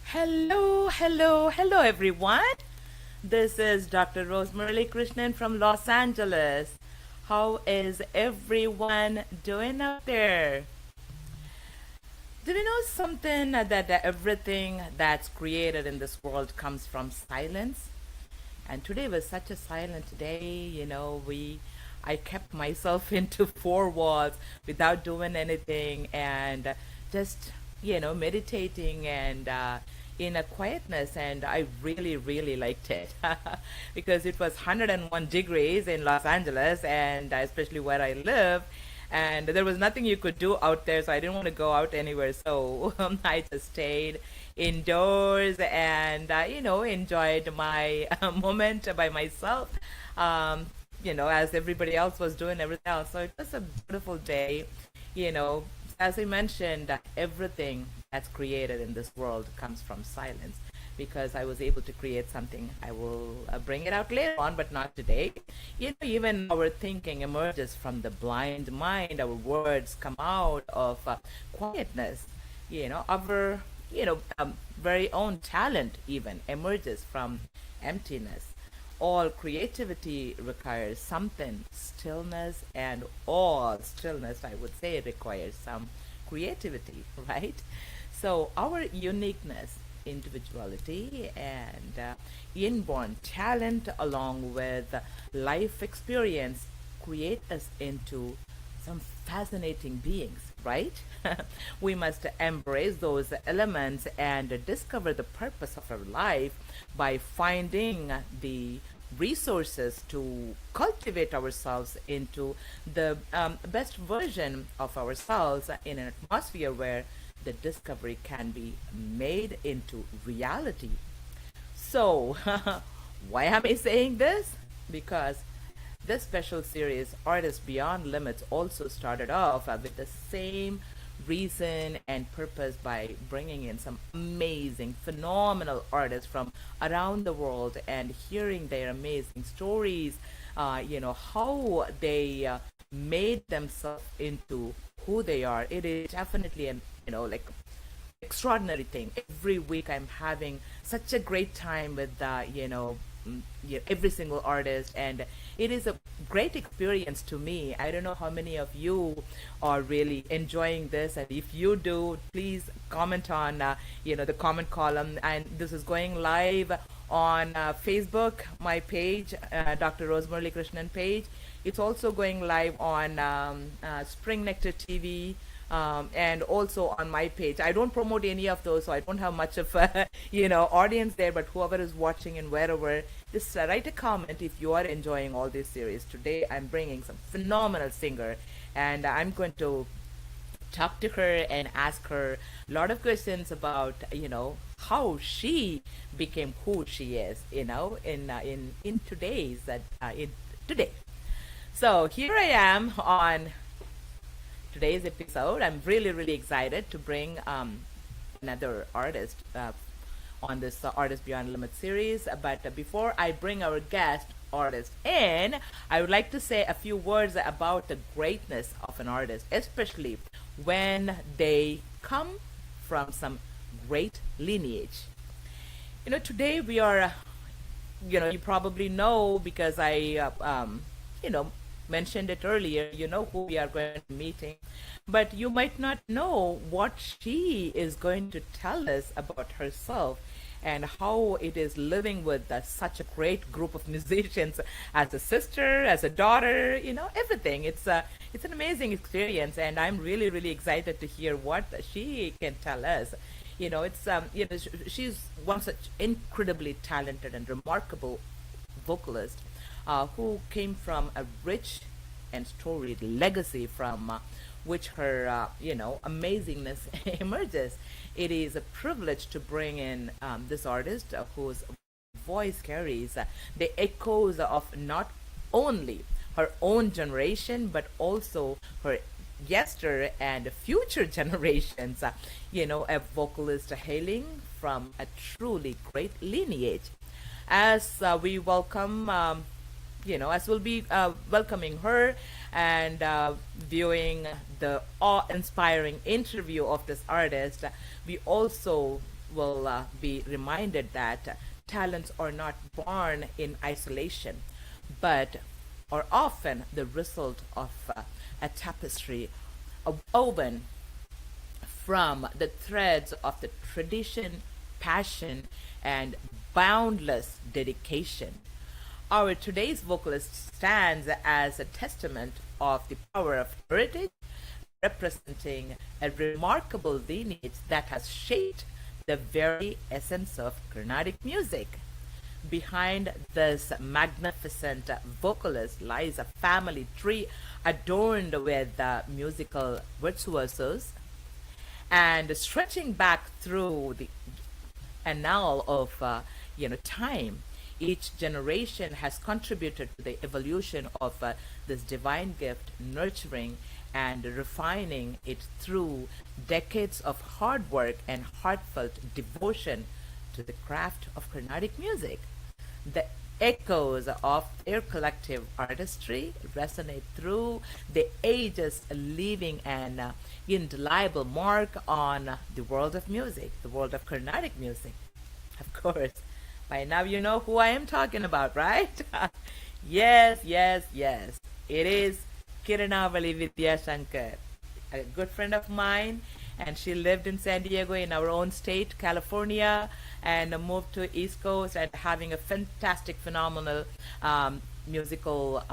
Hello, hello, hello, everyone. This is Dr. Rosemary Krishnan from Los Angeles. How is everyone doing out there? Do you know something that everything that's created in this world comes from silence? And today was such a silent day. I kept myself into four walls without doing anything and just meditating and in a quietness, and I really really liked it because it was 101 degrees in Los Angeles, and especially where I live, and there was nothing you could do out there, so I didn't want to go out anywhere. So I just stayed indoors and enjoyed my moment by myself, as everybody else was doing everything else. So it was a beautiful day. you know as I mentioned, everything that's created in this world comes from silence, because I was able to create something. I will bring it out later on, but not today. Even our thinking emerges from the blind mind. Our words come out of quietness. Our very own talent even emerges from emptiness. All creativity requires something stillness, and all stillness, I would say, requires some creativity, right? So our uniqueness, individuality, and inborn talent, along with life experience, create us into some fascinating beings, right? We must embrace those elements and discover the purpose of our life by finding the resources to cultivate ourselves into the best version of ourselves in an atmosphere where the discovery can be made into reality. So, why am I saying this? Because this special series, Artists Beyond Limits, also started off with the same reason and purpose, by bringing in some amazing, phenomenal artists from around the world and hearing their amazing stories, how they made themselves into who they are. It is definitely an, like extraordinary thing. Every week I'm having such a great time with every single artist, and it is a great experience to me. I don't know how many of you are really enjoying this, and if you do, please comment on the comment column. And this is going live on Facebook, my page, Dr. Rosemary Krishnan page. It's also going live on Spring Nectar TV, and also on my page. I don't promote any of those, so I don't have much of a audience there. But whoever is watching and wherever, just write a comment if you are enjoying all this series. Today, I'm bringing some phenomenal singer, and I'm going to talk to her and ask her a lot of questions about how she became who she is. In today's in today. So here I am on today's episode. I'm really, really excited to bring another artist on this Artist Beyond Limit series. But before I bring our guest artist in, I would like to say a few words about the greatness of an artist, especially when they come from some great lineage. Today we are, you probably know, because I, mentioned it earlier, who we are going to be meeting, but you might not know what she is going to tell us about herself and how it is living with such a great group of musicians, as a sister, as a daughter, everything. It's an amazing experience, and I'm really, really excited to hear what she can tell us. She's one such incredibly talented and remarkable vocalist, who came from a rich and storied legacy, from which her amazingness emerges. It is a privilege to bring in this artist, whose voice carries the echoes of not only her own generation, but also her yester and future generations. A vocalist hailing from a truly great lineage. As we welcome, as we'll be welcoming her and viewing the awe-inspiring interview of this artist, we also will be reminded that talents are not born in isolation, but are often the result of a tapestry woven from the threads of the tradition, passion, and boundless dedication. Our today's vocalist stands as a testament of the power of heritage, representing a remarkable lineage that has shaped the very essence of Carnatic music. Behind this magnificent vocalist lies a family tree adorned with musical virtuosos, and stretching back through the annal of time, each generation has contributed to the evolution of this divine gift, nurturing and refining it through decades of hard work and heartfelt devotion to the craft of Carnatic music. The echoes of their collective artistry resonate through the ages, leaving an indelible mark on the world of music, the world of Carnatic music. Of course, by now you know who I am talking about, right? Yes, yes, yes. It is Kiranavali Vidyasankar, a good friend of mine, and she lived in San Diego in our own state, California, and moved to East Coast and having a fantastic, phenomenal musical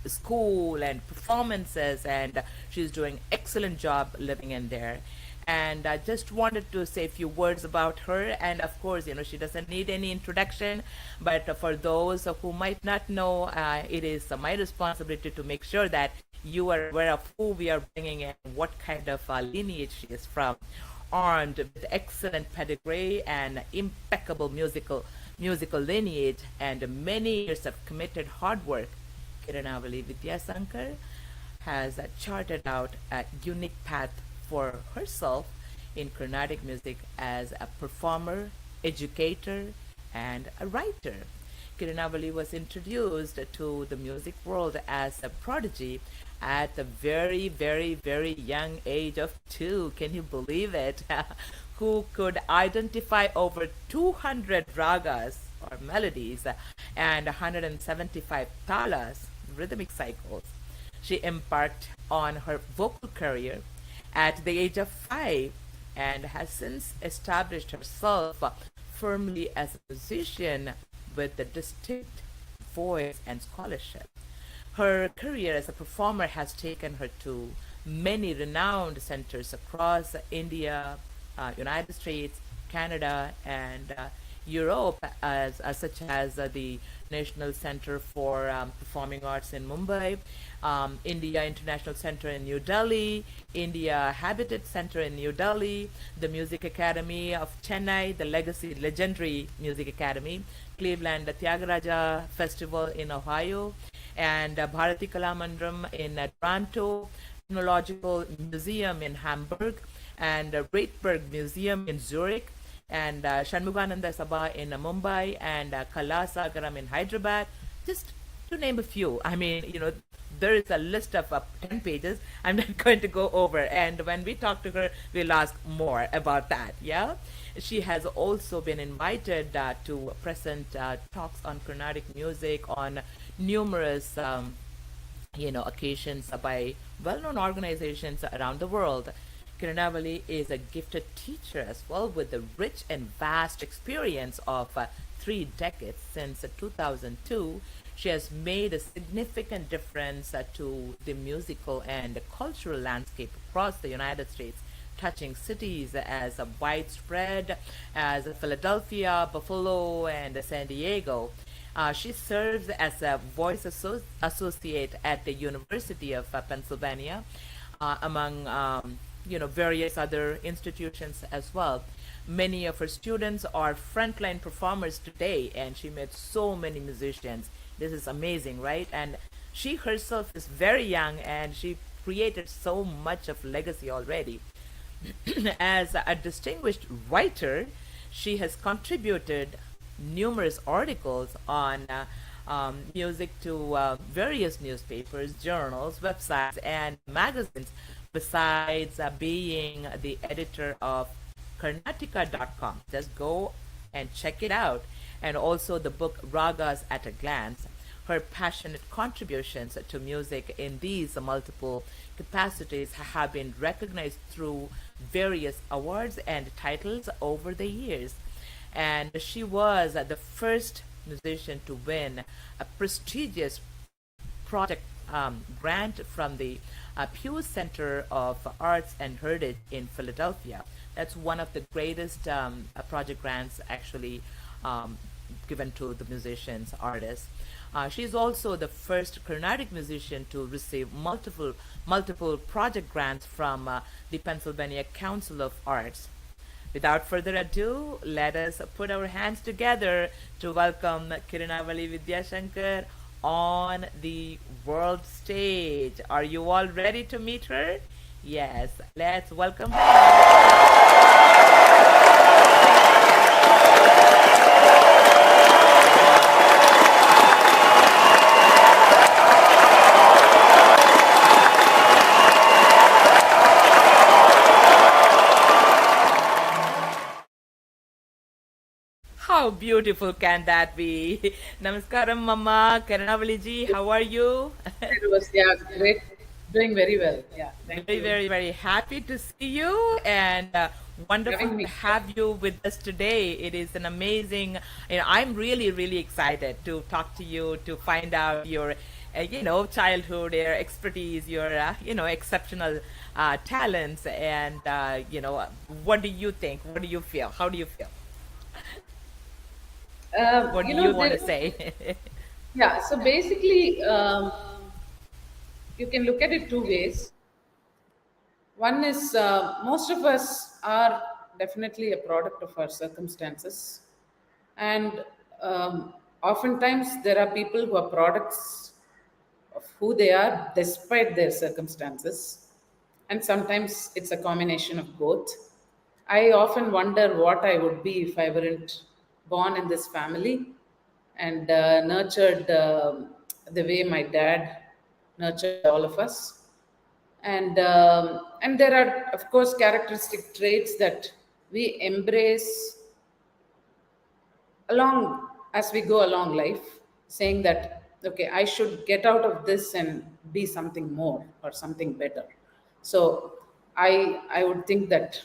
school and performances, and she's doing excellent job living in there. And I just wanted to say a few words about her. And of course, she doesn't need any introduction. But for those who might not know, it is my responsibility to make sure that you are aware of who we are bringing in, what kind of lineage she is from, armed with excellent pedigree and impeccable musical lineage and many years of committed hard work. Kiranavali Vidyasankar has charted out a unique path for herself in Carnatic music as a performer, educator, and a writer. Kiranavali was introduced to the music world as a prodigy at the very, very, very young age of 2. Can you believe it? Who could identify over 200 ragas or melodies and 175 talas, rhythmic cycles. She embarked on her vocal career at the age of 5 and has since established herself firmly as a musician with a distinct voice and scholarship. Her career as a performer has taken her to many renowned centers across India, United States, Canada, and Europe, such as the National Center for Performing Arts in Mumbai, India International Center in New Delhi, India Habitat Center in New Delhi, the Music Academy of Chennai, the legendary Music Academy, Cleveland, the Tyagaraja Festival in Ohio, and Bharati Kalamandaram in Toronto, Ethnological Museum in Hamburg, and Reitberg Museum in Zurich, and Shanmugananda Sabha in Mumbai, and Kala Sagaram in Hyderabad, just to name a few. I mean, there is a list of 10 pages. I'm not going to go over. And when we talk to her, we'll ask more about that. Yeah. She has also been invited to present talks on Carnatic music on numerous, occasions by well-known organizations around the world. Kiranavali is a gifted teacher as well, with a rich and vast experience of 3 decades. Since 2002, she has made a significant difference to the musical and cultural landscape across the United States, touching cities as widespread as Philadelphia, Buffalo, and San Diego. She serves as a voice associate at the University of Pennsylvania, among various other institutions as well. Many of her students are frontline performers today, and she met so many musicians. This is amazing, right? And she herself is very young, and she created so much of legacy already. As a distinguished writer, she has contributed numerous articles on music to various newspapers, journals, websites, and magazines, besides being the editor of Karnatica.com. Just go and check it out. And also the book Ragas at a Glance. Her passionate contributions to music in these multiple capacities have been recognized through various awards and titles over the years. And she was the first musician to win a prestigious project grant from the Pew Center of Arts and Heritage in Philadelphia. That's one of the greatest project grants actually given to the musicians, artists. She's also the first Carnatic musician to receive multiple project grants from the Pennsylvania Council of Arts. Without further ado, let us put our hands together to welcome Kiranavali Vidyasankar on the world stage. Are you all ready to meet her? Yes, let's welcome her. How beautiful can that be? Namaskaram, Mama. Kiranavali ji, how are you? It was, yeah, great. Doing very well. Yeah, thank Very, you. very, very happy to see you and wonderful Having to me. have you with us today. It is an amazing, I'm really, really excited to talk to you, to find out your, childhood, your expertise, your, exceptional talents. And, what do you think? What do you feel? How do you feel? What do you want to There, say? yeah, so basically, you can look at it two ways. One is most of us are definitely a product of our circumstances. And oftentimes, there are people who are products of who they are despite their circumstances. And sometimes it's a combination of both. I often wonder what I would be if I weren't born in this family and nurtured the way my dad nurtured all of us. And there are, of course, characteristic traits that we embrace along as we go along life, saying that okay, I should get out of this and be something more or something better. So I would think that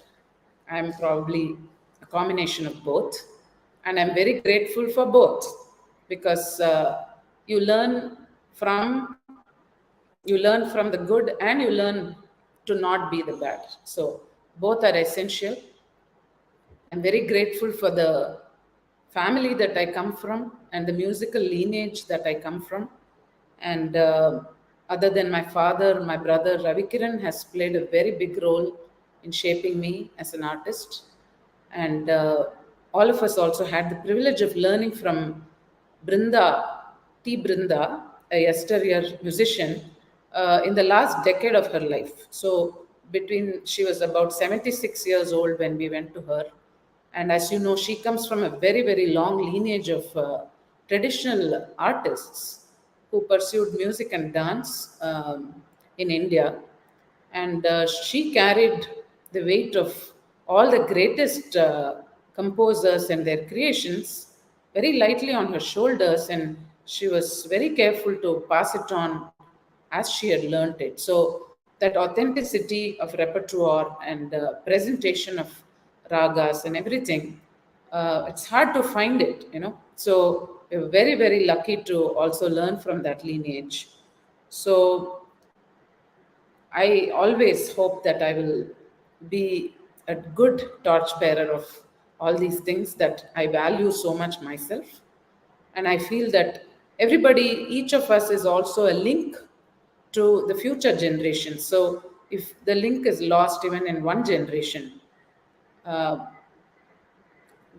I'm probably a combination of both, and I'm very grateful for both, because you learn from you learn from the good and you learn to not be the bad. So both are essential. I'm very grateful for the family that I come from and the musical lineage that I come from. And other than my father, my brother Ravi Kiran has played a very big role in shaping me as an artist. And all of us also had the privilege of learning from Brinda, T. Brinda, a yesteryear musician, in the last decade of her life. So she was about 76 years old when we went to her. And as you know, she comes from a very, very long lineage of traditional artists who pursued music and dance in India. And she carried the weight of all the greatest composers and their creations very lightly on her shoulders, and she was very careful to pass it on as she had learnt it. So that authenticity of repertoire and presentation of ragas and everything, it's hard to find it. So we're very, very lucky to also learn from that lineage. So I always hope that I will be a good torchbearer of all these things that I value so much myself. And I feel that everybody, each of us, is also a link to the future generations. So if the link is lost even in one generation, uh,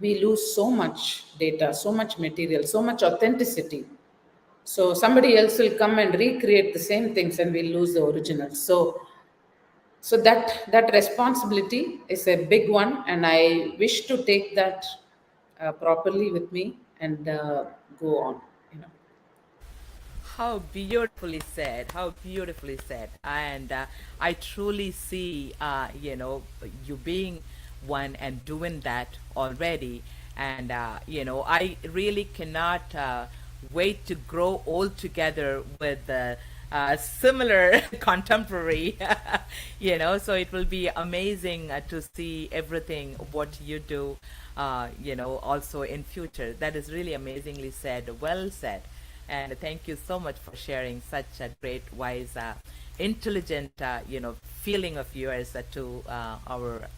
we lose so much data, so much material, so much authenticity. So somebody else will come and recreate the same things and we'll lose the original. So that responsibility is a big one, and I wish to take that properly with me and go on. You know. How beautifully said. How beautifully said. And I truly see, you being one and doing that already. And I really cannot wait to grow old together with similar contemporary. So it will be amazing to see everything what you do, also in future. That is really amazingly said, well said. And thank you so much for sharing such a great, wise, intelligent, feeling of yours to our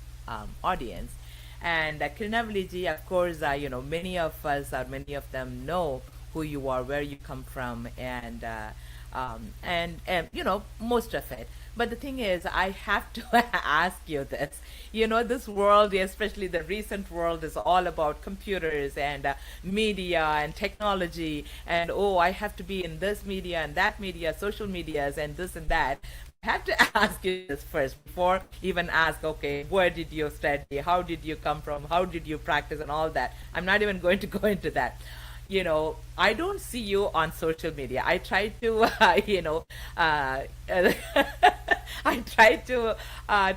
audience. And Kiranavali ji, of course, many of us or many of them know who you are, where you come from, and most of it. But the thing is, I have to ask you this. This world, especially the recent world, is all about computers and media and technology. And oh, I have to be in this media and that media, social medias, and this and that. I have to ask you this first before even ask, okay, where did you study? How did you come from? How did you practice and all that? I'm not even going to go into that. I don't see you on social media. I try to, I try to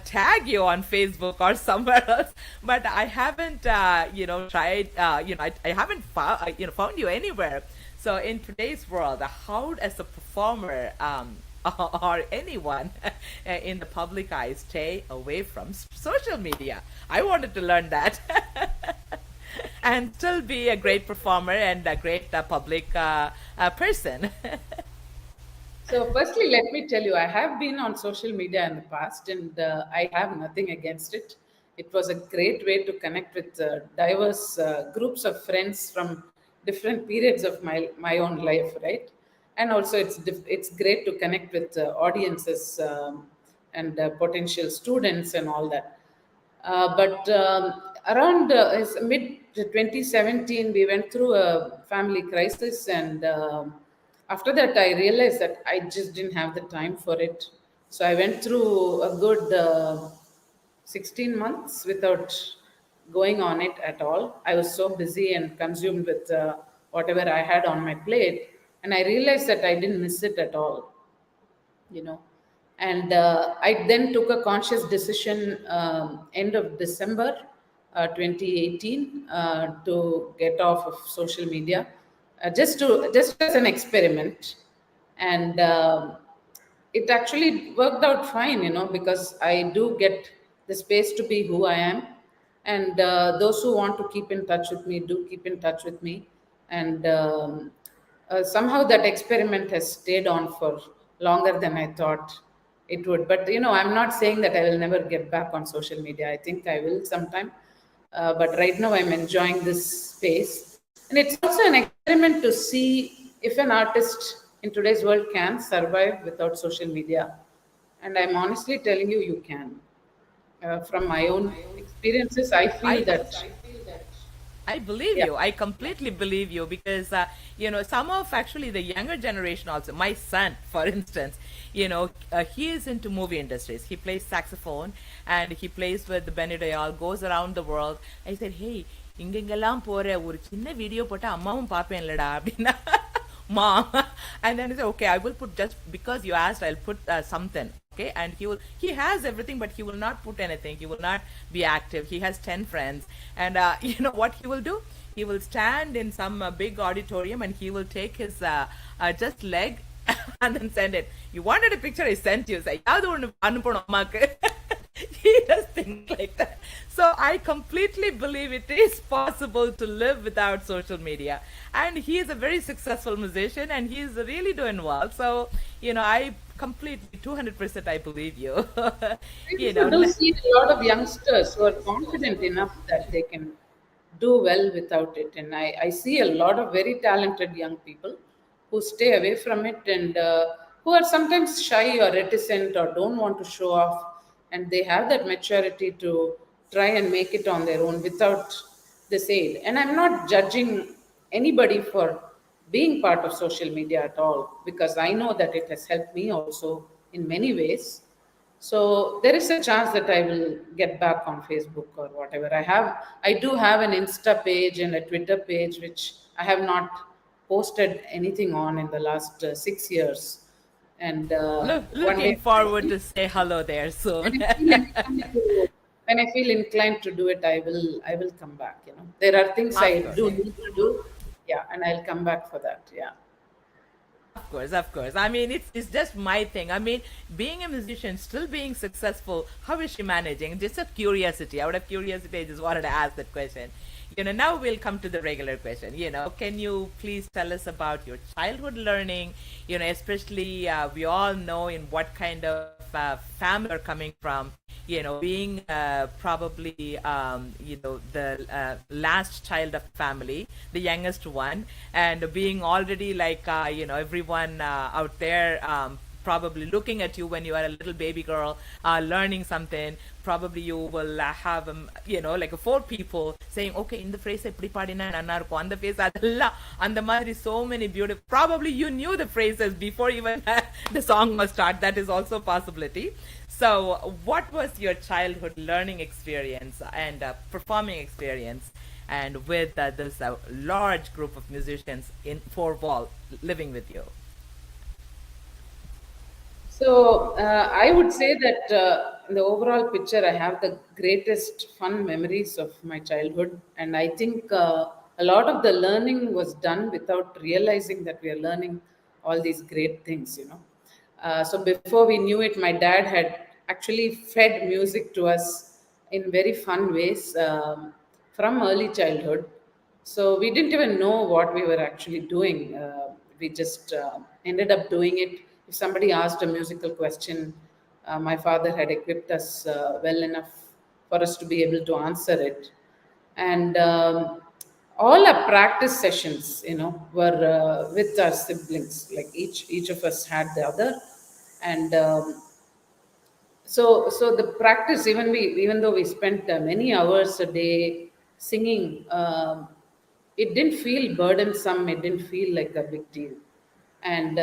tag you on Facebook or somewhere else, but I haven't, tried, I haven't found, found you anywhere. So in today's world, how as a performer, or anyone in the public eye stay away from social media? I wanted to learn that. And still be a great performer and a great public person. So, firstly, let me tell you, I have been on social media in the past and I have nothing against it. It was a great way to connect with diverse groups of friends from different periods of my own life, right? And also, it's great to connect with audiences and potential students and all that. But around mid 2017, we went through a family crisis, and after that, I realized that I just didn't have the time for it. So I went through a good 16 months without going on it at all. I was so busy and consumed with whatever I had on my plate, and I realized that I didn't miss it at all, you know. And I then took a conscious decision end of December 2018 to get off of social media, just as an experiment. And it actually worked out fine, because I do get the space to be who I am. And those who want to keep in touch with me do keep in touch with me. And somehow that experiment has stayed on for longer than I thought it would. But I'm not saying that I will never get back on social media. I think I will sometime. But right now, I'm enjoying this space. And it's also an experiment to see if an artist in today's world can survive without social media. And I'm honestly telling you, you can. From my own experiences, I feel I that, I believe yeah. you. I completely believe you because, some of actually the younger generation also, my son, for instance, he is into movie industries. He plays saxophone and he plays with the Benidorm, goes around the world. I said, hey, இங்கெங்கெல்லாம் போற ஒரு சின்ன video போட்டா அம்மாவும் பாப்பேன்லடா அப்படின்னா mom. And then he said, okay, I will put, just because you asked, I'll put something. Okay, and he has everything, but he will not put anything. He will not be active. He has 10 friends. And you know what he will do? He will stand in some big auditorium and he will take his just leg and then send it. You wanted a picture, I sent you. Say, "Yadu onnu anuponu ammakku." He does things like that. So I completely believe it is possible to live without social media. And he is a very successful musician and he is really doing well. So, I completely 200% I believe you. I you also know, do le- see a lot of youngsters who are confident enough that they can do well without it. And I see a lot of very talented young people who stay away from it and who are sometimes shy or reticent or don't want to show off. And they have that maturity to try and make it on their own without this aid. And I'm not judging anybody for being part of social media at all because I know that it has helped me also in many ways. So there is a chance that I will get back on Facebook or whatever. I do have an Insta page and a Twitter page, which I have not posted anything on in the last 6 years. And one looking day, forward to say hello there soon. and if you let me know, when I feel inclined to do it, I will come back. There are things I Of do course. need to do, yeah, and I'll come back for that. Yeah. Of course, of course. I mean, it's just my thing. I mean, being a musician, still being successful, how is she managing? Just a curiosity. Out of curiosity, I just wanted to ask that question. Now we'll come to the regular question. Can you please tell us about your childhood learning? Especially we all know in what kind of family you're coming from. Being probably the last child of family, the youngest one, and being already like everyone out there probably looking at you when you are a little baby girl learning something. Probably you will have like four people saying, okay, in the phrase எப்படி பாடினா நல்லா இருக்கும் அந்த face அதெல்லாம் அந்த மாதிரி so many beautiful. Probably you knew the phrases before even the song was start. That is also a possibility. So what was your childhood learning experience and performing experience, and with this large group of musicians in four wall living with you? So I would say that in the overall picture, I have the greatest fun memories of my childhood, and I think a lot of the learning was done without realizing that we are learning all these great things. So before we knew it, my dad had actually fed music to us in very fun ways from early childhood. So we didn't even know what we were actually doing. We just ended up doing it. If somebody asked a musical question, my father had equipped us well enough for us to be able to answer it. And all our practice sessions, were with our siblings. Like each of us had the other, and so the practice, even though we spent many hours a day singing, it didn't feel burdensome, it didn't feel like a big deal, and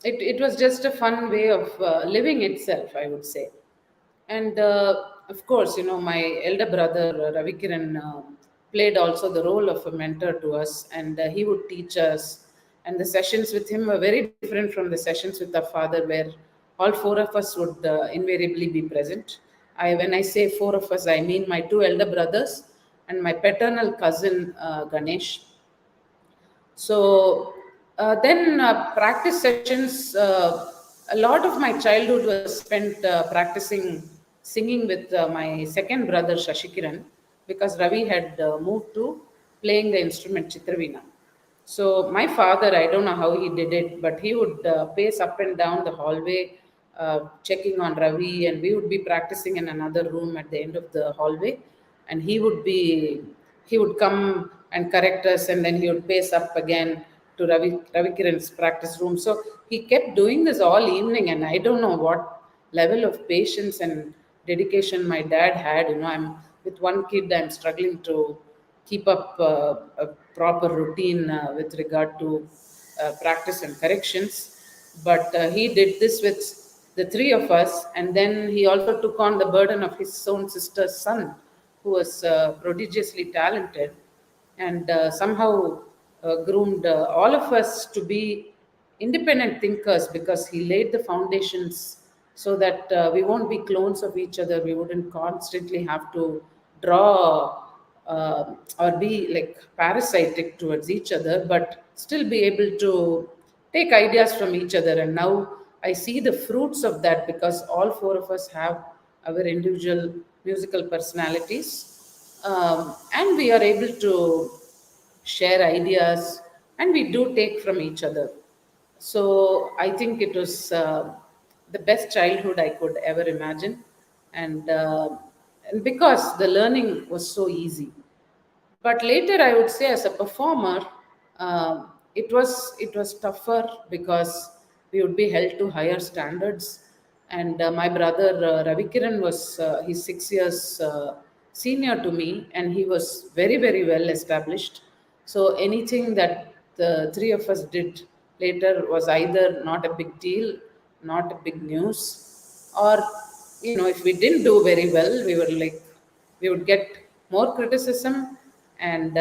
it was just a fun way of living itself, I would say. And of course, my elder brother Ravi Kiran played also the role of a mentor to us, and he would teach us. And the sessions with him were very different from the sessions with our father, where all four of us would invariably be present. When I say four of us, I mean my two elder brothers and my paternal cousin Ganesh. So then practice sessions, a lot of my childhood was spent practicing singing with my second brother Shashikiran, because Ravi had moved to playing the instrument Chitravina. So my father, I don't know how he did it, but he would pace up and down the hallway, checking on Ravi, and we would be practicing in another room at the end of the hallway, and he would come and correct us, and then he would pace up again to Ravi Kiran's practice room. So he kept doing this all evening, and I don't know what level of patience and dedication my dad had. I'm with one kid, I'm struggling to keep up a proper routine with regard to practice and corrections. But he did this with the three of us, and then he also took on the burden of his own sister's son, who was prodigiously talented, and somehow groomed all of us to be independent thinkers, because he laid the foundations so that we won't be clones of each other. We wouldn't constantly have to draw or be like parasitic towards each other, but still be able to take ideas from each other. And now I see the fruits of that, because all four of us have our individual musical personalities, and we are able to share ideas, and we do take from each other. So I think it was the best childhood I could ever imagine, and because the learning was so easy. But later, I would say, as a performer, it was tougher, because we would be held to higher standards. And my brother Ravi Kiran was he's 6 years senior to me, and he was very very well established. So anything that the three of us did later was either not a big deal, not a big news, or if we didn't do very well, we would get more criticism, and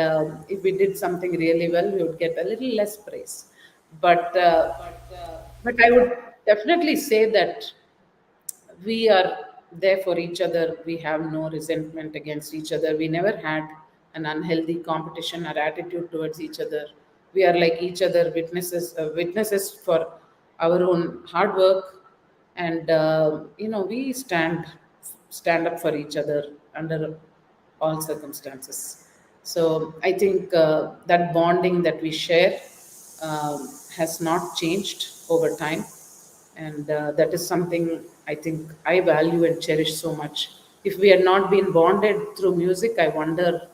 if we did something really well, we would get a little less praise. But but I would definitely say that we are there for each other. We have no resentment against each other. We never had an unhealthy competition or attitude towards each other. We are like each other witnesses for our own hard work, and we stand up for each other under all circumstances. So I think that bonding that we share has not changed over time, and that is something I think I value and cherish so much. If we had not been bonded through music, I wonder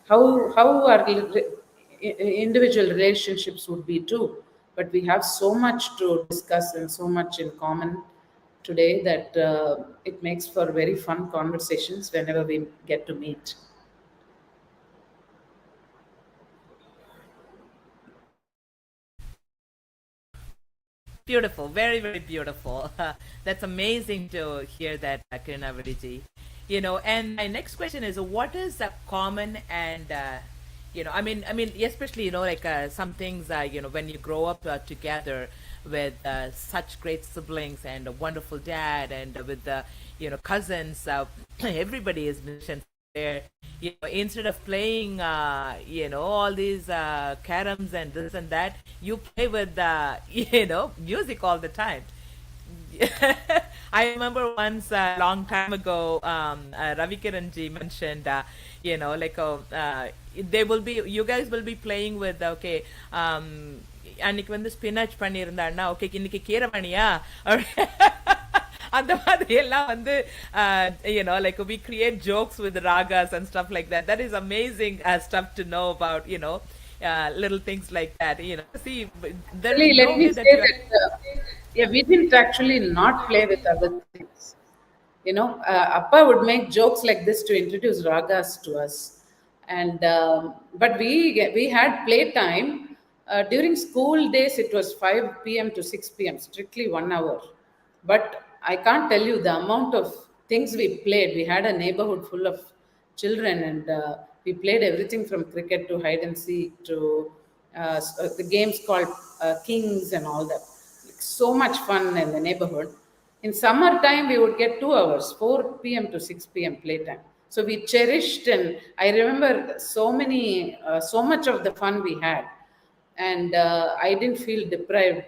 how our individual relationships would be too. But we have so much to discuss and so much in common today that it makes for very fun conversations whenever we get to meet. Beautiful, very, very beautiful. That's amazing to hear that, Kiranavali. And my next question is, what is a common and I mean, especially like some things, when you grow up together with such great siblings and a wonderful dad, and with the cousins, everybody is musicians there. Instead of playing all these caroms and this and that, you play with music all the time. I remember once a long time ago, Ravi Kiranji mentioned, they will be, you guys will be playing with, okay, அன்னைக்கு வந்து spinach பண்ணியிருந்தாருன்னா okay இன்னைக்கு கீரமணியா அந்த மாதிரி எல்லாம் வந்து like we create jokes with ragas and stuff like that. That is amazing stuff to know about, little things like that. See, there Really, is let no me way that say you are. that yeah, we didn't actually not play with other things. Appa would make jokes like this to introduce ragas to us, and but we had playtime during school days. It was 5 p.m. to 6 p.m., strictly 1 hour. But I can't tell you the amount of things we played. We had a neighborhood full of children, and we played everything from cricket to hide and seek to the games called kings and all that. Like, so much fun in the neighborhood. In summertime, we would get 2 hours, 4 p.m. to 6 p.m. playtime. So we cherished, and I remember so much of the fun we had, and I didn't feel deprived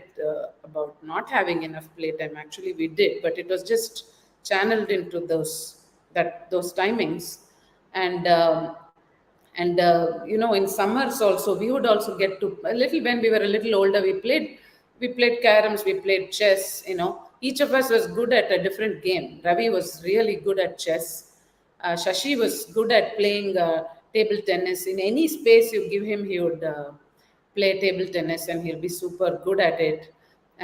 about not having enough playtime. Actually, we did, but it was just channeled into those timings, and in summers also we would also get to a little. When we were a little older, we played caroms, we played chess. Each of us was good at a different game. Ravi was really good at chess. Shashi was good at playing table tennis. In any space you give him, he would play table tennis, and he'll be super good at it.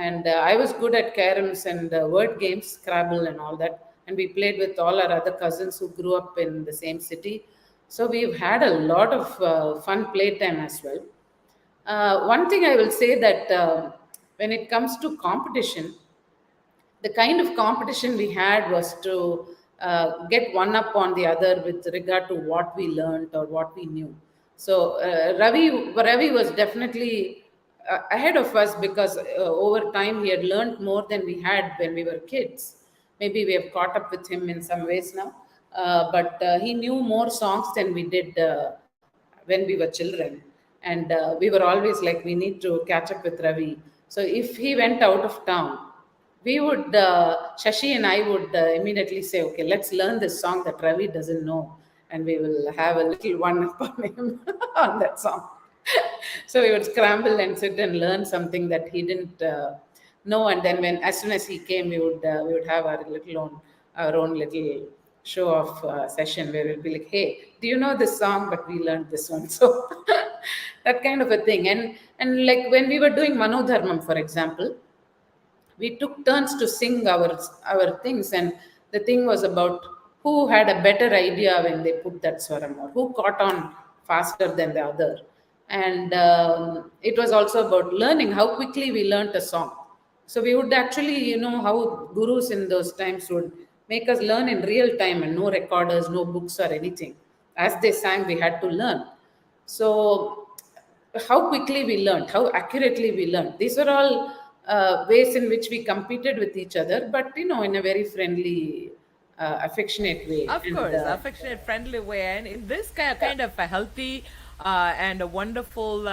And I was good at caroms and word games, Scrabble, and all that. And we played with all our other cousins who grew up in the same city. So we've had a lot of fun playtime as well. One thing I will say that when it comes to competition, the kind of competition we had was to get one up on the other with regard to what we learned or what we knew. So Ravi was definitely ahead of us because over time he had learned more than we had when we were kids. Maybe we have caught up with him in some ways now, but he knew more songs than we did when we were children. And we were always like, we need to catch up with Ravi. So if he went out of town, Shashi and I would immediately say, okay, let's learn this song that Ravi doesn't know, and we will have a little one up on him on that song. So we would scramble and sit and learn something that he didn't know, and then as soon as he came, we would have our own little show off session where we'll be like, hey, do you know this song? But we learned this one, so that kind of a thing. And like when we were doing Manodharmam, for example, we took turns to sing our things, and the thing was about who had a better idea when they put that swaram, or who caught on faster than the other. And it was also about learning how quickly we learnt a song. So we would actually, how gurus in those times would make us learn in real time, and no recorders, no books or anything. As they sang, we had to learn. So how quickly we learned, how accurately we learned. These are all ways in which we competed with each other, but in a very friendly affectionate way. Of And course, affectionate, friendly way, and in this kind of a healthy and a wonderful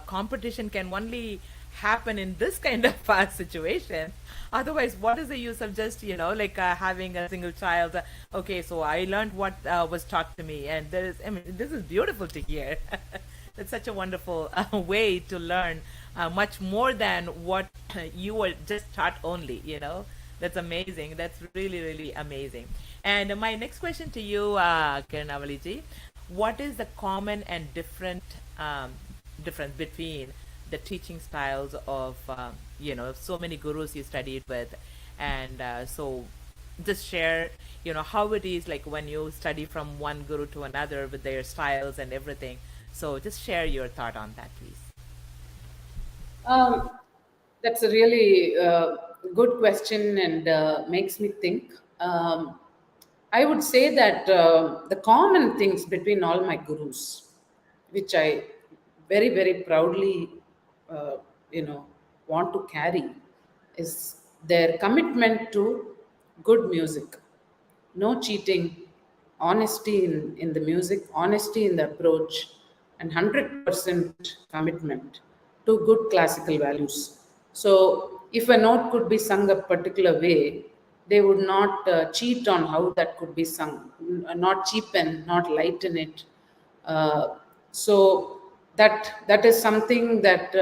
competition can only happen in this kind of situation. Otherwise, what is the use of just like having a single child? Okay, so I learned what was taught to me, and there is. I mean, this is beautiful to hear. It's such a wonderful way to learn much more than what you were just taught only. That's amazing. That's really, really amazing. And my next question to you, Kiranavali ji, what is the common and difference between the teaching styles of so many gurus you studied with, and so just share how it is like when you study from one guru to another with their styles and everything. So just share your thought on that, please. um, that's a really good question, and makes me think. I would say that the common things between all my gurus, which I very, very proudly, uh, you know, want to carry, is their commitment to good music. No cheating, honesty in the music, honesty in the approach, and 100% commitment to good classical values. So, if a note could be sung a particular way, they would not cheat on how that could be sung, not cheapen, not lighten it. Uh, so that is something that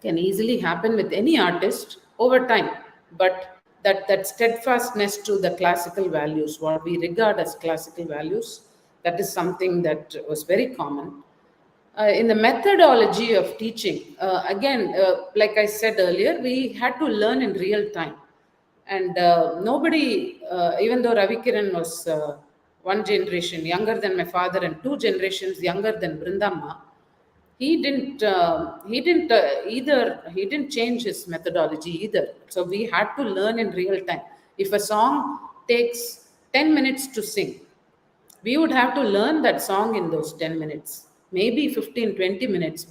can easily happen with any artist over time. But that steadfastness to the classical values, what we regard as classical values, that is something that was very common. In the methodology of teaching, again, like I said earlier, we had to learn in real time. And nobody, even though Ravi Kiran was one generation younger than my father and two generations younger than Brindama, he didn't change his methodology either. So we had to learn in real time. If a song takes 10 minutes to sing, we would have to learn that song in those 10 minutes, maybe 15-20 minutes,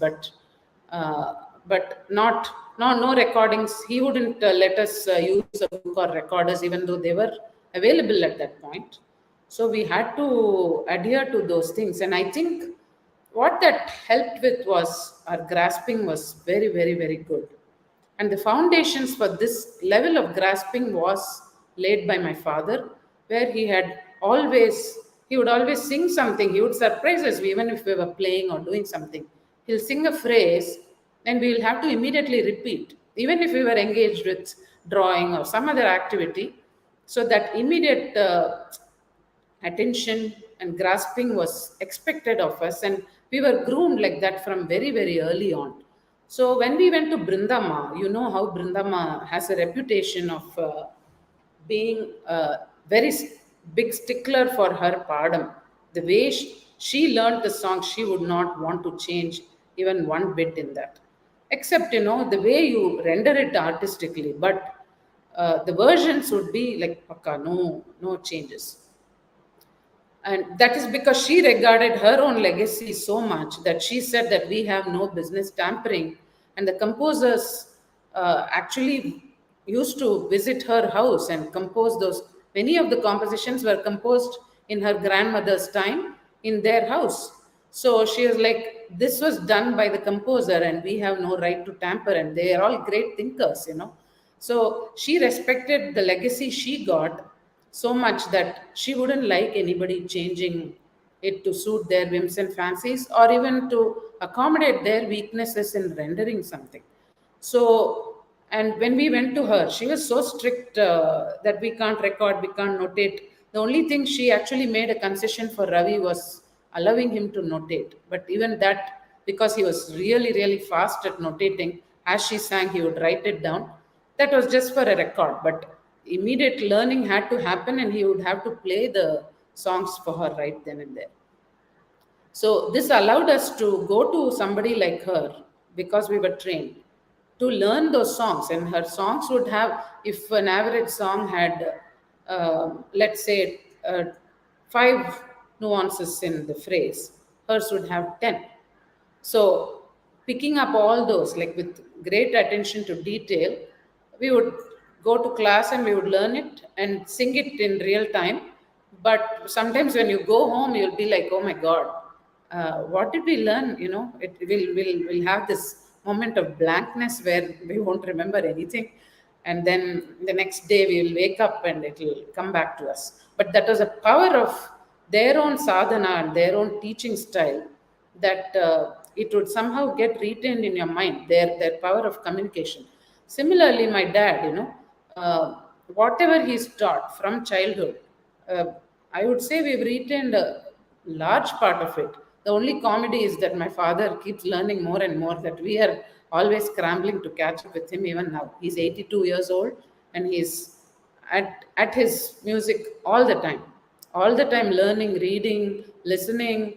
uh, but not no recordings. He wouldn't let us use a book or recorders, even though they were available at that point. So we had to adhere to those things. And I think what that helped with was our grasping was very, very, very good. And the foundations for this level of grasping was laid by my father, where he would always sing something. He would surprise us, even if we were playing or doing something. He'll sing a phrase, and we will have to immediately repeat, even if we were engaged with drawing or some other activity. So that immediate attention and grasping was expected of us, and we were groomed like that from very, very early on. So when we went to Brindama, you know how Brindama has a reputation of being a very big stickler for her padam. The way she learned the song, she would not want to change even one bit in that, except the way you render it artistically. But the versions would be like paka, no changes. And that is because she regarded her own legacy so much that she said that we have no business tampering. And the composers actually used to visit her house and compose those. Many of the compositions were composed in her grandmother's time in their house. So she was like, this was done by the composer, and we have no right to tamper. And they are all great thinkers. So she respected the legacy she got so much that she wouldn't like anybody changing it to suit their whims and fancies, or even to accommodate their weaknesses in rendering something. So, and when we went to her, she was so strict that we can't record, we can't notate. The only thing she actually made a concession for Ravi was allowing him to notate. But even that, because he was really, really fast at notating, as she sang, he would write it down. That was just for a record. But immediate learning had to happen, and he would have to play the songs for her right then and there. So this allowed us to go to somebody like her, because we were trained to learn those songs. And her songs would have, if an average song had, let's say, 5 nuances in the phrase, hers would have 10. So picking up all those, like with great attention to detail, we would go to class and we would learn it and sing it in real time. But sometimes when you go home, you'll be like, oh my God, what did we learn? It will have this moment of blankness where we won't remember anything. And then the next day we will wake up and it will come back to us. But that was a power of their own sadhana and their own teaching style that it would somehow get retained in your mind, their power of communication. Similarly, my dad, whatever he's taught from childhood, uh, I would say we've retained a large part of it. The only comedy is that my father keeps learning more and more, that we are always scrambling to catch up with him even now. He's 82 years old and he's at his music all the time learning, reading, listening,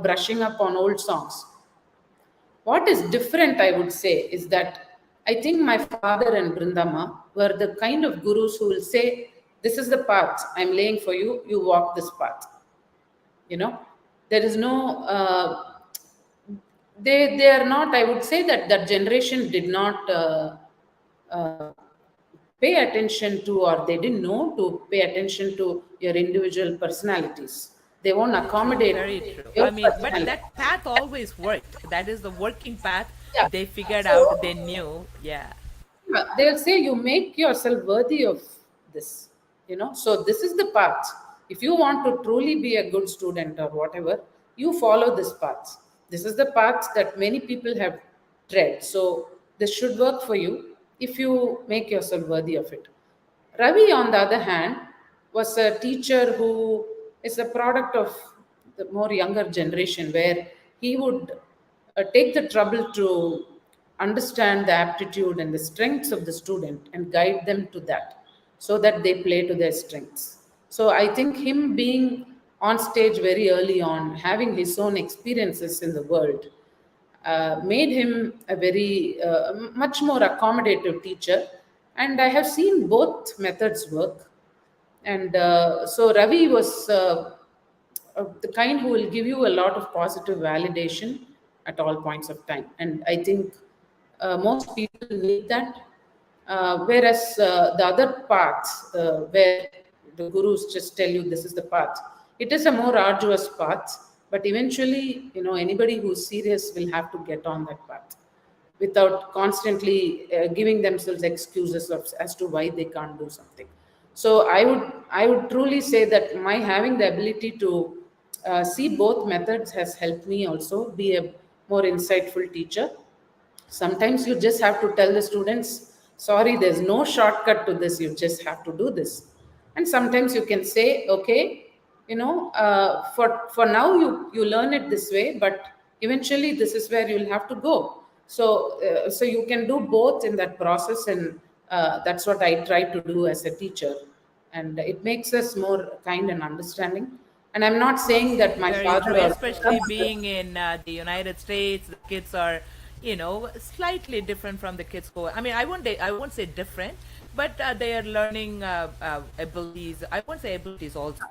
brushing up on old songs. What is different, I would say, is that I think my father and Brindama were the kind of gurus who will say, this is the path I'm laying for you, you walk this path. There is no, they are not, I would say that generation did not uh, pay attention to, or they didn't know to pay attention to your individual personalities. They won't True, accommodate very true. your I mean, but personality. that path always worked. That is the working path Yeah. they figured out, So they knew. Yeah. they'll say you make yourself worthy of this. So this is the path. If you want to truly be a good student or whatever, you follow this path. This is the path that many people have tread. So this should work for you if you make yourself worthy of it. Ravi, on the other hand, was a teacher who is a product of the more younger generation, where he would take the trouble to understand the aptitude and the strengths of the student and guide them to that, so that they play to their strengths. So I think him being on stage very early on, having his own experiences in the world, made him a very much more accommodative teacher. And I have seen both methods work. And so Ravi was the kind who will give you a lot of positive validation at all points of time. And I think most people need that. Whereas the other paths, where the gurus just tell you this is the path, it is a more arduous path. But eventually, anybody who's serious will have to get on that path without constantly giving themselves excuses as to why they can't do something. So I would truly say that my having the ability to see both methods has helped me also be a more insightful teacher. Sometimes you just have to tell the students, sorry, there's no shortcut to this, you just have to do this. And sometimes you can say, okay, for now you learn it this way, but eventually this is where you'll have to go. So you can do both in that process. And that's what I try to do as a teacher, and it makes us more kind and understanding. And I'm not saying that my Very father true. or Especially being in the United States, the kids are, slightly different from the kids who. I mean, I won't say different, but they are learning abilities. I won't say abilities also.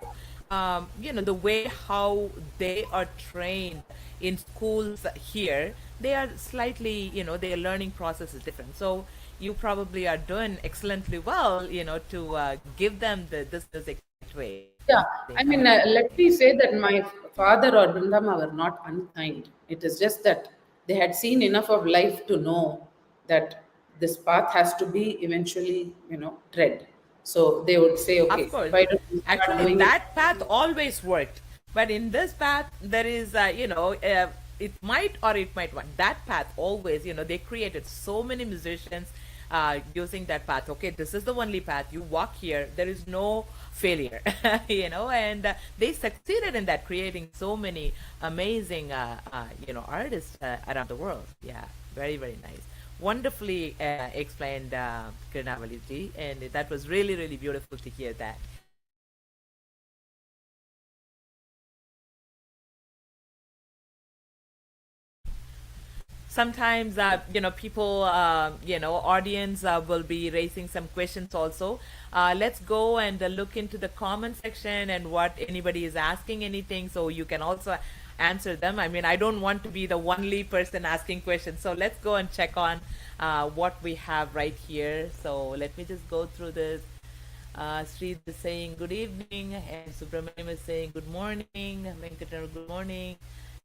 The way how they are trained in schools here, they are slightly, their learning process is different. So you probably are doing excellently well, to give them this music way. Yeah, They I have. mean, let me say that my father or Brindama were not unkind. It is just that they had seen enough of life to know that this path has to be eventually, tread. So they would say, Of okay, course. why don't you start Actually, doing it? that path always worked. But in this path, there is, it might or it might not. That path always, they created so many musicians using that path. Okay, this is the only path. You walk here, there is no failure, and they succeeded in that, creating so many amazing, artists around the world. Yeah, very, very nice. Wonderfully explained, Kiranavali ji, and that was really, really beautiful to hear that. Sometimes, people, audience will be raising some questions also. Let's go and look into the comment section and what anybody is asking anything. So you can also answer them. I mean, I don't want to be the only person asking questions. So let's go and check on what we have right here. So let me just go through this. Sridhar is saying good evening, and Subramaniam is saying good morning. Venkatar, good morning.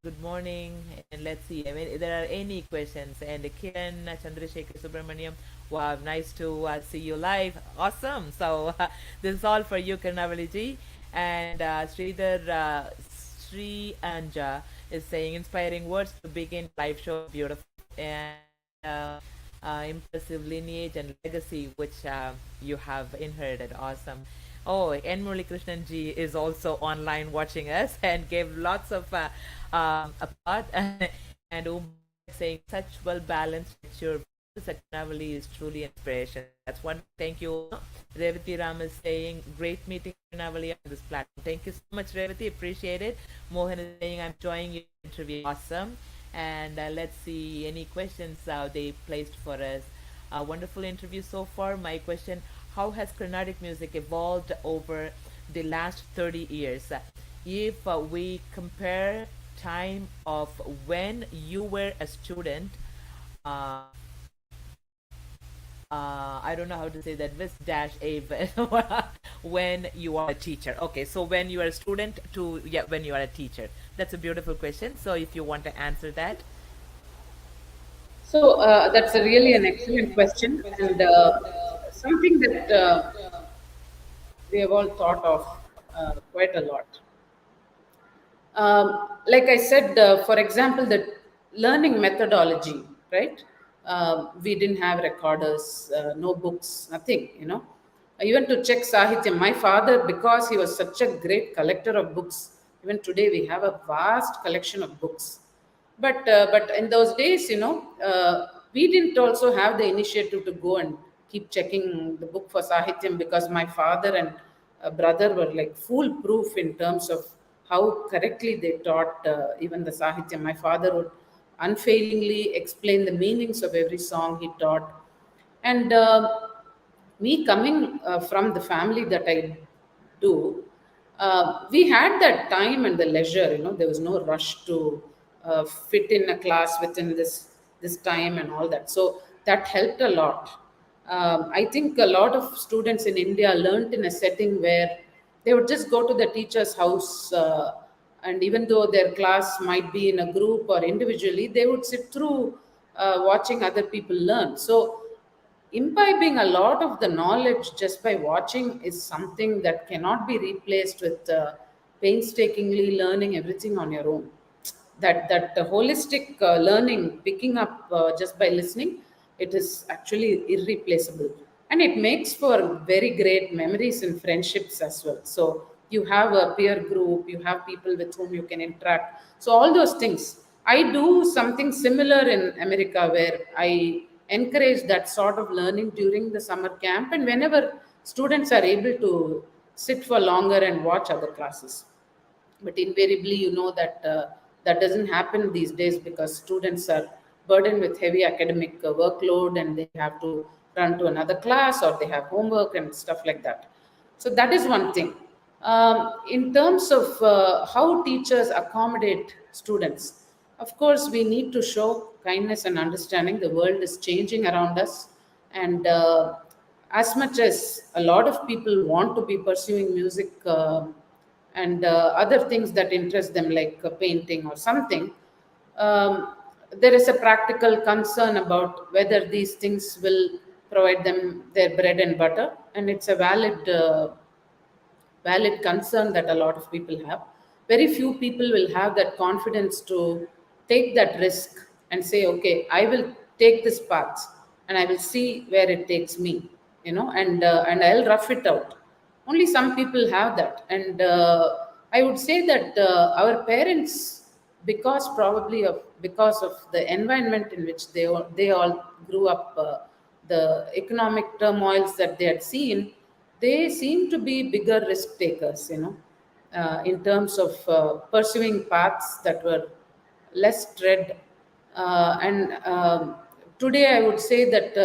Good morning. And let's see, I mean, if there are any questions. And Kiran, Chandrasekhar, Subramaniam, wow, nice to see you live. Awesome. So this is all for you, Kiranavali ji. And Sridhar Sri Anja is saying inspiring words to begin live show. Beautiful. And impressive lineage and legacy which you have inherited. Awesome. Oh, N. Murali Krishnan ji is also online watching us and gave lots of applaud. And saying such well balanced, mature Satnavali is truly inspiration. That's one. Thank you. Revati Ram is saying great meeting Satnavali on this platform. Thank you so much, Revati. Appreciate it. Mohan is saying I'm enjoying your interview. Awesome. And let's see any questions they placed for us. A wonderful interview so far. My question: how has Carnatic music evolved over the last 30 years? If we compare time of when you were a student, I don't know how to say that. Vis dash a when you are a teacher. Okay, so when you are a student to when you are a teacher. That's a beautiful question. So if you want to answer that. So that's a really an excellent question, and something that we have all thought of quite a lot. Like I said, for example, the learning methodology, right? We didn't have recorders, no books, nothing, you know. Even to check Sahityam, my father, because he was such a great collector of books, even today we have a vast collection of books. But in those days, you know, we didn't also have the initiative to go and keep checking the book for Sahityam, because my father and brother were like foolproof in terms of how correctly they taught even the Sahityam. My father would unfailingly explain the meanings of every song he taught. And me coming from the family that I do, we had that time and the leisure. You know, there was no rush to fit in a class within this time and all that. So that helped a lot. I think a lot of students in India learned in a setting where they would just go to the teacher's house, and even though their class might be in a group or individually, they would sit through watching other people learn. So imbibing a lot of the knowledge just by watching is something that cannot be replaced with painstakingly learning everything on your own. That the holistic learning, picking up just by listening, it is actually irreplaceable, and it makes for very great memories and friendships as well. So you have a peer group, you have people with whom you can interact. So all those things. I do something similar in America, where I encourage that sort of learning during the summer camp, and whenever students are able to sit for longer and watch other classes. But invariably, you know that that doesn't happen these days, because students are burdened with heavy academic workload, and they have to run to another class, or they have homework and stuff like that. So that is one thing. In terms of how teachers accommodate students, of course we need to show kindness and understanding. The world is changing around us, and as much as a lot of people want to be pursuing music and other things that interest them, like painting or something, there is a practical concern about whether these things will provide them their bread and butter, and it's a valid concern that a lot of people have. Very few people will have that confidence to take that risk and say, okay, I will take this path and I will see where it takes me, you know, and I'll rough it out. Only some people have that. And I would say that our parents, because of the environment in which they all grew up, the economic turmoils that they had seen, they seem to be bigger risk takers, you know, in terms of pursuing paths that were less tread. And today, I would say that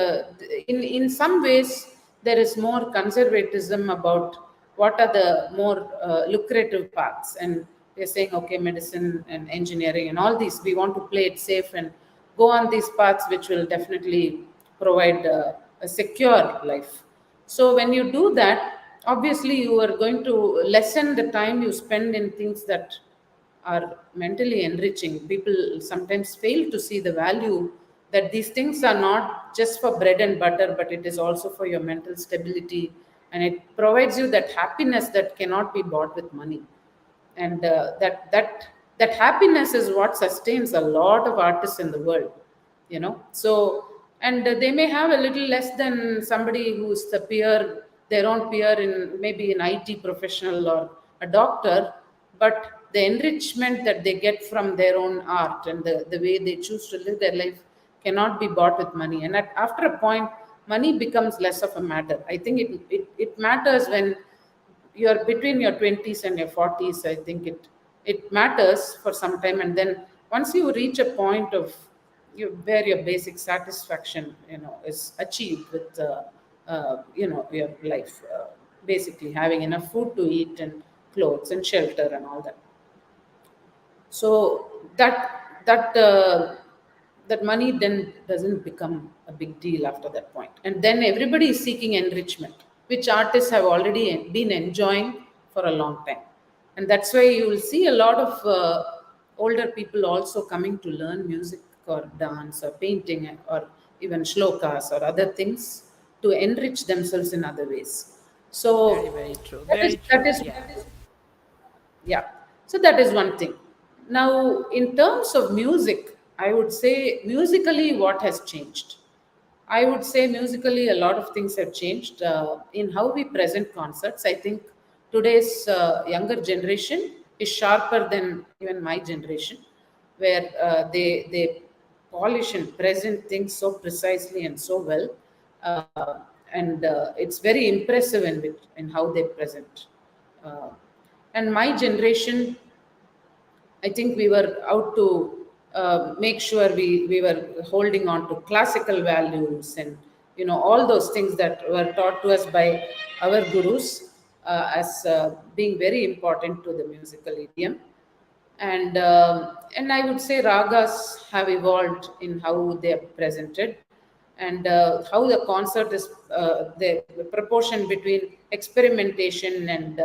in some ways there is more conservatism about what are the more lucrative paths, and we're saying, okay, medicine and engineering and all these, we want to play it safe and go on these paths which will definitely provide a secure life. So when you do that, obviously you are going to lessen the time you spend in things that are mentally enriching. People sometimes fail to see the value that these things are not just for bread and butter, but it is also for your mental stability, and it provides you that happiness that cannot be bought with money. And that happiness is what sustains a lot of artists in the world, so, and they may have a little less than somebody who's their own peer in maybe an IT professional or a doctor, but the enrichment that they get from their own art and the way they choose to live their life cannot be bought with money. And after a point, money becomes less of a matter. I think it matters when you're between your 20s and your 40s. I think it matters for some time, and then once you reach a point of where your basic satisfaction is achieved with your life, basically having enough food to eat and clothes and shelter and all that. So that money then doesn't become a big deal after that point. And then everybody is seeking enrichment, which artists have already been enjoying for a long time. And that's why you will see a lot of older people also coming to learn music or dance or painting or even shlokas or other things to enrich themselves in other ways. Very, So very true. that is Very that true. is Yeah. yeah. So that is one thing. Now, in terms of music, I would say musically, what has changed? I would say musically, a lot of things have changed in how we present concerts. I think today's younger generation is sharper than even my generation, where they polish and present things so precisely and so well, and it's very impressive in how they present. Uh, and my generation, I think we were out to make sure we were holding on to classical values and all those things that were taught to us by our gurus as being very important to the musical idiom. And I would say ragas have evolved in how they are presented, and how the concert is the proportion between experimentation and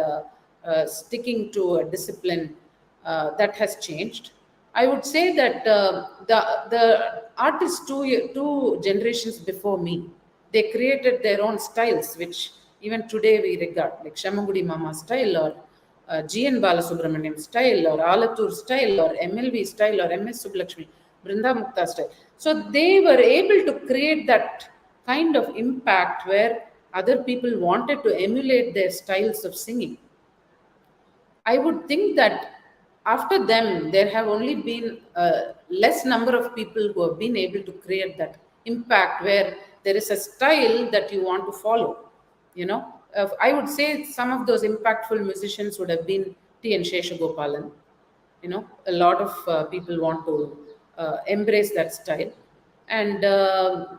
sticking to a discipline that has changed. I would say that the artists two generations before me, they created their own styles, which even today we regard, like Shamagudi Mama style or GN Balasubramaniam style or Alatur style or MLV style or MS Sublakshmi, Brinda Mukta style. So they were able to create that kind of impact where other people wanted to emulate their styles of singing. I would think that after them, there have only been a less number of people who have been able to create that impact where there is a style that you want to follow. I would say some of those impactful musicians would have been T. N. Sheshagopalan. A lot of people want to embrace that style, and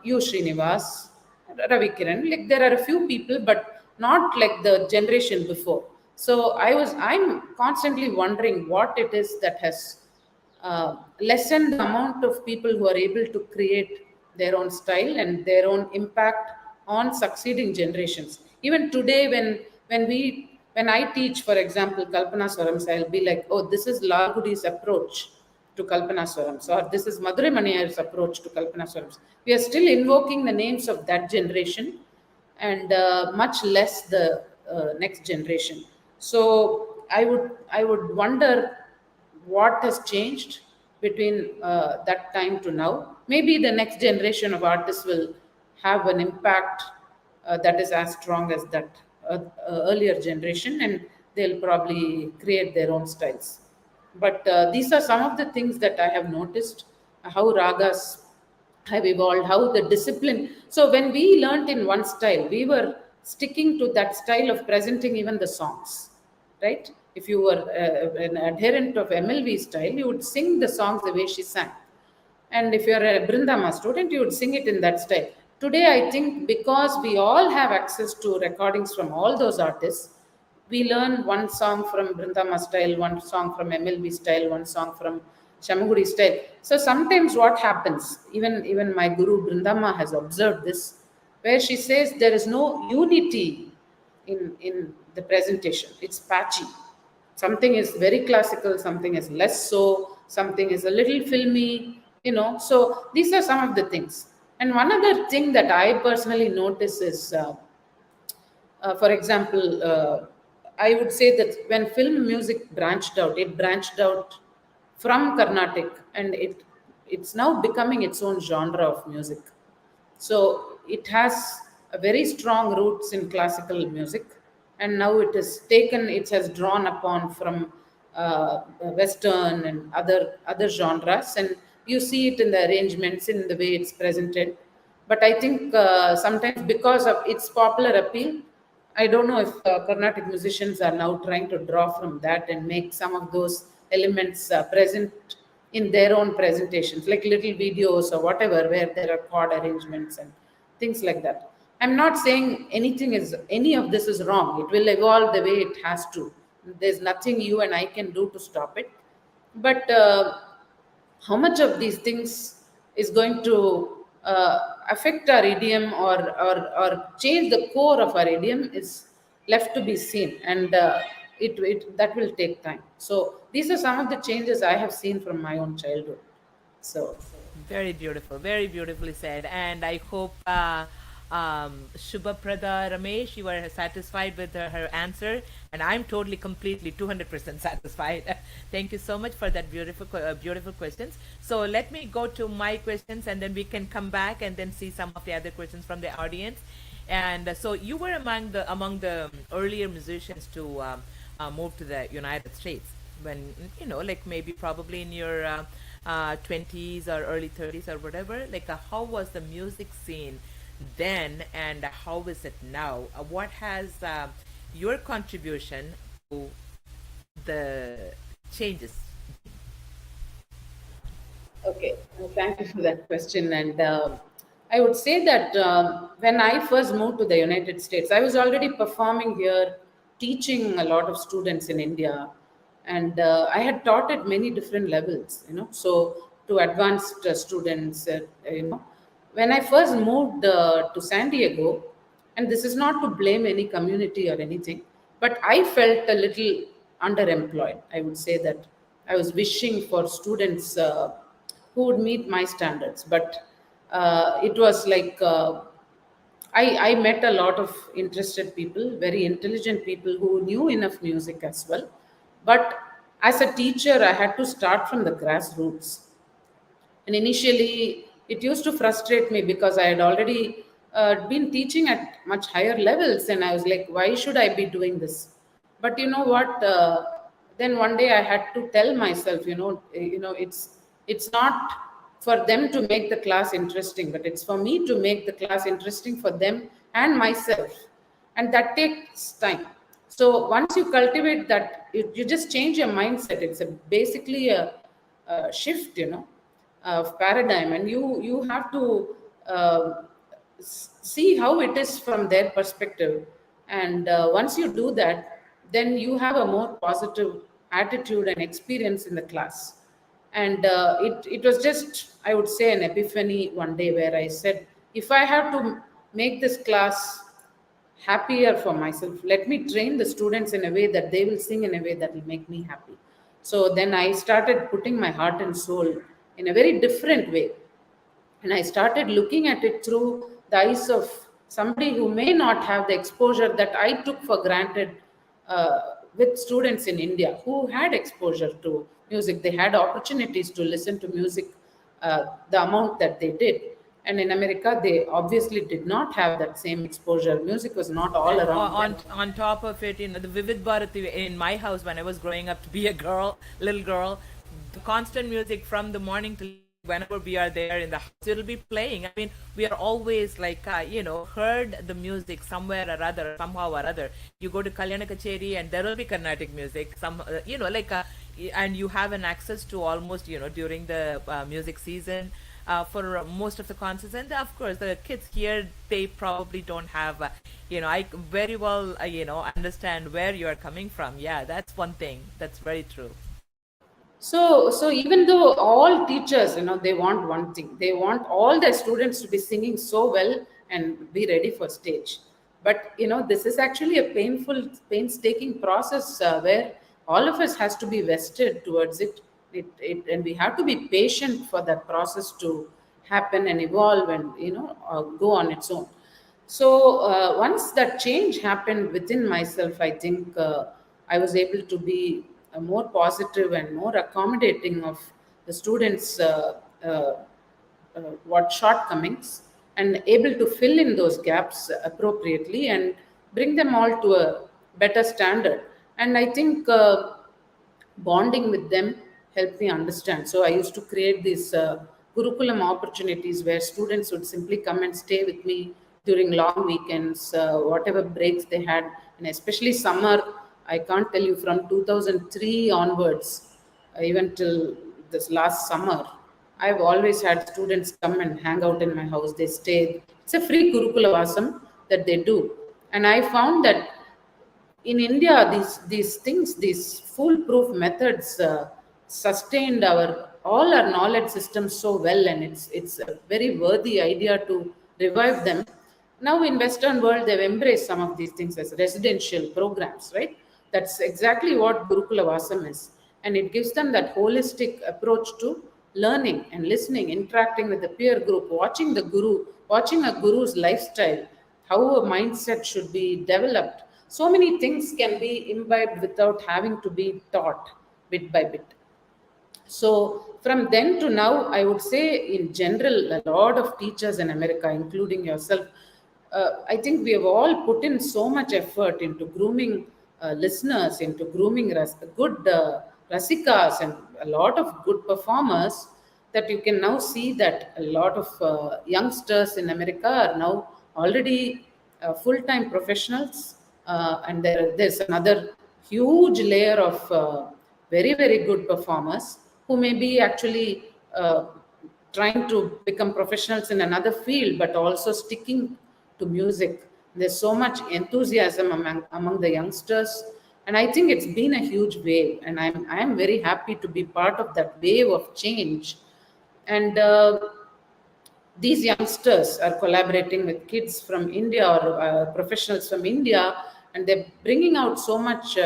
U. Srinivas, Ravi Kiran. Like there are a few people, but not like the generation before. So I'm constantly wondering what it is that has lessened the amount of people who are able to create their own style and their own impact on succeeding generations. Even today, when I teach, for example, Kalpana Swarams, I'll be like, oh, this is Lagudi's approach to Kalpana Swarams, or this is Madurai Maniyar's approach to Kalpana Swarams. We are still invoking the names of that generation, and much less the next generation. So I would wonder what has changed between that time to now. Maybe the next generation of artists will have an impact that is as strong as that earlier generation, and they'll probably create their own styles. But these are some of the things that I have noticed, how ragas have evolved, how the discipline. So when we learnt in one style, we were sticking to that style of presenting even the songs, right? If you were an adherent of MLV style, you would sing the songs the way she sang. And if you're a Brindama student, you would sing it in that style. Today, I think because we all have access to recordings from all those artists, we learn one song from Brindama style, one song from MLB style, one song from Shamaguri style. So sometimes what happens, even my guru Brindama has observed this, where she says there is no unity in the presentation. It's patchy. Something is very classical, something is less so, something is a little filmy, So these are some of the things. And one other thing that I personally notice is, for example, I would say that when film music branched out, it branched out from Carnatic, and it's now becoming its own genre of music. So it has a very strong roots in classical music, and now it has drawn upon from Western and other genres, and you see it in the arrangements, in the way it's presented. But I think sometimes because of its popular appeal, I don't know if Carnatic musicians are now trying to draw from that and make some of those elements present in their own presentations, like little videos or whatever, where there are chord arrangements and things like that. I'm not saying any of this is wrong. It will evolve the way it has to. There's nothing you and I can do to stop it. But how much of these things is going to affect our idiom, or change the core of our idiom, is left to be seen, and that will take time. So these are some of the changes I have seen from my own childhood. So Very beautiful, very beautifully said. And I hope Shubha Prada Ramesh, you are satisfied with her answer. And I'm totally, completely, 200% satisfied. Thank you so much for that beautiful questions. So let me go to my questions, and then we can come back and then see some of the other questions from the audience. And so you were among the earlier musicians to move to the United States when, like maybe probably in your 20s or early 30s or whatever. Like, how was the music scene then, and how is it now? What has your contribution to the changes? okay, thank you for that question. And I would say that when I first moved to the United States, I was already performing here, teaching a lot of students in India, and I had taught at many different levels, so to advanced students, When I first moved to San Diego, and this is not to blame any community or anything, but I felt a little underemployed. I would say that I was wishing for students who would meet my standards, but it was like I met a lot of interested people, very intelligent people who knew enough music as well. But as a teacher, I had to start from the grassroots. And initially, it used to frustrate me because I had already been teaching at much higher levels, and I was like, why should I be doing this? But you know what? Then one day I had to tell myself, it's not for them to make the class interesting, but it's for me to make the class interesting for them and myself, and that takes time. So once you cultivate that, you just change your mindset. It's basically a shift, of paradigm, and you have to see how it is from their perspective. And once you do that, then you have a more positive attitude and experience in the class. And it was just, I would say, an epiphany one day where I said, if I have to make this class happier for myself, let me train the students in a way that they will sing in a way that will make me happy. So then I started putting my heart and soul in a very different way. And I started looking at it through the eyes of somebody who may not have the exposure that I took for granted with students in India who had exposure to music. They had opportunities to listen to music the amount that they did. And in America, they obviously did not have that same exposure. Music was not all And around on them. on top of it, the Vivid Bharati in my house when I was growing up to be a little girl, the constant music from the morning till whenever we are there in the house, it'll be playing. I mean, we are always like, heard the music somewhere or other, somehow or other. You go to Kalyana Kacheri and there will be Carnatic music, and you have an access to almost, during the music season. for most of the concerts. And of course, the kids here, they probably don't have, I very well, understand where you are coming from. Yeah, that's one thing. That's very true. So even though all teachers, they want one thing, they want all their students to be singing so well and be ready for stage. But this is actually a painstaking process where all of us has to be vested towards it. And we have to be patient for that process to happen and evolve and go on its own. So once that change happened within myself, I think I was able to be more positive and more accommodating of the students' what shortcomings, and able to fill in those gaps appropriately and bring them all to a better standard. And I think bonding with them helped me understand. So I used to create these curriculum opportunities where students would simply come and stay with me during long weekends, whatever breaks they had, and especially summer. I can't tell you, from 2003 onwards, even till this last summer, I've always had students come and hang out in my house. They stay. It's a free curriculum that they do, and I found that in India, these things, these foolproof methods, sustained our all our knowledge systems so well, and it's a very worthy idea to revive them. Now in Western world, they've embraced some of these things as residential programs, right? That's exactly what Gurukula Vasam is, and it gives them that holistic approach to learning and listening, interacting with the peer group, watching the guru, watching a guru's lifestyle, how a mindset should be developed. So many things can be imbibed without having to be taught bit by bit. So from then to now, I would say in general, a lot of teachers in America, including yourself, I think we have all put in so much effort into grooming listeners, into grooming good rasikas and a lot of good performers, that you can now see that a lot of youngsters in America are now already full-time professionals, and there's another huge layer of very, very good performers who may be actually trying to become professionals in another field, but also sticking to music. There's so much enthusiasm among the youngsters, and I think it's been a huge wave, and I'm very happy to be part of that wave of change. And these youngsters are collaborating with kids from India, or professionals from India, and they're bringing out so much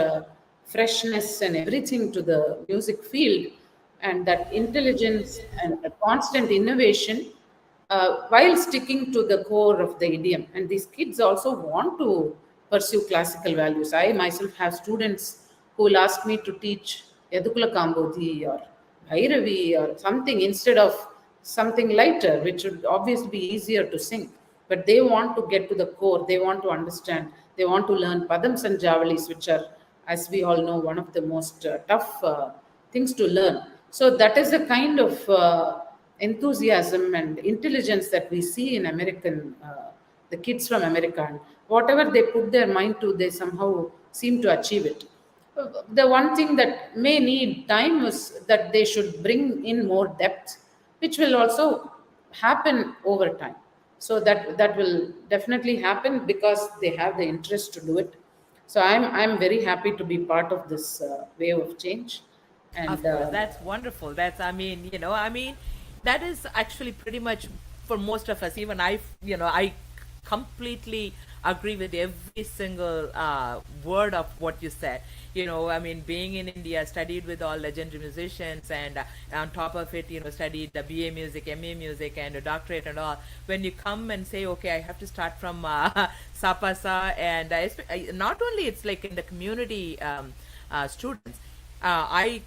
freshness and everything to the music field, and that intelligence and a constant innovation, while sticking to the core of the idiom. And these kids also want to pursue classical values. I myself have students who will ask me to teach Yadukula Kambodhi or Bhairavi or something instead of something lighter, which would obviously be easier to sing. But they want to get to the core, they want to understand, they want to learn Padams and Javalis, which are, as we all know, one of the most tough things to learn. So that is the kind of enthusiasm and intelligence that we see in the kids from America. And whatever they put their mind to, they somehow seem to achieve it. The one thing that may need time is that they should bring in more depth, which will also happen over time. So that will definitely happen because they have the interest to do it. So I'm very happy to be part of this wave of change. And Of course, that's wonderful. That is actually pretty much for most of us. Even I completely agree with every single word of what you said. Being in India, studied with all legendary musicians, and on top of it, studied the BA music, MA music, and a doctorate and all. When you come and say, okay, I have to start from Sapasa, and not only it's like in the community students. I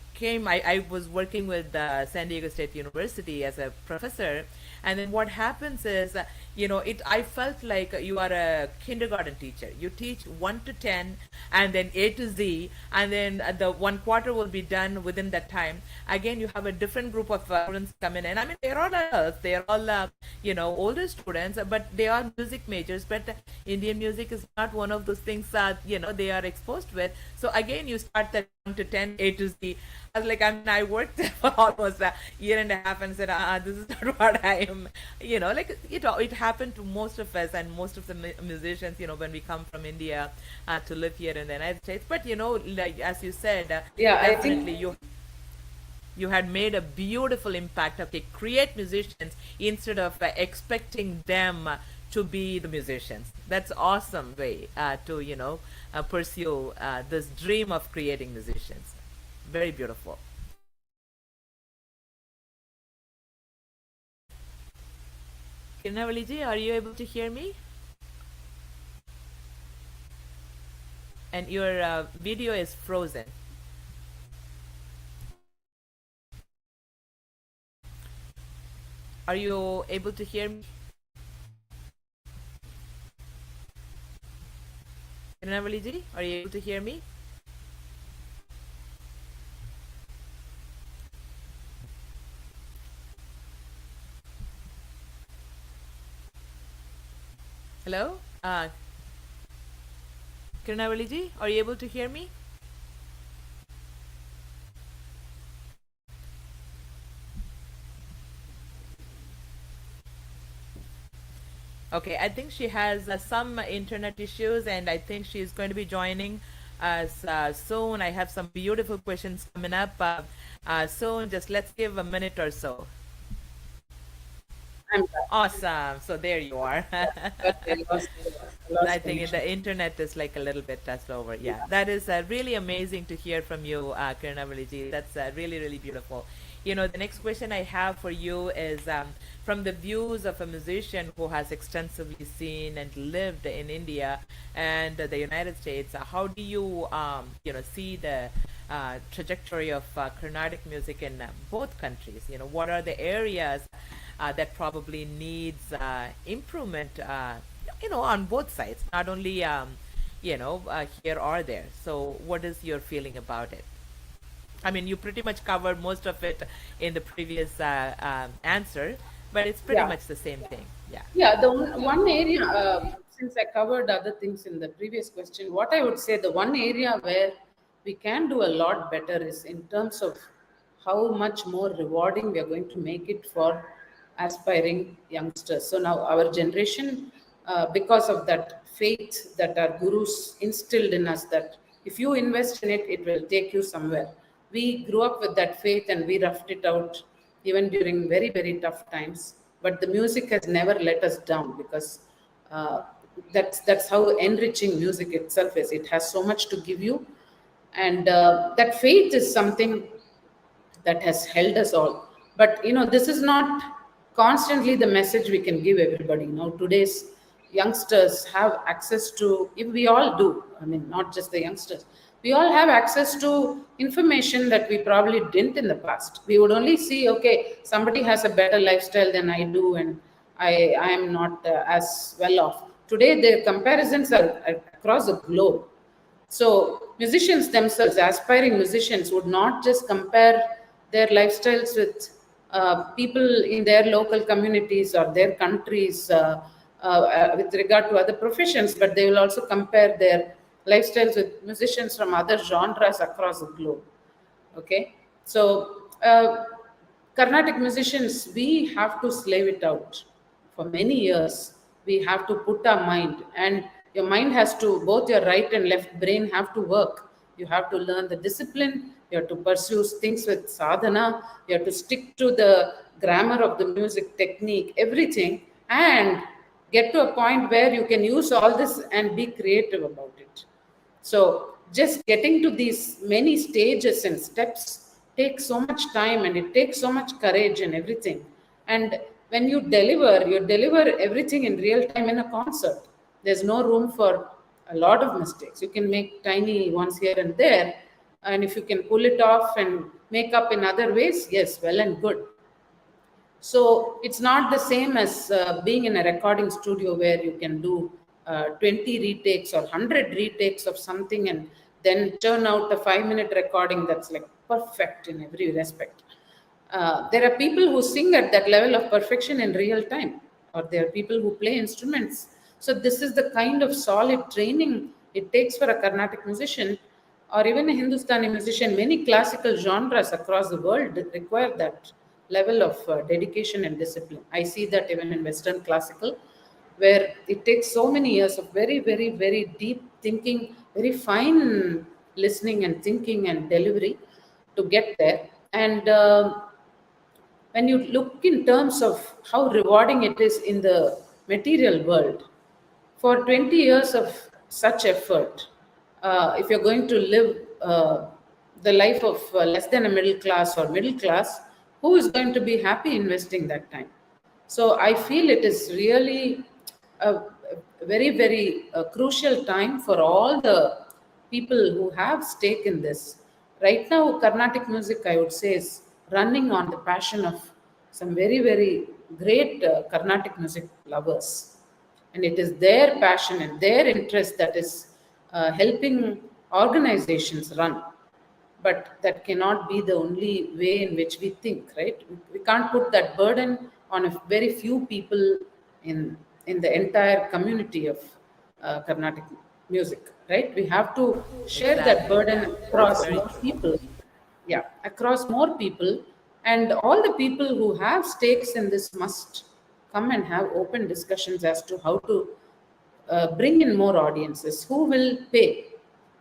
was working with San Diego State University as a professor, and then what happens is, I felt like you are a kindergarten teacher. You teach 1 to 10, and then A to Z, and then the 1 quarter will be done within that time. Again, you have a different group of students come in, and they're all adults, they're all older students, but they are music majors. But Indian music is not one of those things that they are exposed with. So again, you start that 1 to 10, A to Z. I was like, I mean, I worked there for almost a year and a half and said, this is not what I am. Like it happened to most of us and most of the musicians, when we come from India to live here in the United States. But, like as you said, Yeah, I definitely think you had made a beautiful impact. Okay, create musicians instead of expecting them to be the musicians. That's awesome way to pursue this dream of creating musicians. Very beautiful. Kiranavali ji, are you able to hear me? And your video is frozen. Are you able to hear me? Kiranavali ji, are you able to hear me? Hello? Kiranavali ji, are you able to hear me? Okay, I think she has some internet issues, and I think she's going to be joining us soon. I have some beautiful questions coming up soon. Just let's give a minute or so. I'm Awesome. So there you are. lost I think connection. the internet is like a little bit slower. Yeah, that is really amazing to hear from you, Kiranavali ji. That's really, really beautiful. The next question I have for you is from the views of a musician who has extensively seen and lived in India and the United States. How do you, see the trajectory of Carnatic music in both countries? What are the areas that probably needs improvement? On both sides, not only here or there. So, what is your feeling about it? I mean, you pretty much covered most of it in the previous answer, but it's pretty Yeah. much the same thing. Yeah. Yeah, the one area, since I covered other things in the previous question, what I would say the one area where we can do a lot better is in terms of how much more rewarding we are going to make it for aspiring youngsters. So now our generation, because of that faith that our gurus instilled in us, that if you invest in it, it will take you somewhere. We grew up with that faith and we roughed it out even during very, very tough times. But the music has never let us down because uh, that's how enriching music itself is. It has so much to give you, and that faith is something that has held us all. But this is not constantly the message we can give everybody. Today's youngsters have access to, if we all do, I mean, not just the youngsters, we all have access to information that we probably didn't in the past. We would only see, okay, somebody has a better lifestyle than I do, and I am not as well off. Today, the comparisons are across the globe. So, musicians themselves, aspiring musicians, would not just compare their lifestyles with people in their local communities or their countries with regard to other professions, but they will also compare their lifestyles with musicians from other genres across the globe. Okay, so Carnatic musicians, we have to slave it out for many years. We have to put our mind, and your mind has to, both your right and left brain have to work. You have to learn the discipline, you have to pursue things with sadhana, you have to stick to the grammar of the music technique, everything, and get to a point where you can use all this and be creative about it. So just getting to these many stages and steps takes so much time and it takes so much courage and everything. And when you deliver everything in real time in a concert. There's no room for a lot of mistakes. You can make tiny ones here and there. And if you can pull it off and make up in other ways, yes, well and good. So it's not the same as being in a recording studio where you can do 20 retakes or 100 retakes of something and then turn out a 5-minute recording that's like perfect in every respect. There are people who sing at that level of perfection in real time, or there are people who play instruments. So this is the kind of solid training it takes for a Carnatic musician or even a Hindustani musician, many classical genres across the world require that level of dedication and discipline. I see that even in Western classical, where it takes so many years of very, very, very deep thinking, very fine listening and thinking and delivery to get there. And when you look in terms of how rewarding it is in the material world, for 20 years of such effort, if you're going to live the life of less than a middle class or middle class, who is going to be happy investing that time? So I feel it is really a very, very crucial time for all the people who have stake in this. Right now, Carnatic music, I would say, is running on the passion of some very, very great Carnatic music lovers. And it is their passion and their interest that is helping organizations run. But that cannot be the only way in which we think, right? We can't put that burden on a very few people in the entire community of Carnatic music, right? We have to share that Exactly. burden That's across very more true. people. Yeah, across more people, and all the people who have stakes in this must come and have open discussions as to how to bring in more audiences. Who will pay?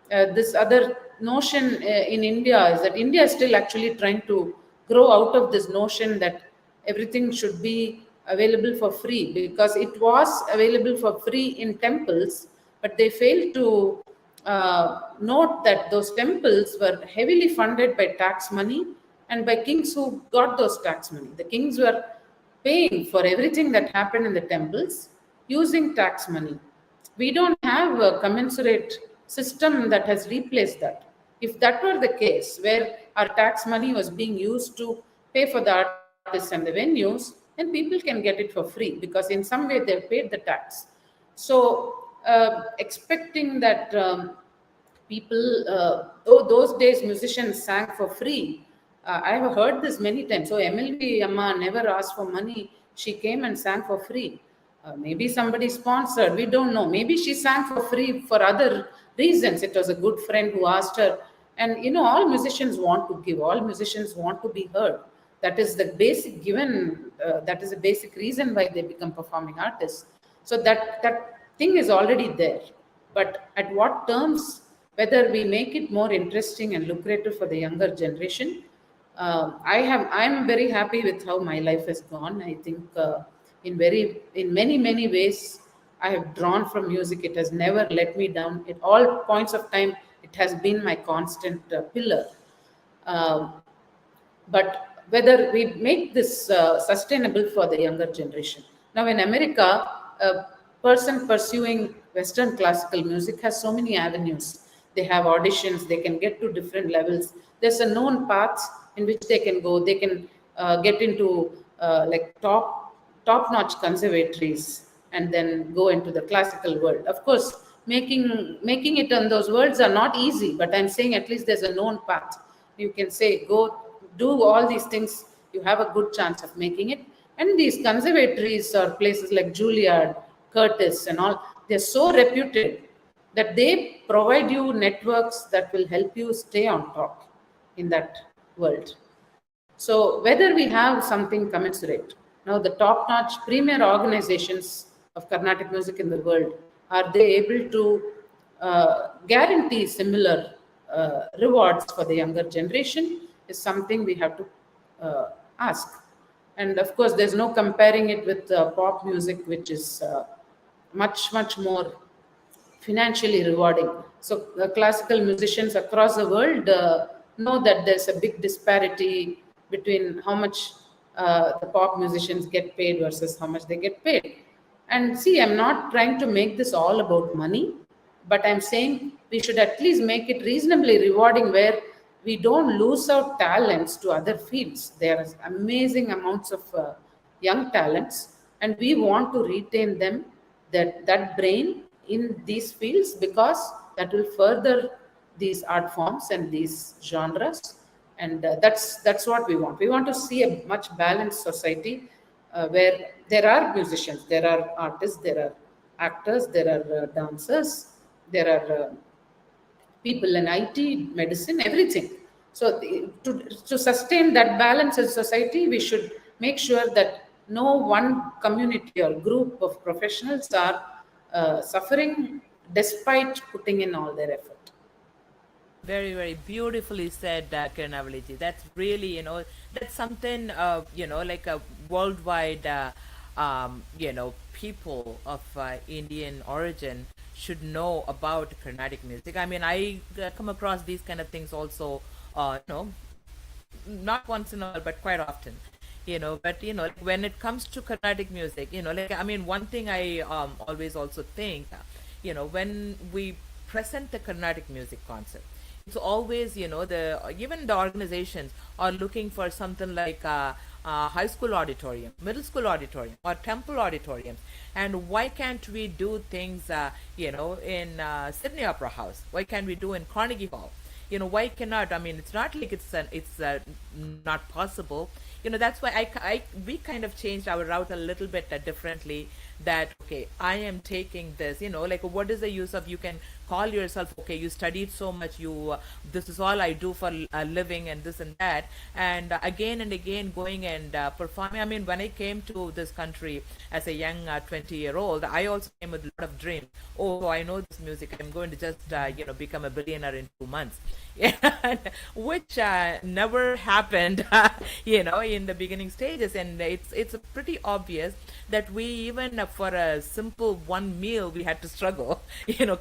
This other notion in India is that India is still actually trying to grow out of this notion that everything should be available for free, because it was available for free in temples, but they failed to note that those temples were heavily funded by tax money and by kings who got those tax money. The kings were paying for everything that happened in the temples using tax money. We don't have a commensurate system that has replaced that. If that were the case, where our tax money was being used to pay for the artists and the venues, then people can get it for free because in some way they've paid the tax. So, expecting that people, though those days musicians sang for free, I have heard this many times. So, MLB Amma never asked for money, she came and sang for free. Maybe somebody sponsored, we don't know. Maybe she sang for free for other reasons. It was a good friend who asked her. And all musicians want to give, all musicians want to be heard. That is the basic given, that is the basic reason why they become performing artists. So that thing is already there. But at what terms, whether we make it more interesting and lucrative for the younger generation, I'm very happy with how my life has gone. I think in many ways I have drawn from music. It has never let me down. At all points of time, it has been my constant pillar. Um, but whether we make this sustainable for the younger generation. Now, in America, a person pursuing Western classical music has so many avenues. They have auditions, they can get to different levels. There's a known path in which they can go. They can get into like top-notch conservatories and then go into the classical world. Of course, making it on those worlds are not easy, but I'm saying at least there's a known path. You can say go do all these things, you have a good chance of making it. And these conservatories or places like Juilliard, Curtis and all, they're so reputed that they provide you networks that will help you stay on top in that world. So whether we have something commensurate, now the top-notch premier organizations of Carnatic music in the world, are they able to guarantee similar rewards for the younger generation is something we have to ask. And of course, there's no comparing it with pop music, which is much more financially rewarding. So the classical musicians across the world know that there's a big disparity between how much the pop musicians get paid versus how much they get paid. And see, I'm not trying to make this all about money, but I'm saying we should at least make it reasonably rewarding where we don't lose out talents to other fields. There is amazing amounts of young talents, and we want to retain them, that brain in these fields, because that will further these art forms and these genres. And that's what we want. We want to see a much balanced society where there are musicians, there are artists, there are actors, there are dancers, there are people in IT, medicine, everything. So to sustain that balance in society, we should make sure that no one community or group of professionals are suffering despite putting in all their effort. Very, very beautifully said, Kiranavali ji. That's really, that's something, like a worldwide, people of Indian origin should know about Carnatic music. I mean, I come across these kind of things also, not once in a while, but quite often. But like when it comes to Carnatic music, like I mean, one thing I always also think, when we present the Carnatic music concept, it's always the even the organizations are looking for something like high school auditorium, middle school auditorium, or temple auditoriums. And why can't we do things in Sydney Opera House? Why can't we do in Carnegie Hall? Why cannot? I mean, it's not like it's not possible. That's why we kind of changed our route a little bit differently. That okay, I am taking this. Like what is the use of, you can call yourself, okay, you studied so much, you this is all I do for a living, and this and that, and again and again going and performing. I mean, when I came to this country as a young 20-year-old, I also came with a lot of dreams. Oh, so I know this music, I'm going to just become a billionaire in 2 months. Yeah, which never happened, in the beginning stages. And it's pretty obvious that we even for a simple one meal we had to struggle,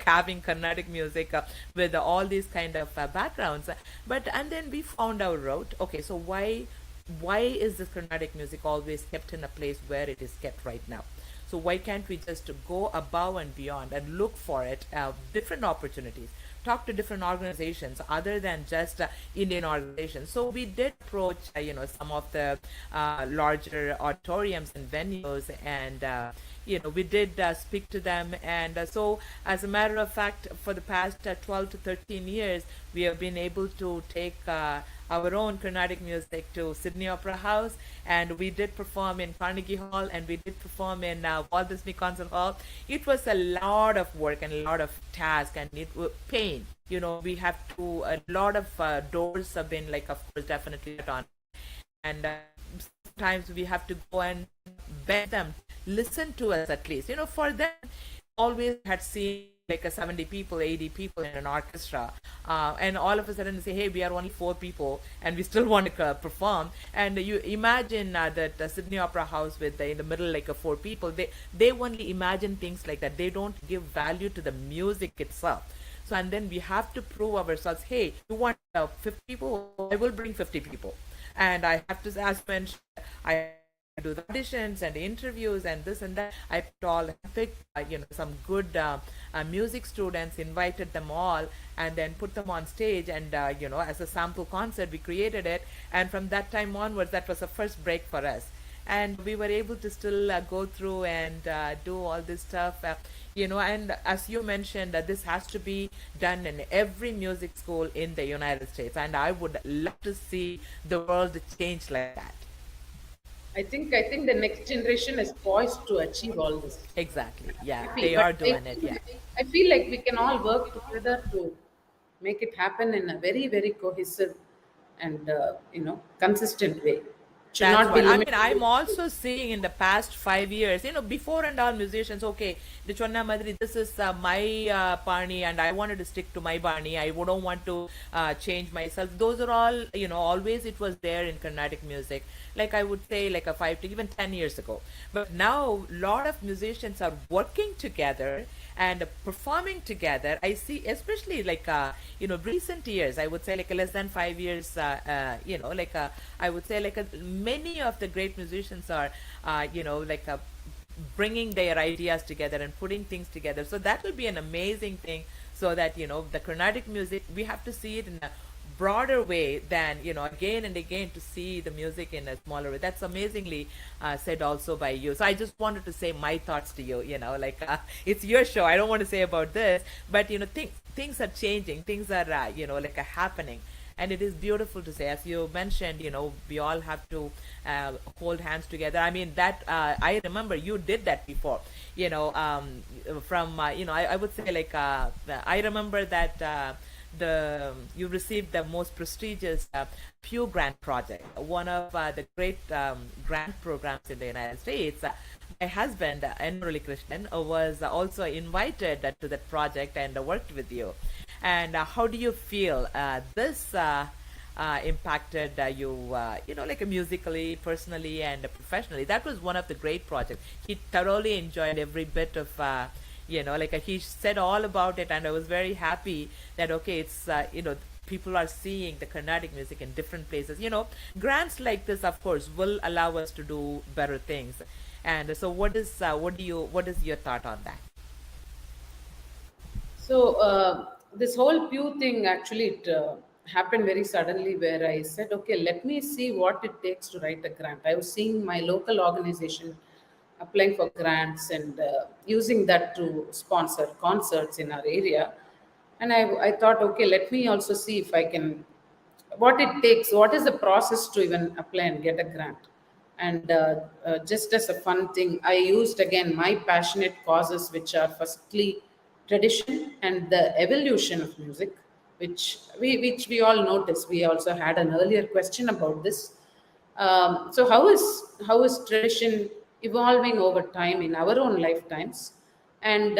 having Carnatic music with all these kind of backgrounds. But and then we found our route. Okay, so why is this Carnatic music always kept in a place where it is kept right now? So why can't we just go above and beyond and look for it, different opportunities, talk to different organizations other than just Indian organizations? So we did approach, some of the larger auditoriums and venues, and we did speak to them. And so, as a matter of fact, for the past 12 to 13 years, we have been able to take our own Carnatic music to Sydney Opera House, and we did perform in Carnegie Hall, and we did perform in Walt Disney Concert Hall. It was a lot of work and a lot of task, and it was pain. We have to, a lot of doors have been, like, of course, definitely shut on, and sometimes we have to go and beg them, listen to us at least. For them, always had seen like a 70 people, 80 people in an orchestra, and all of a sudden they say, hey, we are only 4 people and we still want to perform. And you imagine that Sydney Opera House with in the middle like 4 people, they only imagine things like that. They don't give value to the music itself. So, and then we have to prove ourselves, hey, you want 50 people, I will bring 50 people. And I have to, as mentioned, I do the auditions and interviews and this and that. I picked some good music students, invited them all, and then put them on stage, and as a sample concert we created it. And from that time onwards, that was the first break for us, and we were able to still go through and do all this stuff. And as you mentioned, this has to be done in every music school in the United States, and I would love to see the world change like that. I think the next generation is poised to achieve all this. Exactly. Yeah, Happy, they but are doing it. Yeah. I feel like we can all work together to make it happen in a very, very cohesive and consistent way. Should That's not be what I mean. limited. I'm also seeing in the past 5 years, before and all musicians, okay, the Chonna Madri, this is my Barney, and I wanted to stick to my Barney. I don't want to change myself. Those are all, always it was there in Carnatic music. Like I would say, like a 5 to even 10 years ago. But now, a lot of musicians are working together and performing together. I see, especially like recent years, I would say like less than 5 years, I would say like many of the great musicians are bringing their ideas together and putting things together. So that will be an amazing thing, so that the Carnatic music, we have to see it in a broader way than again and again to see the music in a smaller way. That's amazingly said also by you. So I just wanted to say my thoughts to you. It's your show, I don't want to say about this, but things are changing, things are happening, and it is beautiful to say, as you mentioned, we all have to hold hands together. I mean, that I remember you did that before, from I would say like I remember that you received the most prestigious Pew Grant project, one of the great grant programs in the United States. My husband, Murali Krishnan, was also invited to that project and worked with you. And how do you feel this impacted you, like musically, personally, and professionally? That was one of the great projects. He thoroughly enjoyed every bit of, he said all about it, and I was very happy that, okay, it's, people are seeing the Carnatic music in different places. Grants like this, of course, will allow us to do better things. And so, what is your thought on that? So this whole Pew thing actually it happened very suddenly, where I said, okay, let me see what it takes to write a grant. I was seeing my local organization applying for grants and using that to sponsor concerts in our area, and I thought, okay, let me also see if I can, what it takes, what is the process to even apply and get a grant. And just as a fun thing, I used again my passionate causes, which are firstly tradition and the evolution of music, which we all notice. We also had an earlier question about this. So how is tradition evolving over time in our own lifetimes, and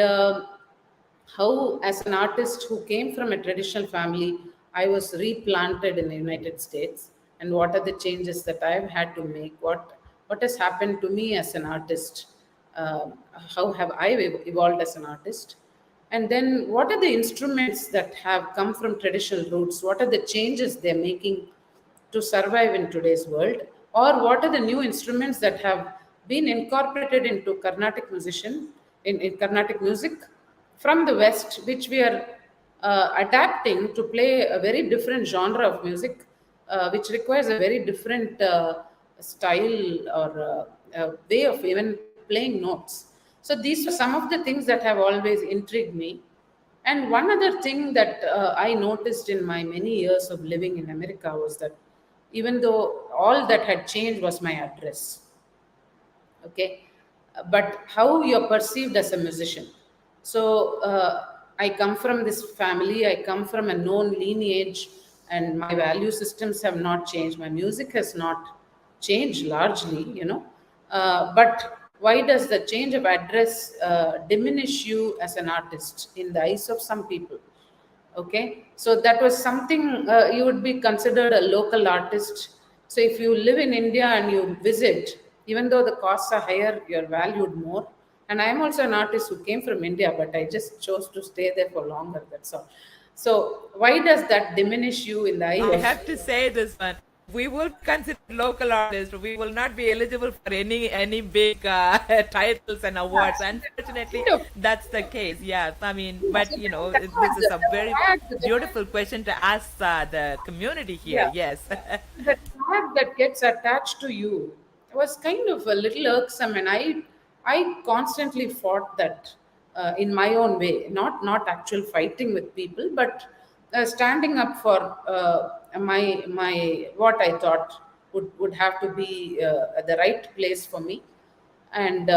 how, as an artist who came from a traditional family, I was replanted in the United States, and what are the changes that I've had to make? What has happened to me as an artist? How have I evolved as an artist? And then, what are the instruments that have come from traditional roots? What are the changes they're making to survive in today's world? Or what are the new instruments that have been incorporated into Carnatic musician in Carnatic music from the West, which we are adapting to play a very different genre of music, which requires a very different style or way of even playing notes. So these are some of the things that have always intrigued me. And one other thing that I noticed in my many years of living in America was that even though all that had changed was my address, okay, but how you're perceived as a musician. So I come from this family, I come from a known lineage, and my value systems have not changed, my music has not changed largely, but why does the change of address diminish you as an artist in the eyes of some people? Okay, so that was something, you would be considered a local artist. So if you live in India and you visit, even though the costs are higher, you're valued more. And I am also an artist who came from India, but I just chose to stay there for longer, that's all. So why does that diminish you in the eye I of? have to say this one. We will be considered local artists. We will not be eligible for any big titles and awards. Unfortunately, Kind of. that's the case. Yeah, I mean, but That's what this is a the very tag, beautiful question to ask the community here. yeah, Yes. the tag that gets attached to you was kind of a little irksome, and I constantly fought that in my own way, not actual fighting with people, but standing up for my what I thought would have to be the right place for me. And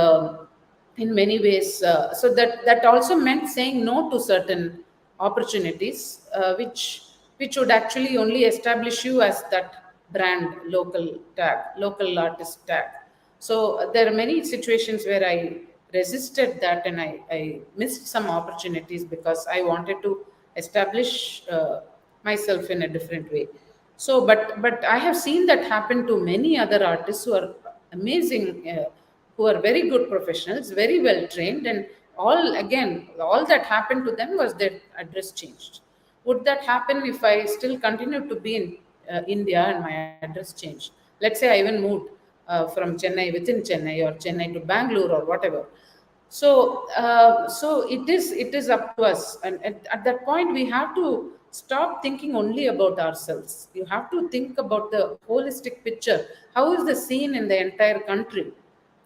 in many ways, so that also meant saying no to certain opportunities, which would actually only establish you as that brand local artist tag. So there are many situations where I resisted that, and I missed some opportunities because I wanted to establish myself in a different way. So, but I have seen that happen to many other artists who are amazing, who are very good professionals, very well trained, and all that happened to them was their address changed. Would that happen if I still continued to be in India and my address changed? Let's say I even moved from Chennai, within Chennai, or Chennai to Bangalore, or whatever. So it is up to us, and at that point we have to stop thinking only about ourselves. You have to think about the holistic picture. How is the scene in the entire country,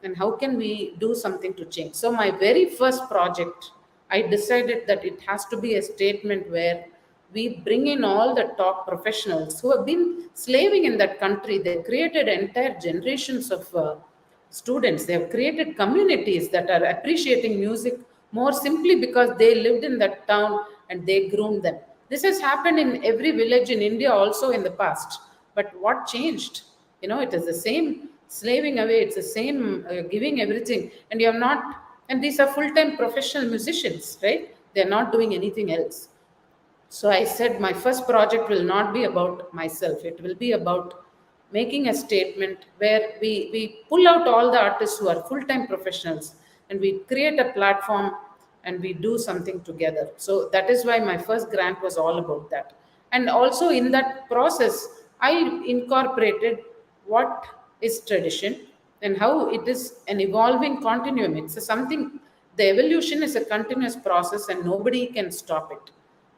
and how can we do something to change? So my very first project, I decided that it has to be a statement where we bring in all the top professionals who have been slaving in that country. They've created entire generations of students. They have created communities that are appreciating music more simply because they lived in that town and they groomed them. This has happened in every village in India also in the past. But what changed? It is the same slaving away, it's the same giving everything, and you have not, and these are full time professional musicians, right? They're not doing anything else. So I said, my first project will not be about myself. It will be about making a statement where we pull out all the artists who are full time professionals and we create a platform and we do something together. So that is why my first grant was all about that. And also in that process, I incorporated what is tradition and how it is an evolving continuum. It's a something, the evolution is a continuous process and nobody can stop it.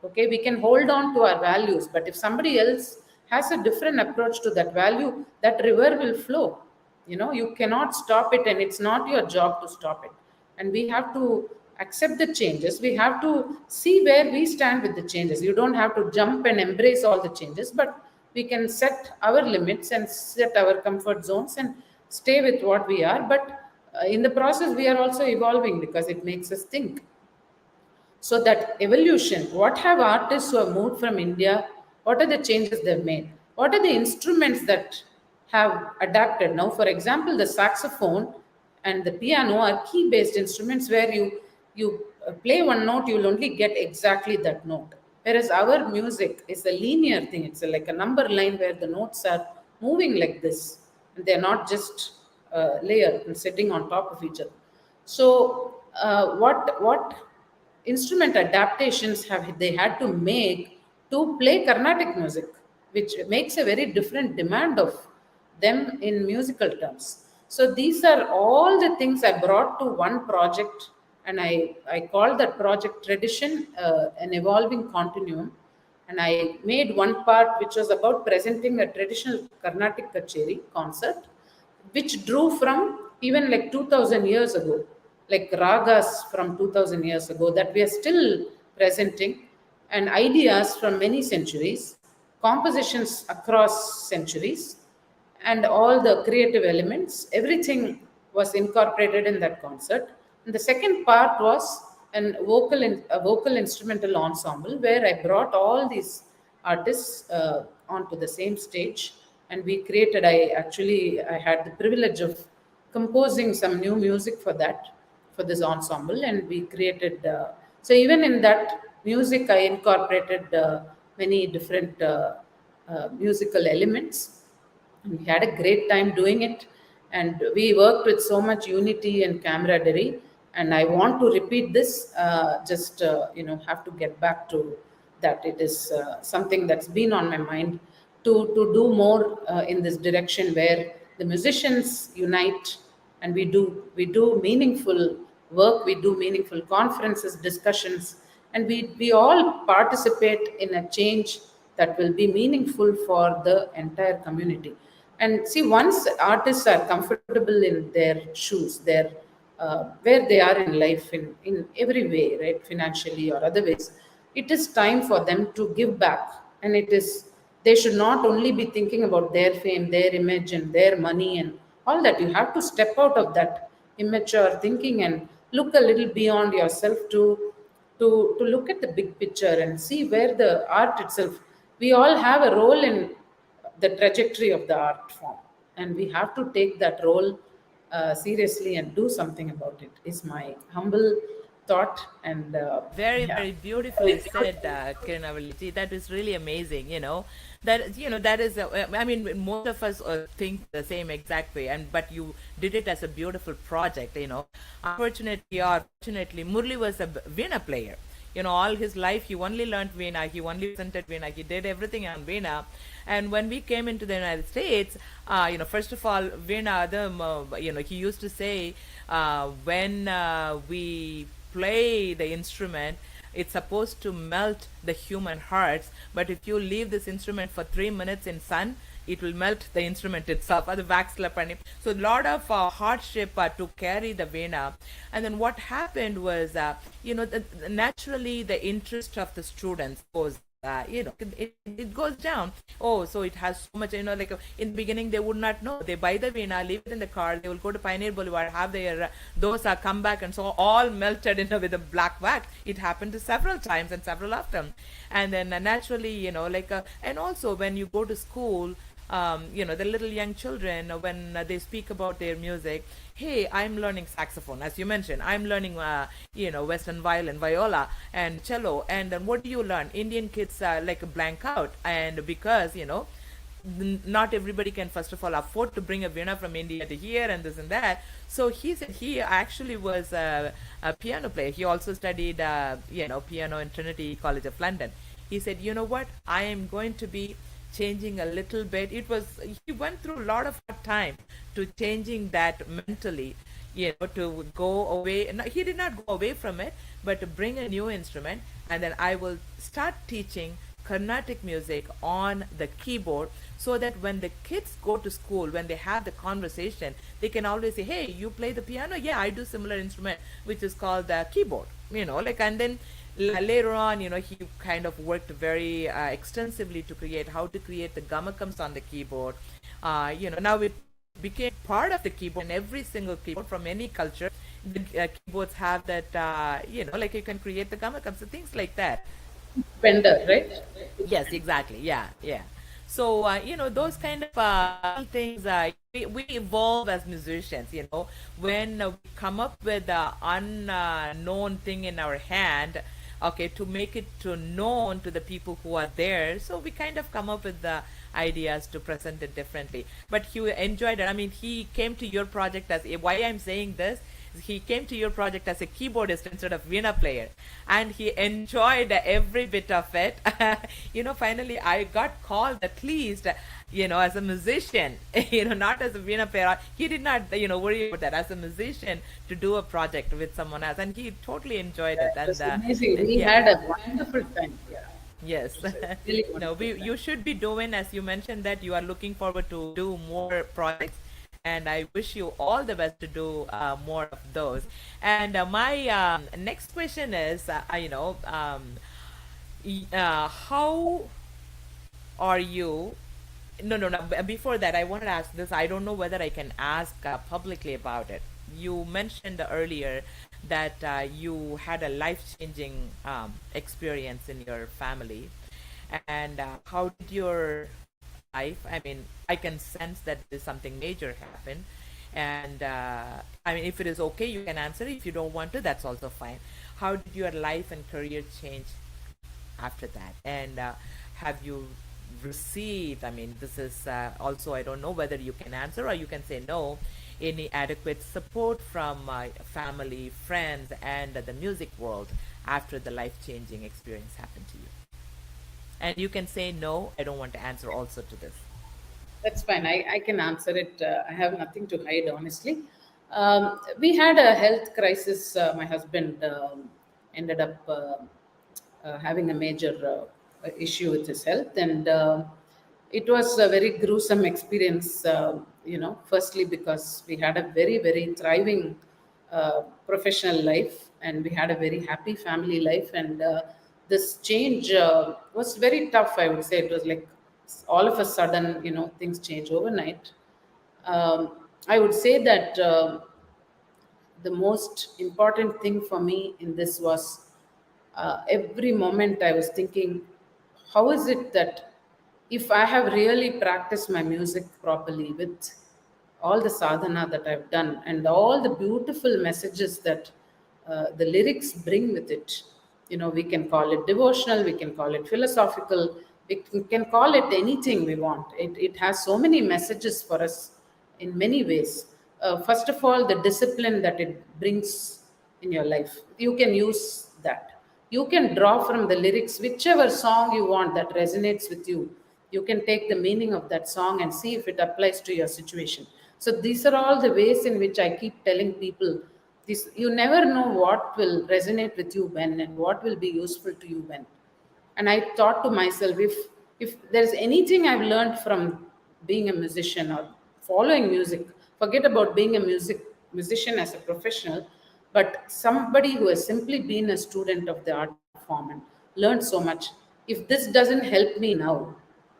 Okay, we can hold on to our values, but if somebody else has a different approach to that value, that river will flow. You cannot stop it, and it's not your job to stop it. And we have to accept the changes. We have to see where we stand with the changes. You don't have to jump and embrace all the changes, but we can set our limits and set our comfort zones and stay with what we are. But in the process, we are also evolving because it makes us think. So that evolution, what have artists who have moved from India, what are the changes they've made? What are the instruments that have adapted? Now, for example, the saxophone and the piano are key-based instruments where you play one note, you'll only get exactly that note. Whereas our music is a linear thing. It's like a number line where the notes are moving like this, and they're not just layered and sitting on top of each other. So, what instrument adaptations have they had to make to play Carnatic music, which makes a very different demand of them in musical terms. So these are all the things I brought to one project, and I called that project Tradition, an evolving continuum. And I made one part which was about presenting a traditional Carnatic Kacheri concert, which drew from even like 2000 years ago, like ragas from 2000 years ago that we are still presenting, and ideas from many centuries, compositions across centuries, and all the creative elements, everything was incorporated in that concert. And the second part was a vocal instrumental ensemble where I brought all these artists onto the same stage, and we created. I had the privilege of composing some new music for that, for this ensemble, and we created. So even in that music, I incorporated many different musical elements. We had a great time doing it, and we worked with so much unity and camaraderie. And I want to repeat this. Just have to get back to that. It is something that's been on my mind to do more in this direction where the musicians unite and we do meaningful work, we do meaningful conferences, discussions, and we all participate in a change that will be meaningful for the entire community. And see, once artists are comfortable in their shoes, their where they are in life, in every way, right, financially or other ways, it is time for them to give back. And they should not only be thinking about their fame, their image, and their money and all that. You have to step out of that immature thinking and look a little beyond yourself to look at the big picture and see where the art itself. We all have a role in the trajectory of the art form, and we have to take that role seriously and do something about it. Is my humble thought. And Very, yeah. very beautifully said, Kiranavali. That is really amazing. That is. I mean, most of us think the same exact way, and but you did it as a beautiful project. Unfortunately or fortunately, Murli was a Veena player. All his life he only learned Veena. He only presented Veena. He did everything on Veena. And when we came into the United States, first of all, Veena, he used to say, when we play the instrument, it's supposed to melt the human hearts. But if you leave this instrument for 3 minutes in sun, it will melt the instrument itself. Or the wax lapani. So a lot of hardship to carry the Veena. And then what happened was, naturally the interest of the students goes it goes down. Oh, so it has so much, like in the beginning they would not know. They buy the veena, leave it in the car, they will go to Pioneer Boulevard, have their dosa, come back, and so all melted with a black wax. It happened to several times and several of them. And then naturally, and also when you go to school, the little young children, when they speak about their music, hey, I'm learning saxophone, as you mentioned. I'm learning, Western violin, viola, and cello. And then what do you learn? Indian kids like blank out, and because not everybody can first of all afford to bring a veena from India to here and this and that. So he said he actually was a piano player. He also studied piano in Trinity College of London. He said, you know what, I am going to be changing a little bit. He went through a lot of hard time to changing that mentally, to go away. No, he did not go away from it, but to bring a new instrument. And then I will start teaching Carnatic music on the keyboard, so that when the kids go to school, when they have the conversation, they can always say, hey, you play the piano? Yeah, I do similar instrument, which is called the keyboard, and then later on, he kind of worked very extensively to create how to create the gamakams on the keyboard. Now it became part of the keyboard, and every single keyboard from any culture, the keyboards have that, you can create the gamakams and things like that. Pender, right? Yes, exactly. Yeah, yeah. So, those kind of things, we evolve as musicians, when we come up with the unknown thing in our hand, okay, to make it to known to the people who are there. So we kind of come up with the ideas to present it differently. But he enjoyed it. I mean, he came to your project why I'm saying this, he came to your project as a keyboardist instead of veena player, and he enjoyed every bit of it. Finally I got called at least, as a musician, not as a veena player. He did not, worry about that, as a musician, to do a project with someone else, and he totally enjoyed it. It And was amazing. We yeah. had a wonderful time. Yeah, Yes. it was a really No, wonderful time. you should be doing, as you mentioned, that you are looking forward to do more projects, and I wish you all the best to do more of those. And my next question is, how are you? No, no, no. Before that, I wanted to ask this. I don't know whether I can ask publicly about it. You mentioned earlier that you had a life-changing experience in your family, and how did your life? I mean, I can sense that there's something major happened, and I mean, if it is okay, you can answer. If you don't want to, that's also fine. How did your life and career change after that? And have you received, I mean, this is also, I don't know whether you can answer or you can say no, any adequate support from family, friends, and the music world after the life changing experience happened to you? And you can say no, I don't want to answer also to this. That's fine. I can answer it. I have nothing to hide, honestly. We had a health crisis. My husband ended up having a major issue with his health, and it was a very gruesome experience. Firstly, because we had a very, very thriving professional life, and we had a very happy family life, and this change was very tough. I would say it was like all of a sudden, things change overnight. I would say that the most important thing for me in this was, every moment I was thinking, how is it that if I have really practiced my music properly with all the sadhana that I've done and all the beautiful messages that the lyrics bring with it, we can call it devotional, we can call it philosophical, we can call it anything we want. It has so many messages for us in many ways. First of all, the discipline that it brings in your life, you can use that. You can draw from the lyrics whichever song you want that resonates with you. You can take the meaning of that song and see if it applies to your situation. So these are all the ways in which I keep telling people this. You never know what will resonate with you when, and what will be useful to you when. And I thought to myself, if there's anything I've learned from being a musician or following music, forget about being a musician as a professional, but somebody who has simply been a student of the art form and learned so much, If this doesn't help me now,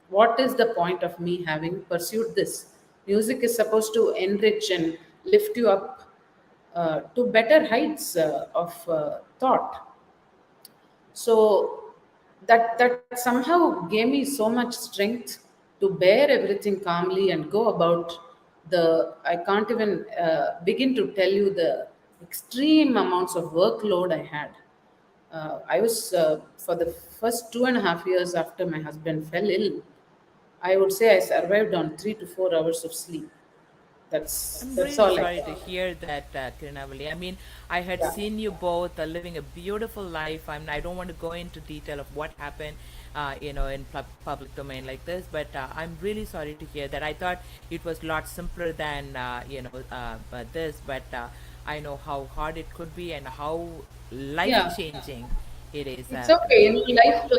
what is the point of me having pursued this? Music is supposed to enrich and lift you up to better heights of thought. So that somehow gave me so much strength to bear everything calmly and go about the. I can't even begin to tell you the extreme amounts of workload I had. I was for the first 2.5 years after my husband fell ill, I would say I survived on 3 to 4 hours of sleep. I'm That's really all I sorry to can. hear that, Kiranavali. I mean, I had Yeah. seen you both living a beautiful life. I don't want to go into detail of what happened, in public domain like this, but I'm really sorry to hear that. I thought it was a lot simpler than, this, but I know how hard it could be and how life Yeah. changing it is, It's okay. In life,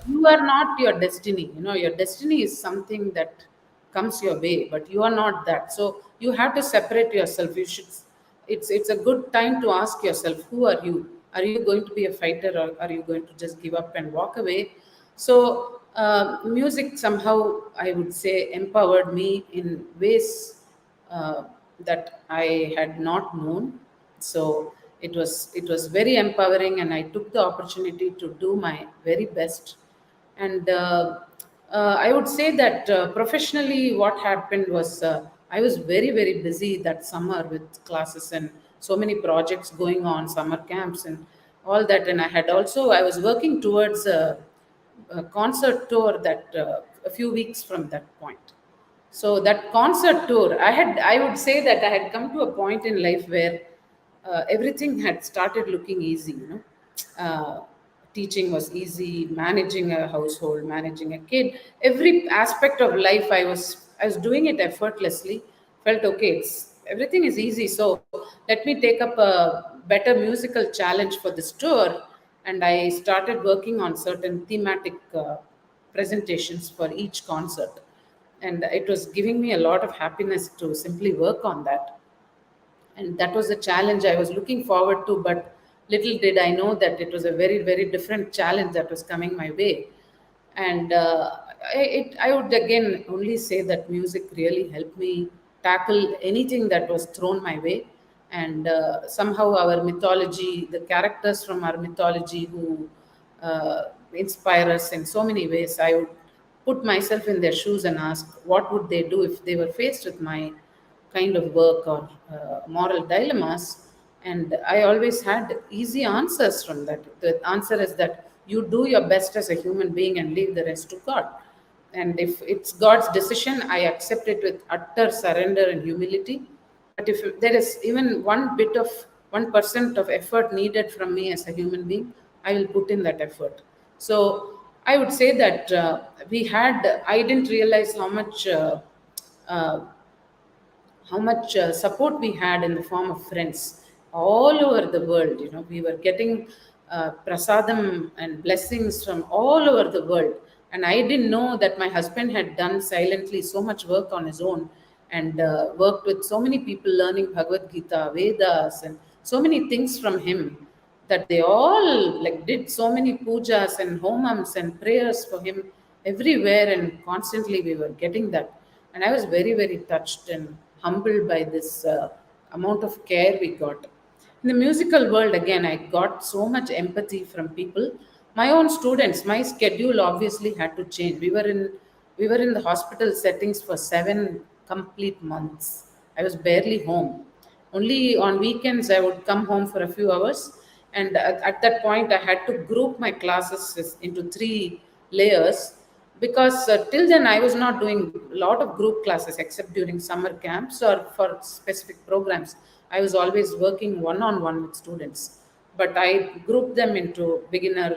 you are not your destiny. Your destiny is something that comes your way, but you are not that. So you have to separate yourself. You should. It's a good time to ask yourself, who are you? Are you going to be a fighter, or are you going to just give up and walk away? So music somehow, I would say, empowered me in ways uh, that I had not known. So it was very empowering, and I took the opportunity to do my very best. And I would say that professionally, what happened was I was very busy that summer with classes and so many projects going on, summer camps and all that. And I was working towards a concert tour that a few weeks from that point. So that concert tour, I would say that I had come to a point in life where everything had started looking easy. Teaching was easy, managing a household, managing a kid, every aspect of life, I was doing it effortlessly. Felt okay, it's everything is easy. So let me take up a better musical challenge for this tour, and I started working on certain thematic presentations for each concert, and it was giving me a lot of happiness to simply work on that. And that was a challenge I was looking forward to, but little did I know that it was a very different challenge that was coming my way. And I would again only say that music really helped me tackle anything that was thrown my way. And somehow our mythology, the characters from our mythology who uh, inspire us in so many ways, I would put myself in their shoes and ask what would they do if they were faced with my kind of work or moral dilemmas. And I always had easy answers from that. The answer is that you do your best as a human being and leave the rest to God. And if it's God's decision, I accept it with utter surrender and humility. But if there is even 1% of effort needed from me as a human being, I will put in that effort. So I would say that I didn't realize uh, how much support we had in the form of friends all over the world. We were getting prasadam and blessings from all over the world. And I didn't know that my husband had done silently so much work on his own, and worked with so many people learning Bhagavad Gita, Vedas, and so many things from him, that they all like did so many pujas and homams and prayers for him everywhere, and constantly we were getting that. And I was very touched and humbled by this amount of care we got. In the musical world, again, I got so much empathy from people. My own students, my schedule obviously had to change. We were in the hospital settings for 7 complete months. I was barely home. Only on weekends I would come home for a few hours, and at that point I had to group my classes into three layers, because till then I was not doing a lot of group classes except during summer camps or for specific programs. I was always working one on one with students, but I grouped them into beginner,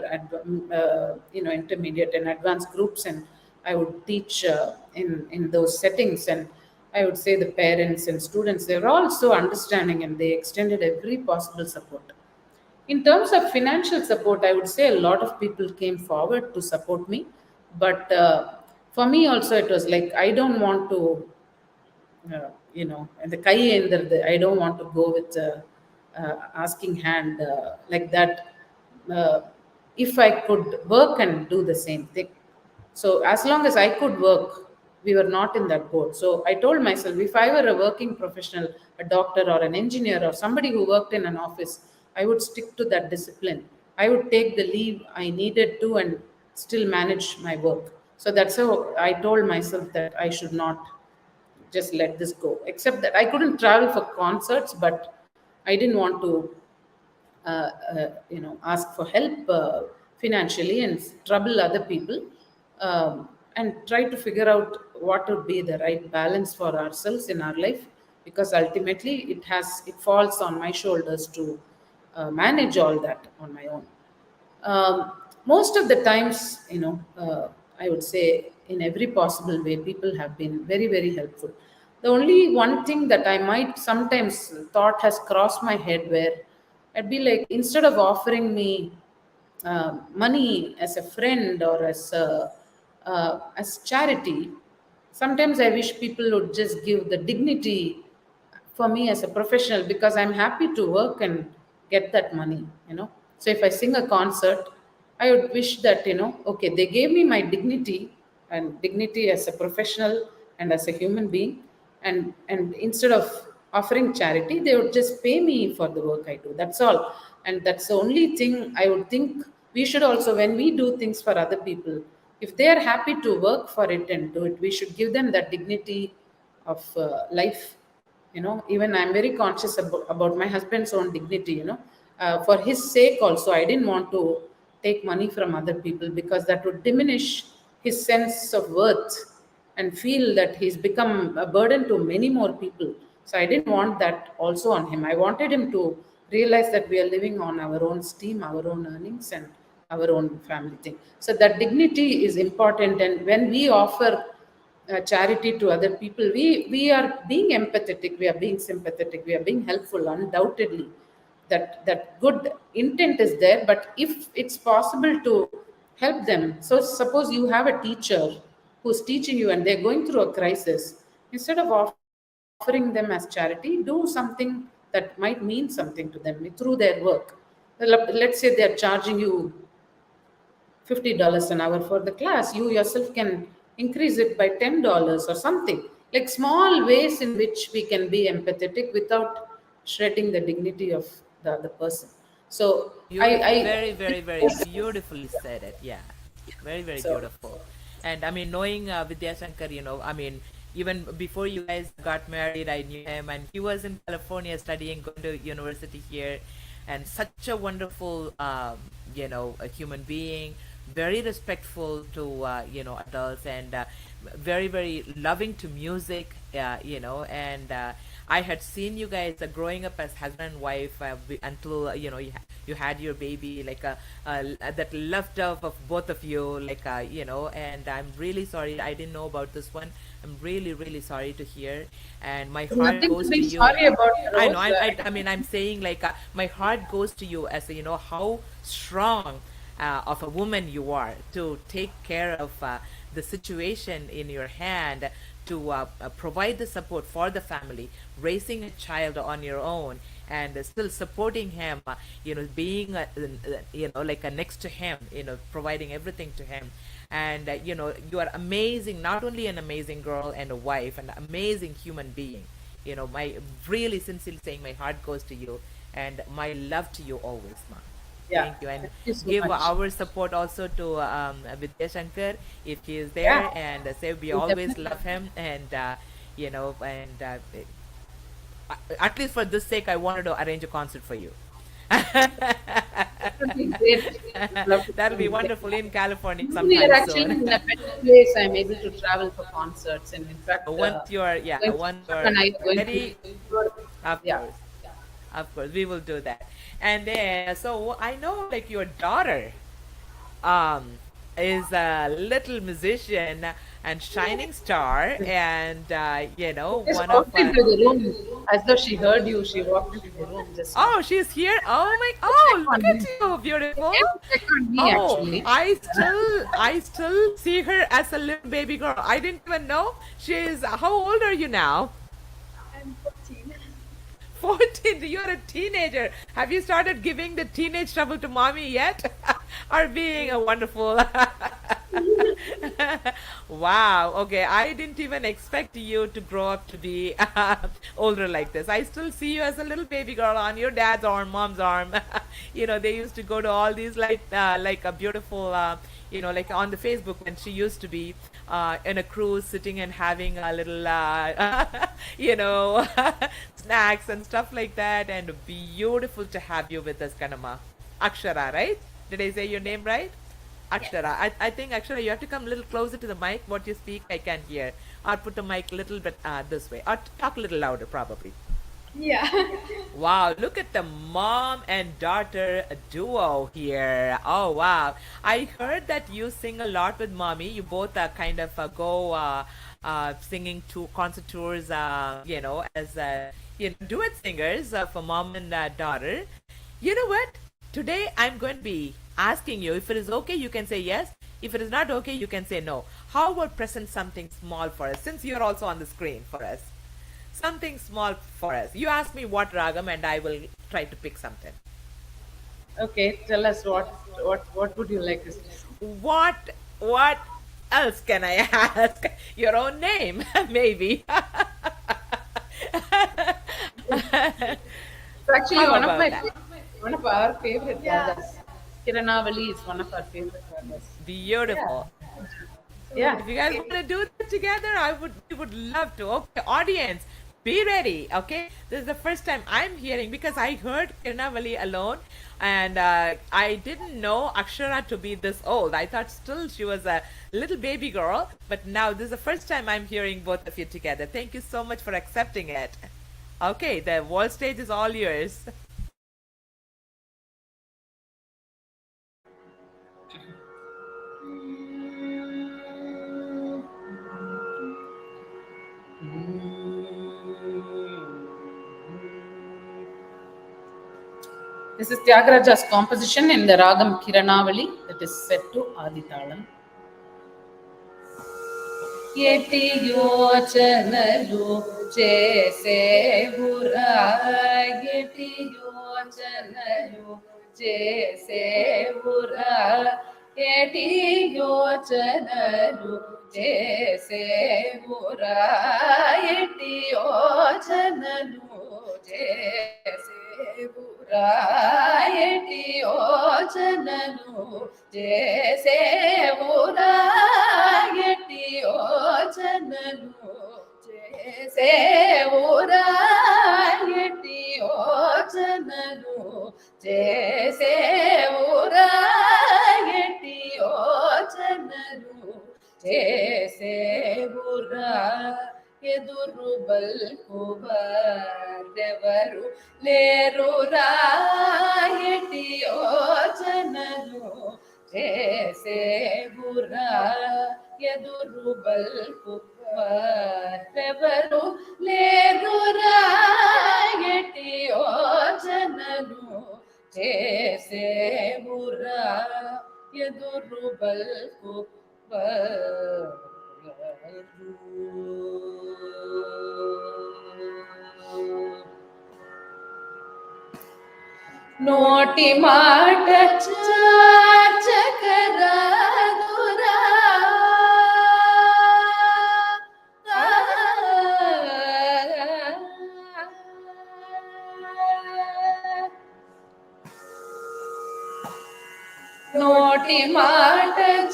intermediate, and advanced groups, and I would teach in those settings. And I would say the parents and students, they were all so understanding, and they extended every possible support. In terms of financial support, I would say a lot of people came forward to support me. But for me also, it was like, I don't want to, and the kai endirது, I don't want to go with asking hand like that. Uh, if I could work and do the same thing. So as long as I could work, we were not in that boat. So I told myself, if I were a working professional, a doctor or an engineer or somebody who worked in an office, I would stick to that discipline. I would take the leave I needed to and still manage my work. So that's how I told myself that I should not just let this go. Except that I couldn't travel for concerts, but I didn't want to ask for help financially and trouble other people, and try to figure out what would be the right balance for ourselves in our life, because ultimately it falls on my shoulders to manage all that on my own. Most of the times, I would say in every possible way, people have been very, very helpful. The only one thing that I might sometimes thought has crossed my head, where I'd be like, instead of offering me money as a friend or as charity, sometimes I wish people would just give the dignity for me as a professional, because I'm happy to work and get that money. So if I sing a concert, I would wish that, okay, they gave me my dignity and dignity as a professional and as a human being. And instead of offering charity, they would just pay me for the work I do. That's all. And that's the only thing I would think we should also, when we do things for other people, if they are happy to work for it and do it, we should give them that dignity of life. Even I'm very conscious about my husband's own dignity. For his sake also, I didn't want to take money from other people, because that would diminish his sense of worth and feel that he's become a burden to many more people. So I didn't want that also on him. I wanted him to realize that we are living on our own steam, our own earnings, and our own family thing. So that dignity is important. And when we offer charity to other people, we are being empathetic, we are being sympathetic, we are being helpful, undoubtedly. That good intent is there, but if it's possible to help them. So suppose you have a teacher who's teaching you and they're going through a crisis, instead of offering them as charity, do something that might mean something to them through their work. Let's say they're charging you $50 an hour for the class, you yourself can increase it by $10 or something. Like small ways in which we can be empathetic without shredding the dignity of the other person. So Very, very, very beautifully said it. Yeah, very, very so beautiful. And I mean, knowing Vidyasankar, I mean, even before you guys got married, I knew him, and he was in California studying, going to university here, and such a wonderful, a human being, very respectful to adults, and very, very loving to music, and I had seen you guys growing up as husband and wife until you had your baby, like that love of both of you, like and I'm really sorry I didn't know about this one. I'm really, really sorry to hear, and my heart nothing to goes to be you. sorry about, I know. Rose. I mean, I'm saying like my heart goes to you as how strong of a woman you are to take care of the situation in your hand, to provide the support for the family, raising a child on your own, and still supporting him, being like a next to him, providing everything to him. And you are amazing, not only an amazing girl and a wife, an amazing human being. My really sincerely saying, my heart goes to you, and my love to you always, ma. Yeah, Thank you, and thank you so give much. our support also to Vidya if he is Yeah, there, and say we we'll always definitely. love him, and and at least for this sake, I wanted to arrange a concert for you. That would be great. Would love to That'll be come. wonderful in California We are sometime actually soon. in a better place. I'm able to travel for concerts, and in fact, Once Going you're and I are going to. ready, of Yeah. course, of course, we will do that. And then, so I know, like your daughter, um, is a little musician and shining star, and Just one of walked into the room as though she heard you. She walked into the room just now. oh, she's here. Oh my, Check oh, look on at me. you, She beautiful. came to check on me Oh, actually. I still see her as a little baby girl. I didn't even know she's. How old are you now? I'm 14. 14. You're a teenager. Have you started giving the teenage trouble to mommy yet? Or being a wonderful. Wow. Okay. I didn't even expect you to grow up to be older like this. I still see you as a little baby girl on your dad's arm, mom's arm. They used to go to all these like a beautiful, like on the Facebook when she used to be in a cruise, sitting and having a little, you know, snacks and stuff like that. And beautiful to have you with us, Kanama. Akshara, right? Did I say your name right? Akshara. I think Akshara, you have to come a little closer to the mic. What you speak, I can't hear. Or put the mic a little bit this way. Or talk a little louder, probably. Yeah. Wow, look at the mom and daughter duo here. Oh, wow. I heard that you sing a lot with mommy. You both kind of go singing to concert tours, as duet singers for mom and daughter. You know what? Today I'm going to be asking you if it is okay, you can say yes. If it is not okay, you can say no. How about present something small for us since you're also on the screen for us? Something small for us. You ask me what ragam and I will try to pick something. Okay, tell us what would you like us to sing? What else can I ask? Your own name, maybe. It's actually How one of about that? one of our favorite ragas. Kiranavali is one of our favorite ragas. Beautiful. Yeah. If you guys want to do that together, we would love to. Okay, audience, be ready. Okay, this is the first time I'm hearing because I heard Kiranavali alone, and I didn't know Akshara to be this old. I thought still she was a little baby girl, but now this is the first time I'm hearing both of you together. Thank you so much for accepting it. Okay, the world stage is all yours. This is Tyagaraja's composition in the ragam Kiranavali that is set to Aditalam. Yeti yochanalu chese hura, yeti yochanalu chese hura, yeti yochanalu chese hura, yeti yochanalu chese hura, yeti yochanalu chese hura, yeti yochanalu chese hura, yeti yochanalu chese hura, yeti yochanalu chese hura. ఎదురు బల్కువారెవరు లేరురా, ఎటి యోచనలు చేసేవురా, ఎదురు బల్కువారెవరు లేరురా, ఎటి యోచనలు చేసేవురా, ఎదురు bulk నోటి మాట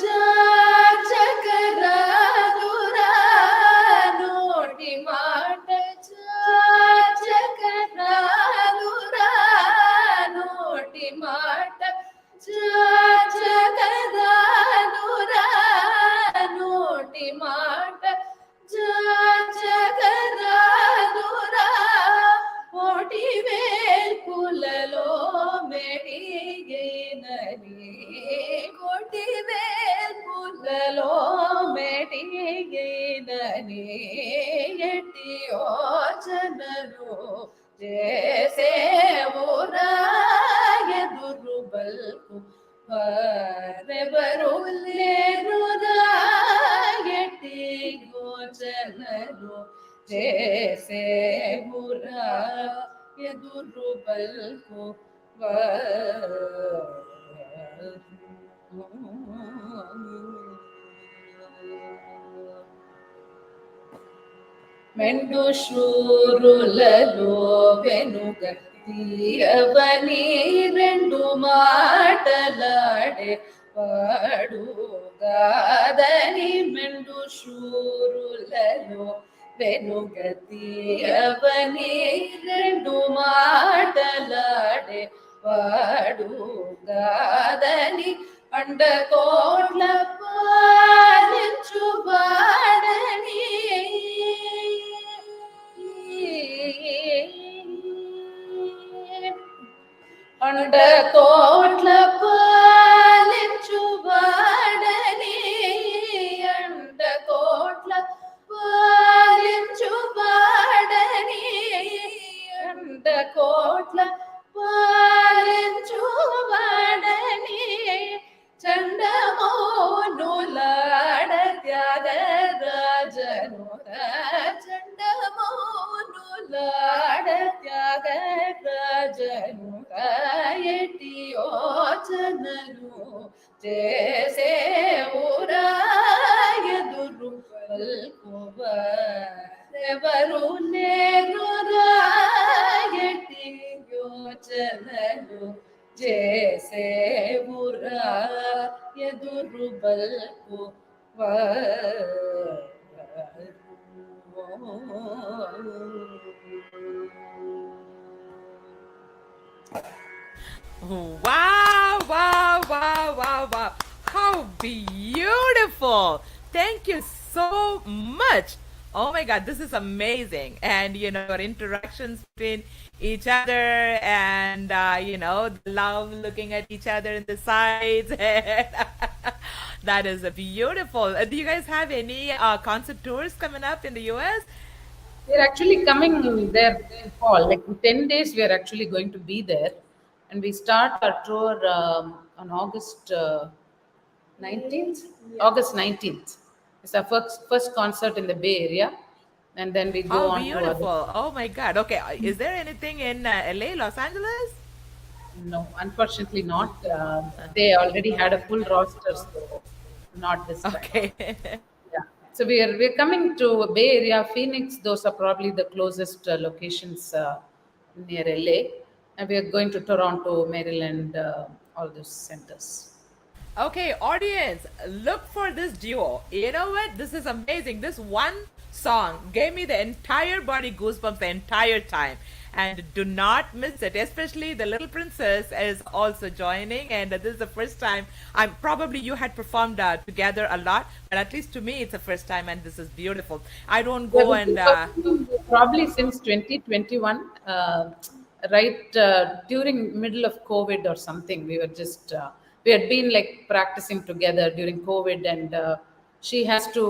చాచకరాదురా, నోటి మాట చాచకరాదురా, నోటి మాట చాచకరాదురా, నోటి మాట చాచకరాదురా, నోటి మాట చాచకరాదురా, ఓటి వేల్పులలో మెడిగైనని, కోటి వేల్పులలో మెడిగైనని, ఎట్టి యోచనలు చేసేవురా, ఎదురు బల్కు వారెవరు లేరురా, ఎట్టి యోచనలు చేసేవురా, ಎದುರು ಬಲ್ಕು మెండు శూరులలో వెనుగతీయవని రెండు మాటలాడే వాడు గాదని మెండు శూరులలో వెనుగతీయవని రెండు మాటలాడే వాడు గాదని అండకోట్ల పాలించు వాడని అండకోట్ల పాలించు వాడని అండకోట్ల పాలించు వాడని అండకోట్ల పాలించు వాడని చండమౌనులాడ త్యాగరాజను చండమౌనులాడ త్యాగరాజను ఎటి యోచనలు చేసే ఊరా ఎదురు పల్కువరెవరు లేరురా ఎటి యోచనలు చేసే ఊరా ఎదురు bulk Wow, wow, wow, wow, wow. How beautiful. Thank you so much. Oh my God, this is amazing. And, your interactions between each other and, the love looking at each other in the sides. That is beautiful. Do you guys have any concert tours coming up in the US? We're actually coming there in fall. Like in 10 days, we are actually going to be there. And we start our tour on August 19th. Yeah. August 19th. It's our first concert in the Bay Area. And then we go on beautiful. to other... Oh my God. Okay. Is there anything in LA, Los Angeles? No, unfortunately not. They already had a full roster, so not this time. Okay. Yeah. So we're coming to Bay Area, Phoenix. Those are probably the closest locations near LA. And we are going to Toronto, Maryland, all those centers. Okay, audience, look for this duo. You know what? This is amazing. This one song gave me the entire body goosebumps the entire time. And do not miss it. Especially the little princess is also joining, and this is the first time. Probably you had performed together a lot, but at least to me it's the first time, and this is beautiful. I don't go and probably since 2021, right during middle of COVID or something. We were just we had been like practicing together during COVID, and she has to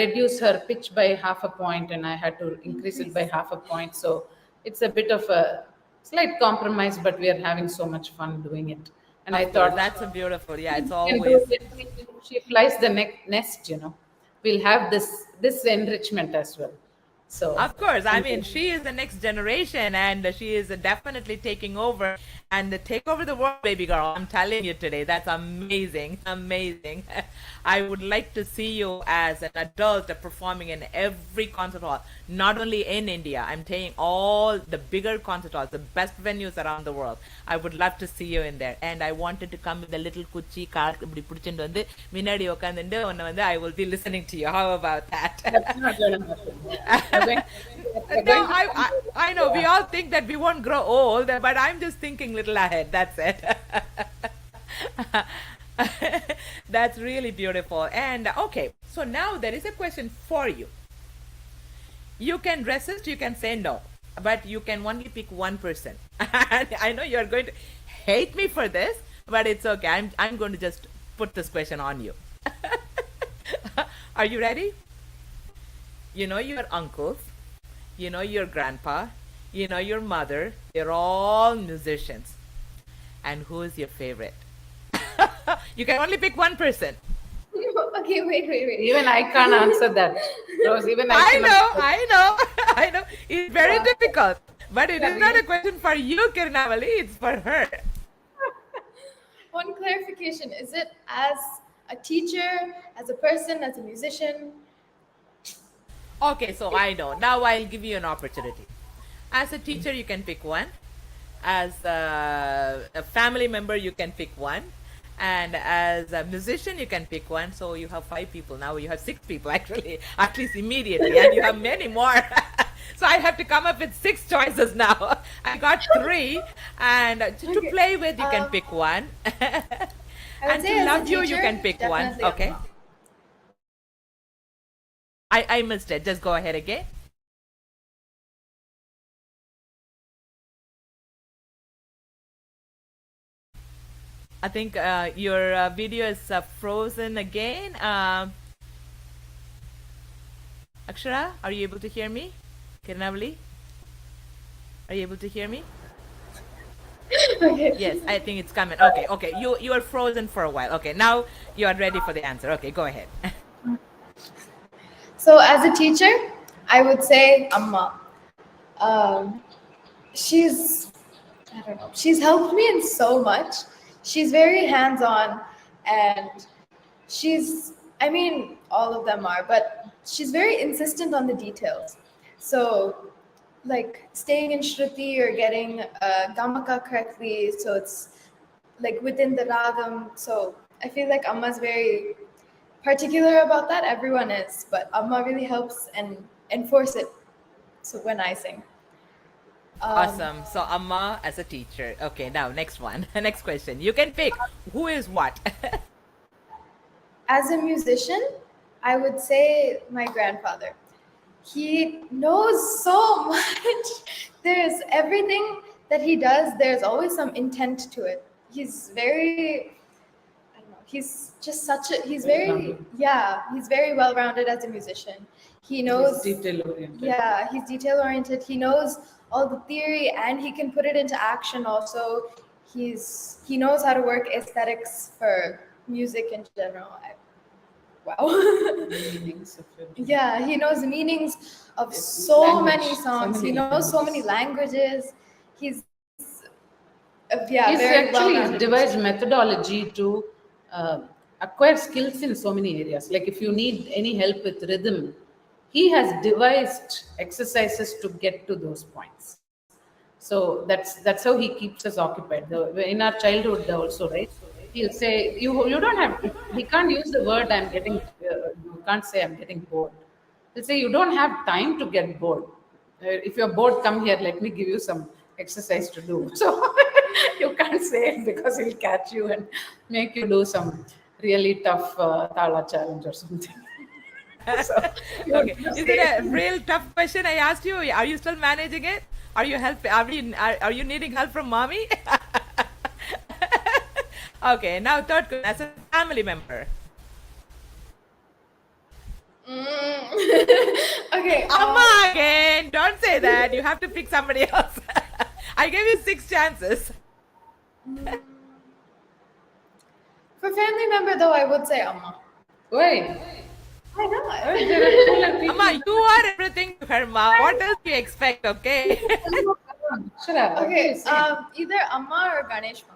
reduce her pitch by half a point, and I had to increase it by half a point. So it's a bit of a slight compromise, but we are having so much fun doing it. And I thought that's a beautiful, yeah, it's always. She flies the nest, we'll have this enrichment as well. So of course, I mean, she is the next generation, and she is definitely taking over and take over the world, baby girl. I'm telling you today, that's amazing, amazing. I would like to see you as an adult performing in every concert hall, not only in India. I'm taking all the bigger concert halls, the best venues around the world. I would love to see you in there, and I wanted to come with a little kuchi car. I will be listening to you. How about that? No, I know we all think that we won't grow old, but I'm just thinking little ahead. That's it. That's really beautiful. And okay, so now there is a question for you. You can resist, you can say no, but you can only pick one person. And I know you're going to hate me for this, but it's okay. I'm going to just put this question on you. Are you ready? Your uncles, your grandpa, your mother, they're all musicians. And who is your favorite? You can only pick one person. Okay, wait. Even I can't answer that. Rose, even I know. It's very difficult. But it is not a question for you, Kiranavali, it's for her. One clarification, is it as a teacher, as a person, as a musician? Okay, so I know. Now I'll give you an opportunity. As a teacher, you can pick one. As a family member, you can pick one. And as a musician, you can pick one. So you have 5 people. Now you have 6 people, actually, at least immediately. And you have many more. So I have to come up with 6 choices now. I got 3. And to play with, you can pick one. And to love you, you can pick one. Okay. I missed it. Just go ahead again. I think your video is frozen again. Akshara, are you able to hear me? Kiranavali, are you able to hear me? Okay. Yes, I think it's coming. Okay, okay. You are frozen for a while. Okay, now you are ready for the answer. Okay, go ahead. So as a teacher, I would say Amma. She's, I don't know, she's helped me in so much. She's very hands-on, and I mean, all of them are, but she's very insistent on the details. So, like staying in Shruti or getting Gamaka correctly, so it's like within the ragam. So I feel like Amma's very particular about that. Everyone is, but Amma really helps and enforce it. So when I sing. Awesome. So Amma as a teacher. Okay, now next one. Next question. You can pick who is what. As a musician, I would say my grandfather. He knows so much. There's everything that he does, there's always some intent to it. He's very, I don't know, he's just such a, he's very, yeah, he's very well rounded as a musician. He knows, He's detail oriented. yeah, he's detail oriented. He knows all the theory and he can put it into action also. He knows how to work aesthetics for music in general. Wow. Meanings of it. Yeah, he knows the meanings of Yes, so language, many so songs. many He knows so many languages. He's yeah, He's very actually well-rounded. devised methodology to acquire skills in so many areas. Like if you need any help with rhythm, he has devised exercises to get to those points. So that's how he keeps us occupied. In our childhood also, right? He'll say you don't have he can't use the word I'm getting you can't say I'm getting bored. He'll say you don't have time to get bored. If you're bored, come here. Let me give you some exercise to do. So you can't say it because he'll catch you and make you do some really tough thala challenge or something. So, Okay. Is it a real tough question I asked you? Are you still managing it? Are you are you needing help from mommy? Okay, now third question, as a family member. Okay. Amma again, don't say that. You have to pick somebody else. I gave you 6 chances. For family member though, I would say Amma. why? Why not? There are cooler people. Amma, you are everything to her, ma. What else do you expect, okay? Shut up. What do you Okay, say? either Amma or Ganesh Mama.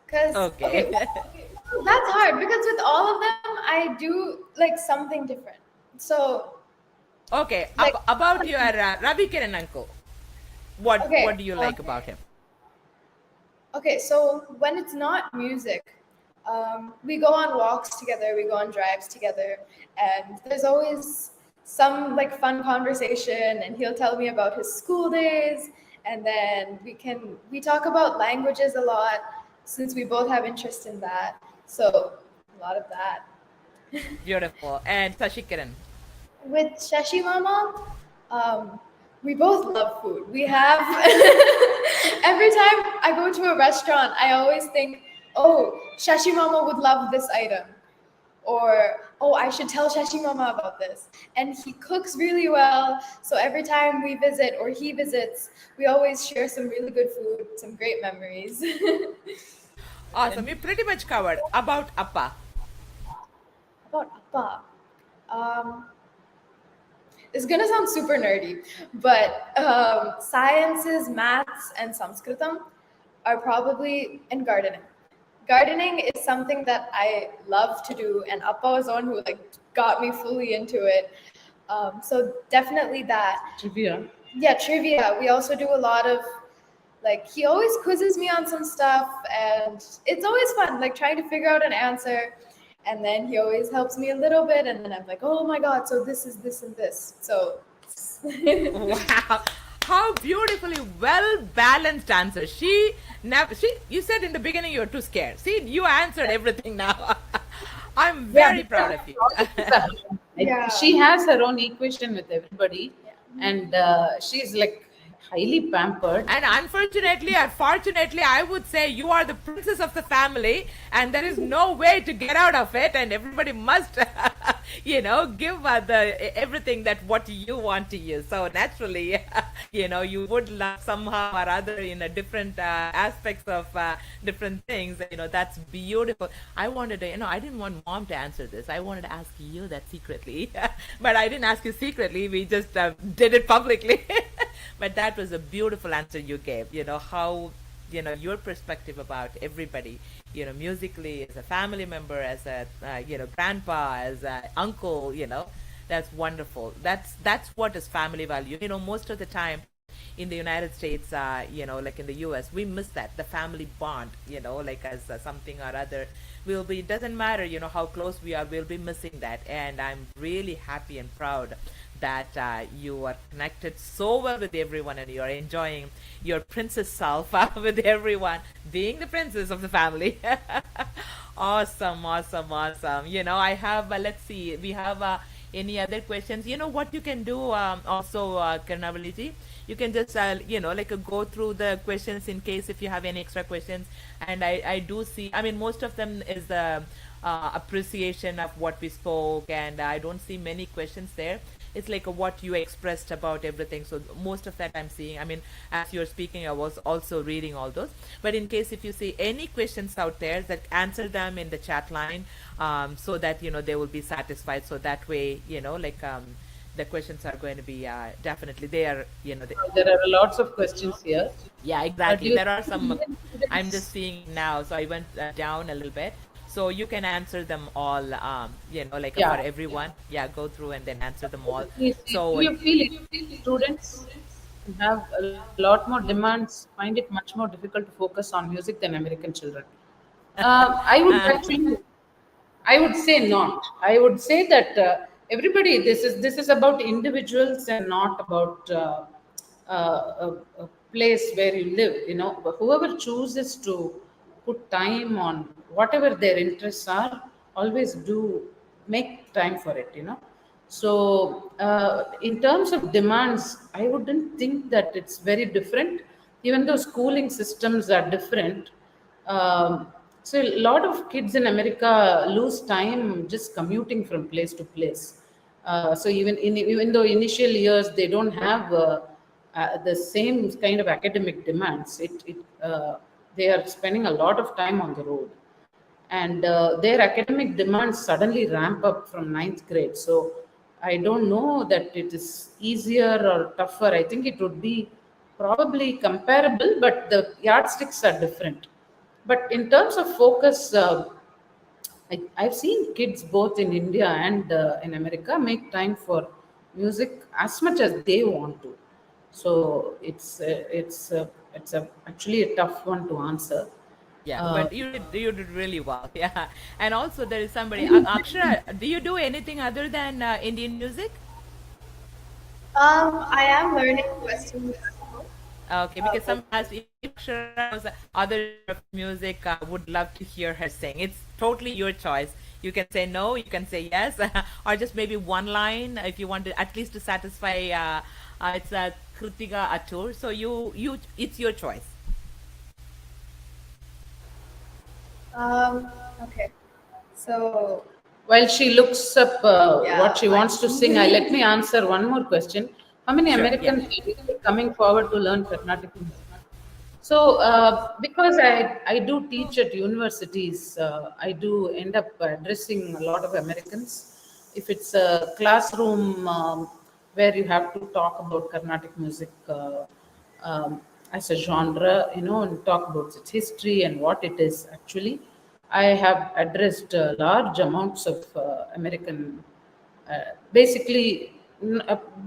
Cause Okay. that's hard because with all of them, I do like something different. So Okay, Like- about your Ravi Kiran uncle. What Okay, do you like about him? okay, so when it's not music, we go on walks together, we go on drives together, and there's always some like fun conversation, and he'll tell me about his school days, and then we talk about languages a lot since we both have interest in that. So a lot of that. Beautiful. And Sashi Kiran. With Shashi Mama, we both love food. We have every time I go to a restaurant, I always think, oh, Shashi Mama would love this item. Or, oh, I should tell Shashi Mama about this. And he cooks really well. So every time we visit or he visits, we always share some really good food, some great memories. Awesome. We pretty much covered. About Appa. About Appa. it's gonna sound super nerdy, but sciences, maths, and Sanskritam are probably, and gardening. Gardening is something that I love to do, and Appa was the one who like got me fully into it. So definitely that. Trivia. Yeah, trivia. We also do a lot of like he always quizzes me on some stuff, and it's always fun, like trying to figure out an answer. And then he always helps me a little bit, and then I'm like, oh my god, so this is this and this. So Wow. How beautifully well balanced answer. She never you said in the beginning you were too scared. See, you answered everything now. I'm very proud of you. Yeah. She has her own equation with everybody, and she's like highly pampered. And unfortunately or fortunately, I would say you are the princess of the family, and there is no way to get out of it. And everybody must, give the everything that what you want to use. So naturally, you would love somehow or other in a different aspects of different things. That's beautiful. I wanted to, I didn't want mom to answer this. I wanted to ask you that secretly, but I didn't ask you secretly. We just did it publicly. But that was a beautiful answer you gave. How your perspective about everybody, musically, as a family member, as a grandpa, as a uncle, that's wonderful. That's what is family value. Most of the time in the United States, like in the US, we miss that, the family bond, like as something or other will be, it doesn't matter, how close we are, we'll be missing that. And I'm really happy and proud that you are connected so well with everyone, and you're enjoying your princess self with everyone, being the princess of the family. Awesome. I have, let's see, we have any other questions? What you can do also, Kiranavali, you can just, go through the questions in case if you have any extra questions. And I do see, most of them is the appreciation of what we spoke, and I don't see many questions there. It's like what you expressed about everything. So most of that I'm seeing. As you're speaking, I was also reading all those. But in case if you see any questions out there, that answer them in the chat line, so that they will be satisfied. So that way, the questions are going to be definitely there. There are lots of questions here. Yeah, exactly. There are some. I'm just seeing now. So I went down a little bit. So you can answer them all, for everyone. Yeah, go through and then answer them all. So you feel students have a lot more demands, find it much more difficult to focus on music than American children. I would say not. I would say that everybody, this is about individuals and not about a place where you live. Whoever chooses to put time on whatever their interests are, always do make time for it. So in terms of demands, I wouldn't think that it's very different, even though schooling systems are different. So a lot of kids in America lose time just commuting from place to place. So even though initial years they don't have the same kind of academic demands, they are spending a lot of time on the road, and their academic demands suddenly ramp up from 9th grade. So I don't know that it is easier or tougher. I think it would be probably comparable, but the yardsticks are different. But in terms of focus, I've seen kids both in India and in America make time for music as much as they want to. So it's actually a tough one to answer. yeah, but you did really well. Yeah, and also there is somebody, Akshara. Do you do anything other than Indian music? I am learning Western music. Okay, because some as if Akshara knows other music, would love to hear her sing. It's totally your choice. You can say no, you can say yes, or just maybe one line if you want to, at least to satisfy. It's a Kritika Atur, so it's your choice. Okay. So While she looks up Yeah, what she wants to sing, let me answer one more question. How many Sure, American yeah. ladies are coming forward to learn Carnatic music? So, because I do teach at universities, I do end up addressing a lot of Americans. If it's a classroom where you have to talk about Carnatic music as a genre, and talk about its history and what it is actually. I have addressed large amounts of American, basically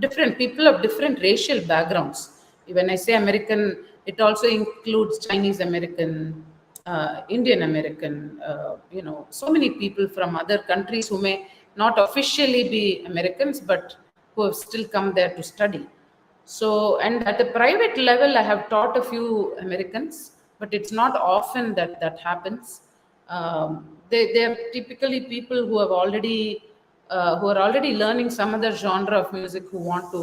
different people of different racial backgrounds. When I say American, it also includes Chinese American, Indian American, so many people from other countries who may not officially be Americans, but who have still come there to study. So, and at the private level, I have taught a few Americans, but it's not often that that happens. They are typically people who have already, who are already learning some other genre of music, who want to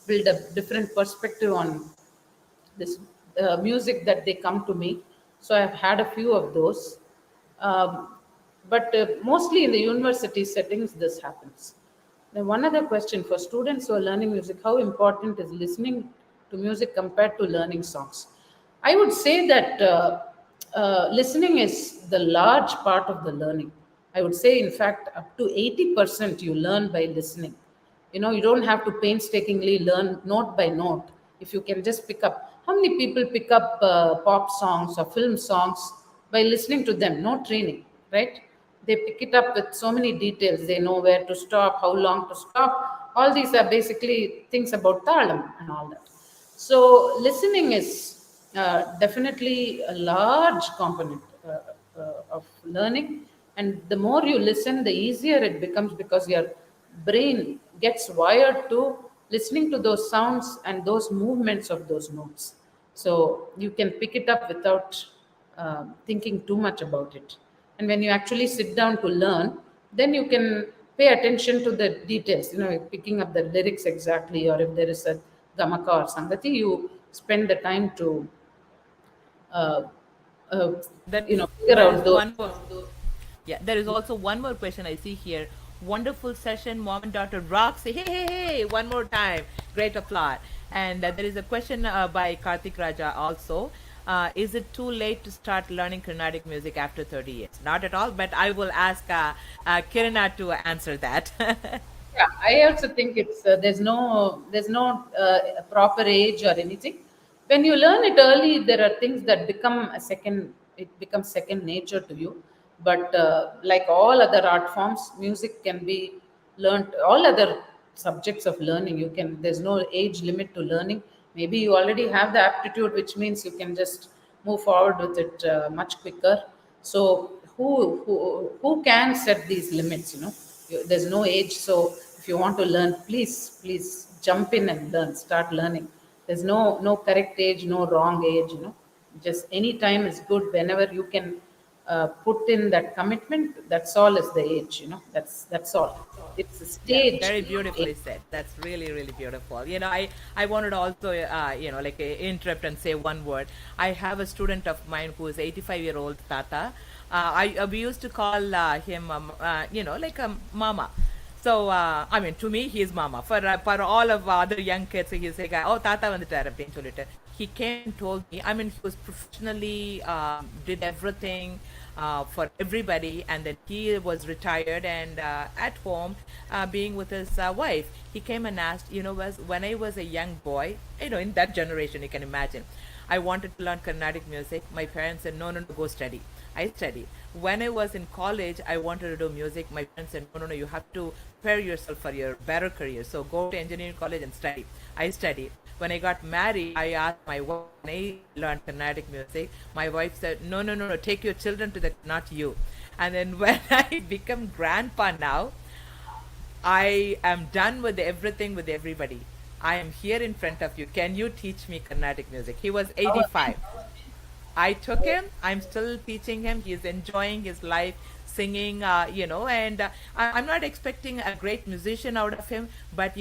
build a different perspective on this music that they come to me. So I've had a few of those. But mostly in the university settings, this happens. Now, one other question for students who are learning music: how important is listening to music compared to learning songs? I would say that listening is the large part of the learning. I would say, in fact, up to 80% you learn by listening. You don't have to painstakingly learn note by note. If you can just pick up, how many people pick up pop songs or film songs by listening to them? No training, right? They pick it up with so many details. They know where to stop, how long to stop. All these are basically things about talam and all that. So listening is definitely a large component of learning, and the more you listen, the easier it becomes, because your brain gets wired to listening to those sounds and those movements of those notes. So you can pick it up without thinking too much about it. And when you actually sit down to learn, then you can pay attention to the details, picking up the lyrics exactly, or if there is a gamaka or sangati, you spend the time to uh, uh, That figure there out is those. one more. Yeah, there is also one more question I see here. Wonderful session, mom and daughter rocks. Hey, hey, hey! One more time, great applause. And there is a question by Karthik Raja also. Is it too late to start learning Carnatic music after 30 years? Not at all, but I will ask Kirana to answer that. Yeah, I also think it's there's no proper age or anything. When you learn it early, there are things that become a second. It becomes second nature to you. But like all other art forms, music can be learned. All other subjects of learning, you can. There's no age limit to learning. Maybe you already have the aptitude, which means you can just move forward with it much quicker. So who can set these limits? There's no age. So if you want to learn, please jump in and learn. Start learning. There's no correct age, no wrong age. Just any time is good. Whenever you can put in that commitment, that's all is the age. That's all. It's a Yes, stage, very not beautifully age. said. That's really, really beautiful. I wanted to also, like interrupt and say one word. I have a student of mine who is 85-year-old Tata. We used to call him, like a mama. So, I mean, to me, he is mama. For all of other young kids, he's like, oh, Tata வந்துட்டார் அப்படின்னு சொல்லிட்டு. He came and told me, I mean, he was professionally, did everything for everybody, and then he was retired and at home being with his wife. He came and asked, when I was a young boy, in that generation, you can imagine, I wanted to learn Carnatic music. My parents said, no, no, no, go study. I studied. When I was in college, I wanted to do music. My parents said, no, no, no, you have to prepare yourself for your better career. So go to engineering college and study. I studied. When I got married, I asked my wife, when I learned Carnatic music, my wife said, no, no, no, no, take your children to that, not you. And then when I become grandpa now, I am done with everything with everybody. I am here in front of you. Can you teach me Carnatic music? He was 85. I took him. I'm still teaching him. He's enjoying his life, singing, and I'm not expecting a great musician out of him, but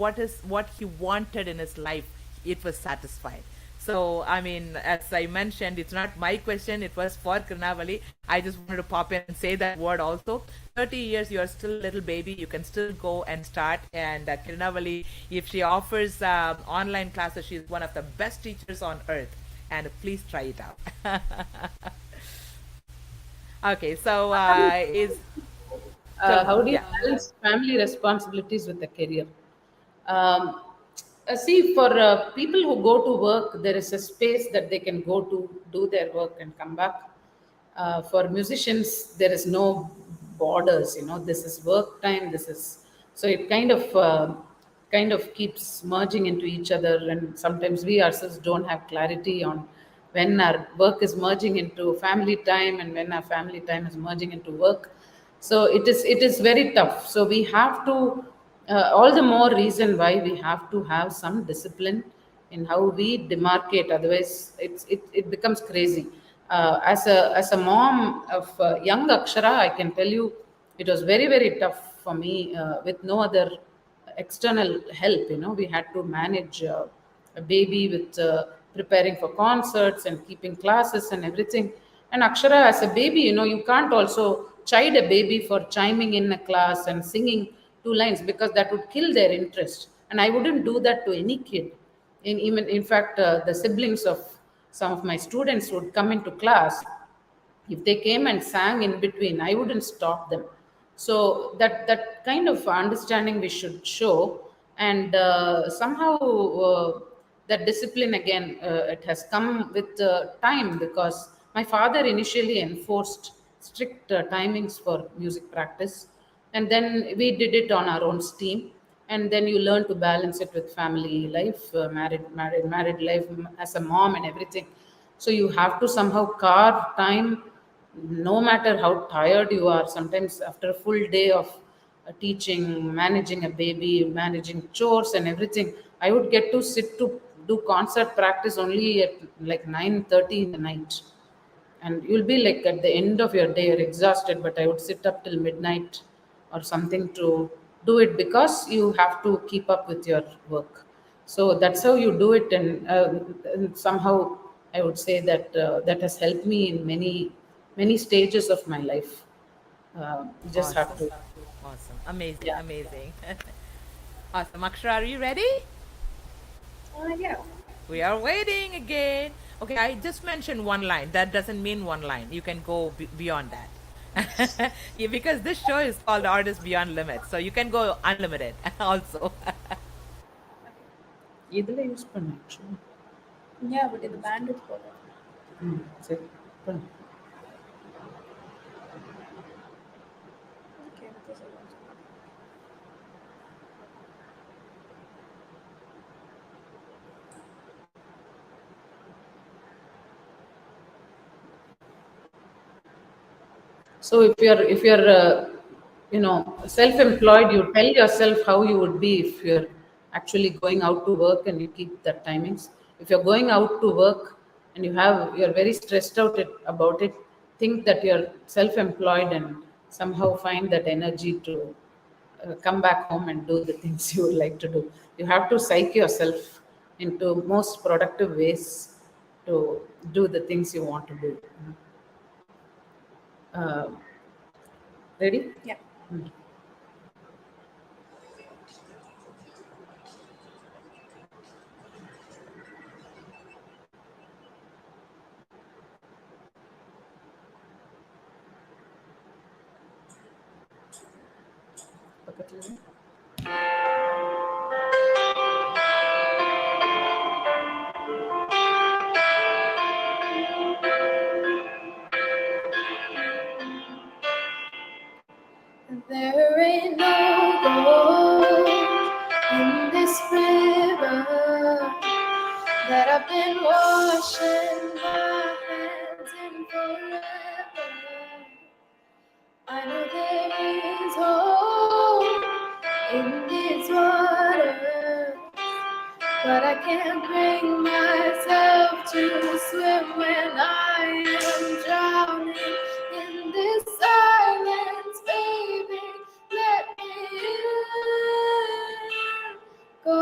what he wanted in his life, it was satisfied. So, I mean, as I mentioned, it's not my question. It was for Kiranavali. I just wanted to pop in and say that word also. 30 years, you are still a little baby. You can still go and start. And Kiranavali, if she offers online classes, she's one of the best teachers on earth. And please try it out. Okay, so How do you yeah. balance family responsibilities with a career? Um, See, for people who go to work, there is a space that they can go to do their work and come back. For musicians, there is no borders. This is work time. This is so it kind of keeps merging into each other, and sometimes we ourselves don't have clarity on when our work is merging into family time and when our family time is merging into work. So it is very tough. So we have to all the more reason why we have to have some discipline in how we demarcate. Otherwise it becomes crazy. As a mom of young Akshara, I can tell you it was very very tough for me, with no other external help. We had to manage a baby with preparing for concerts and keeping classes and everything. And Akshara, as a baby, you can't also chide a baby for chiming in a class and singing two lines, because that would kill their interest. And I wouldn't do that to any kid. In fact, the siblings of some of my students would come into class. If they came and sang in between, I wouldn't stop them. So that kind of understanding we should show. And somehow that discipline again, it has come with time, because my father initially enforced strict timings for music practice, and then we did it on our own steam. And then you learn to balance it with family life, married life, as a mom and everything. So you have to somehow carve time, no matter how tired you are. Sometimes after a full day of teaching, managing a baby, managing chores and everything, I would get to sit to do concert practice only at like 9:30 in the night. And you'll be like, at the end of your day you're exhausted, but I would sit up till midnight or something to do it, because you have to keep up with your work. So that's how you do it. And somehow I would say that that has helped me in many stages of my life. You just have Awesome. to. Awesome. Amazing. Yeah. Amazing. Awesome. Akshara, are you ready? Yeah. We are waiting again. Okay, I just mentioned one line. That doesn't mean one line. You can go beyond that. Yeah, because this show is called Artists Beyond Limits. So you can go unlimited also. இதுல use பண்ணு actually. Yeah, but in the bandwidth for that. சரி பண்ணு. Okay, because I want to. So if you're self-employed, you tell yourself how you would be if you're actually going out to work and you keep that timings. If you're going out to work and you're very stressed out about it, think that you're self-employed and somehow find that energy to come back home and do the things you would like to do. You have to psych yourself into most productive ways to do the things you want to do. uh, Ready? Yeah. பக்கத்துல இரு. There ain't no gold in this river that I've been washing my hands in forever. I know there is hope in these waters, but I can't bring myself to swim when I am drowning in this silence, baby. Let me in. Go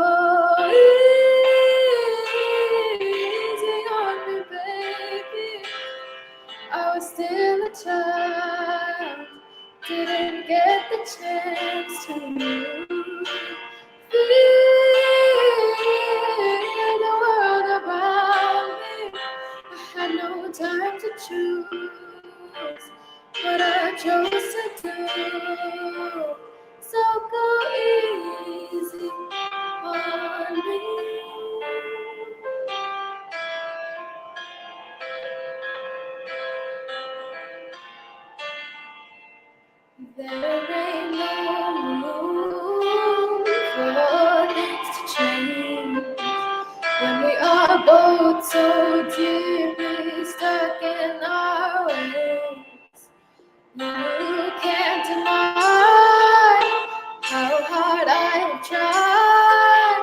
easy on me, baby. I was still a child, didn't get the chance to feel the world around me. I had no time to choose what I chose to do. So go easy on me. There ain't no room for things to change when we are both so deeply stuck in our ways. You can't deny how hard I have tried.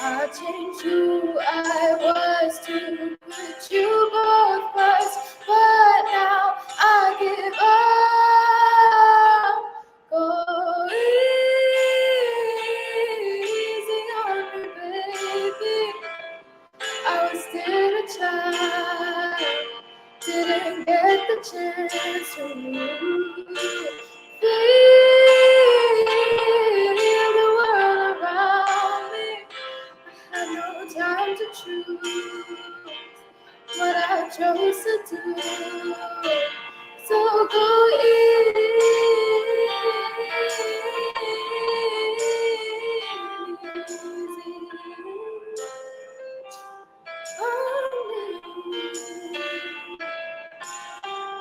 I changed who I was to put you both first, but now I give up. Go easy on me, baby. I was still a child, didn't get the chance to feel the world around me. I had no time to choose what I chose to do. So go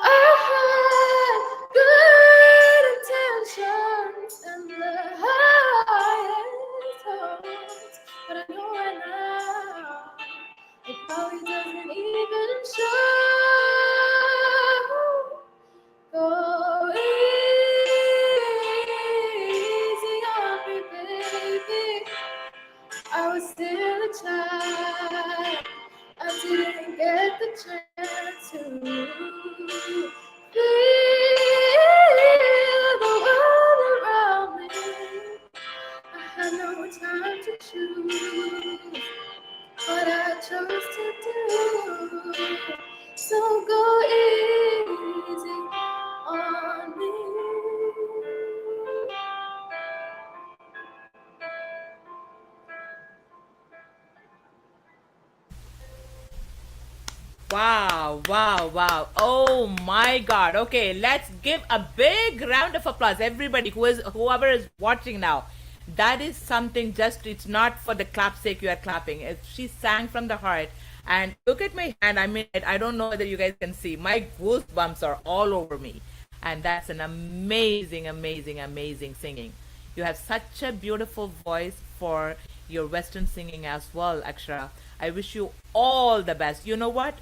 I had good intentions and the highest hopes, but I know right now it probably doesn't even show. Go easy on me, baby. I was still a child. I didn't get the chance to feel the world around me. I had no time to choose what I chose to do. So go easy on me. Wow, wow, wow. Oh my God. Okay, let's give a big round of applause. Everybody whoever is watching now. That is something just, it's not for the clap sake you are clapping. She sang from the heart. And look at my hand. I mean, I don't know whether you guys can see. My goosebumps are all over me. And that's an amazing, amazing, amazing singing. You have such a beautiful voice for your Western singing as well, Akshara. I wish you all the best. You know what?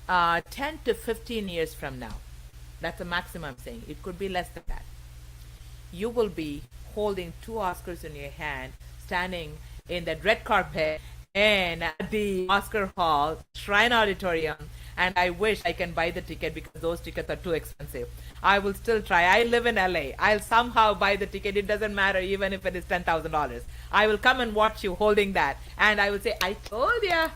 10 to 15 years from now, that's the maximum I'm saying. It could be less than that. You will be holding 2 Oscars in your hand, standing in that red carpet in the Oscar Hall, Shrine Auditorium, and I wish I can buy the ticket because those tickets are too expensive. I will still try. I live in LA. I'll somehow buy the ticket. It doesn't matter even if it is $10,000. I will come and watch you holding that, and I will say, I told ya.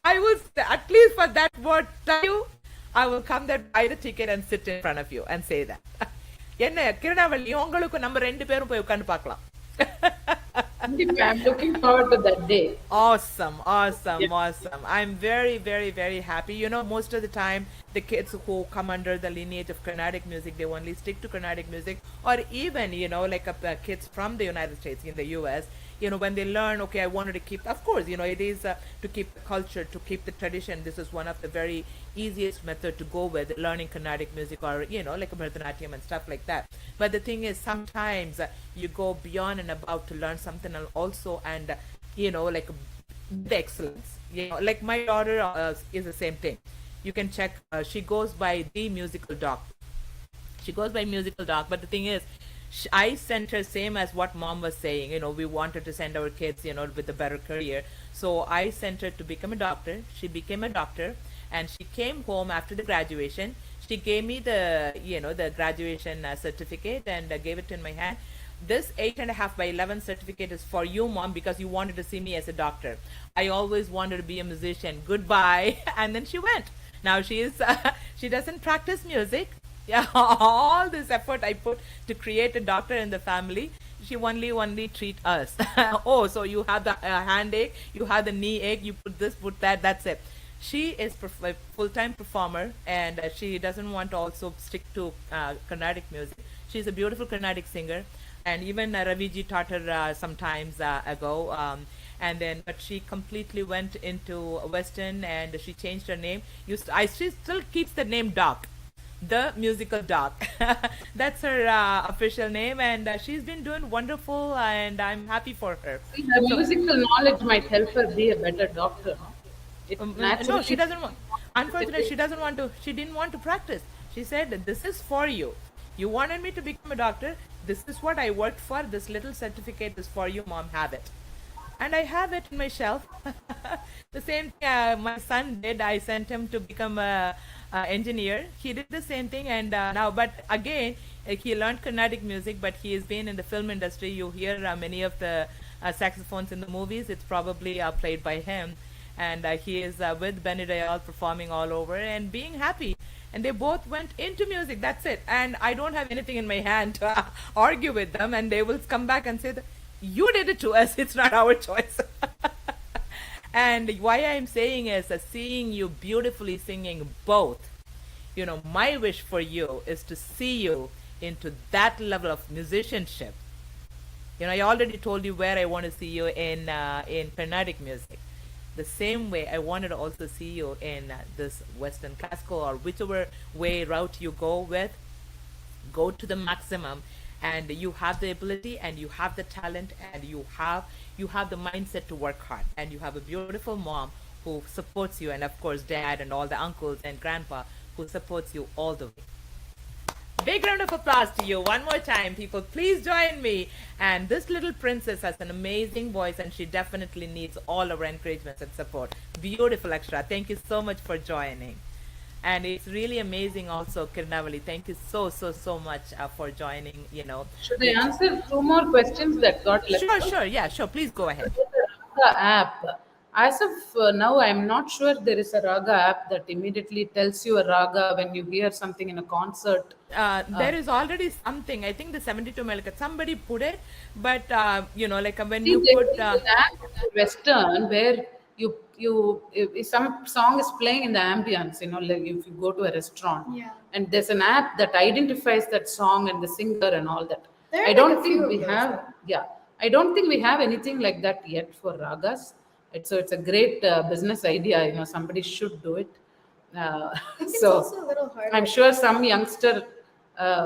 I will, at least for that word, tell you, I will come there, buy the ticket and sit in front of you and say that. என்ன கிரணாவளி உங்களுக்கு நம்ம 2 பேரும் போய் உட்கார்ந்து பார்க்கலாம். I'm looking forward to that day. Awesome, awesome, awesome. I'm very, very, very happy. You know, most of the time, the kids who come under the lineage of Carnatic music, they only stick to Carnatic music, or even, you know, like kids from the United States, in the US, you know, when they learn, okay, I wanted to keep, of course, you know, it is to keep the culture, to keep the tradition. This is one of the very easiest method to go with, learning Carnatic music, or, you know, like Bharatanatyam and stuff like that. But the thing is, sometimes you go beyond and about to learn something also, and, you know, like the excellence. You know, like my daughter is the same thing. You can check, she goes by the musical doc. She goes by musical doc, but the thing is, I sent her same as what mom was saying. You know, we wanted to send our kids, you know, with a better career. So I sent her to become a doctor. She became a doctor, and she came home after the graduation. She gave me the, you know, the graduation certificate, and gave it in my hand. This 8.5 by 11 certificate is for you, mom, because you wanted to see me as a doctor. I always wanted to be a musician. Goodbye. And then she went. Now she is, she doesn't practice music. Yeah, all this effort I put to create a doctor in the family, she only treat us. Oh, so you have the hand ache, you have the knee ache, you put this, put that, that's it. She is a full-time performer, and she doesn't want to also stick to Carnatic music. She's a beautiful Carnatic singer. and even Raviji taught her sometimes ago. And then, but she completely went into Western, and she changed her name. She still keeps the name Doc, the musical Doc. That's her official name, and she's been doing wonderful, and I'm happy for her. See, her So, musical knowledge might help her be a better doctor. No? It no, she naturally. doesn't want. Unfortunately, she doesn't want to. She didn't want to practice. She said, "This is for you. You wanted me to become a doctor. This is what I worked for. This little certificate is for you, mom. Have it." And I have it in my shelf. The same thing my son did. I sent him to become a engineer. He did the same thing, and now, but again, he learned Carnatic music. But he has been in the film industry. You hear many of the saxophones in the movies. It's probably played by him, and he is with Benny Dayal performing all over and being happy. And they both went into music. That's it. And I don't have anything in my hand to argue with them. And they will come back and say that you did it to us. It's not our choice. And why I'm saying is seeing you beautifully singing both. My wish for you is to see you into that level of musicianship. I already told you where I want to see you in Carnatic music. The same way I wanted to also see you in this Western classical, or whichever way route you go with. Go to the maximum, and you have the ability, and you have the talent, and you have the mindset to work hard, and you have a beautiful mom who supports you, and of course dad and all the uncles and grandpa who supports you all the way. Big round of applause to you one more time, people. Please join me. And this little princess has an amazing voice, and she definitely needs all our encouragement and support. Beautiful, Akshara. Thank you so much for joining. And it's really amazing also, Kiranavali. Thank you so much for joining. Should I answer two more questions that got left out? Sure. Yeah, sure. Please go ahead. The Raga app. As of now, I'm not sure there is a Raga app that immediately tells you a Raga when you hear something in a concert. There is already something. I think the 72 Melkat, somebody put it, but like when See, you there put. is an app in Western where if some song is playing in the ambience, like if you go to a restaurant, Yeah. and there's an app that identifies that song and the singer and all that. There are I like don't a think few we of those, have. Yeah, I don't think we have anything like that yet for ragas. It's a great business idea. Somebody should do it. It's So also a little harder. I'm sure some youngster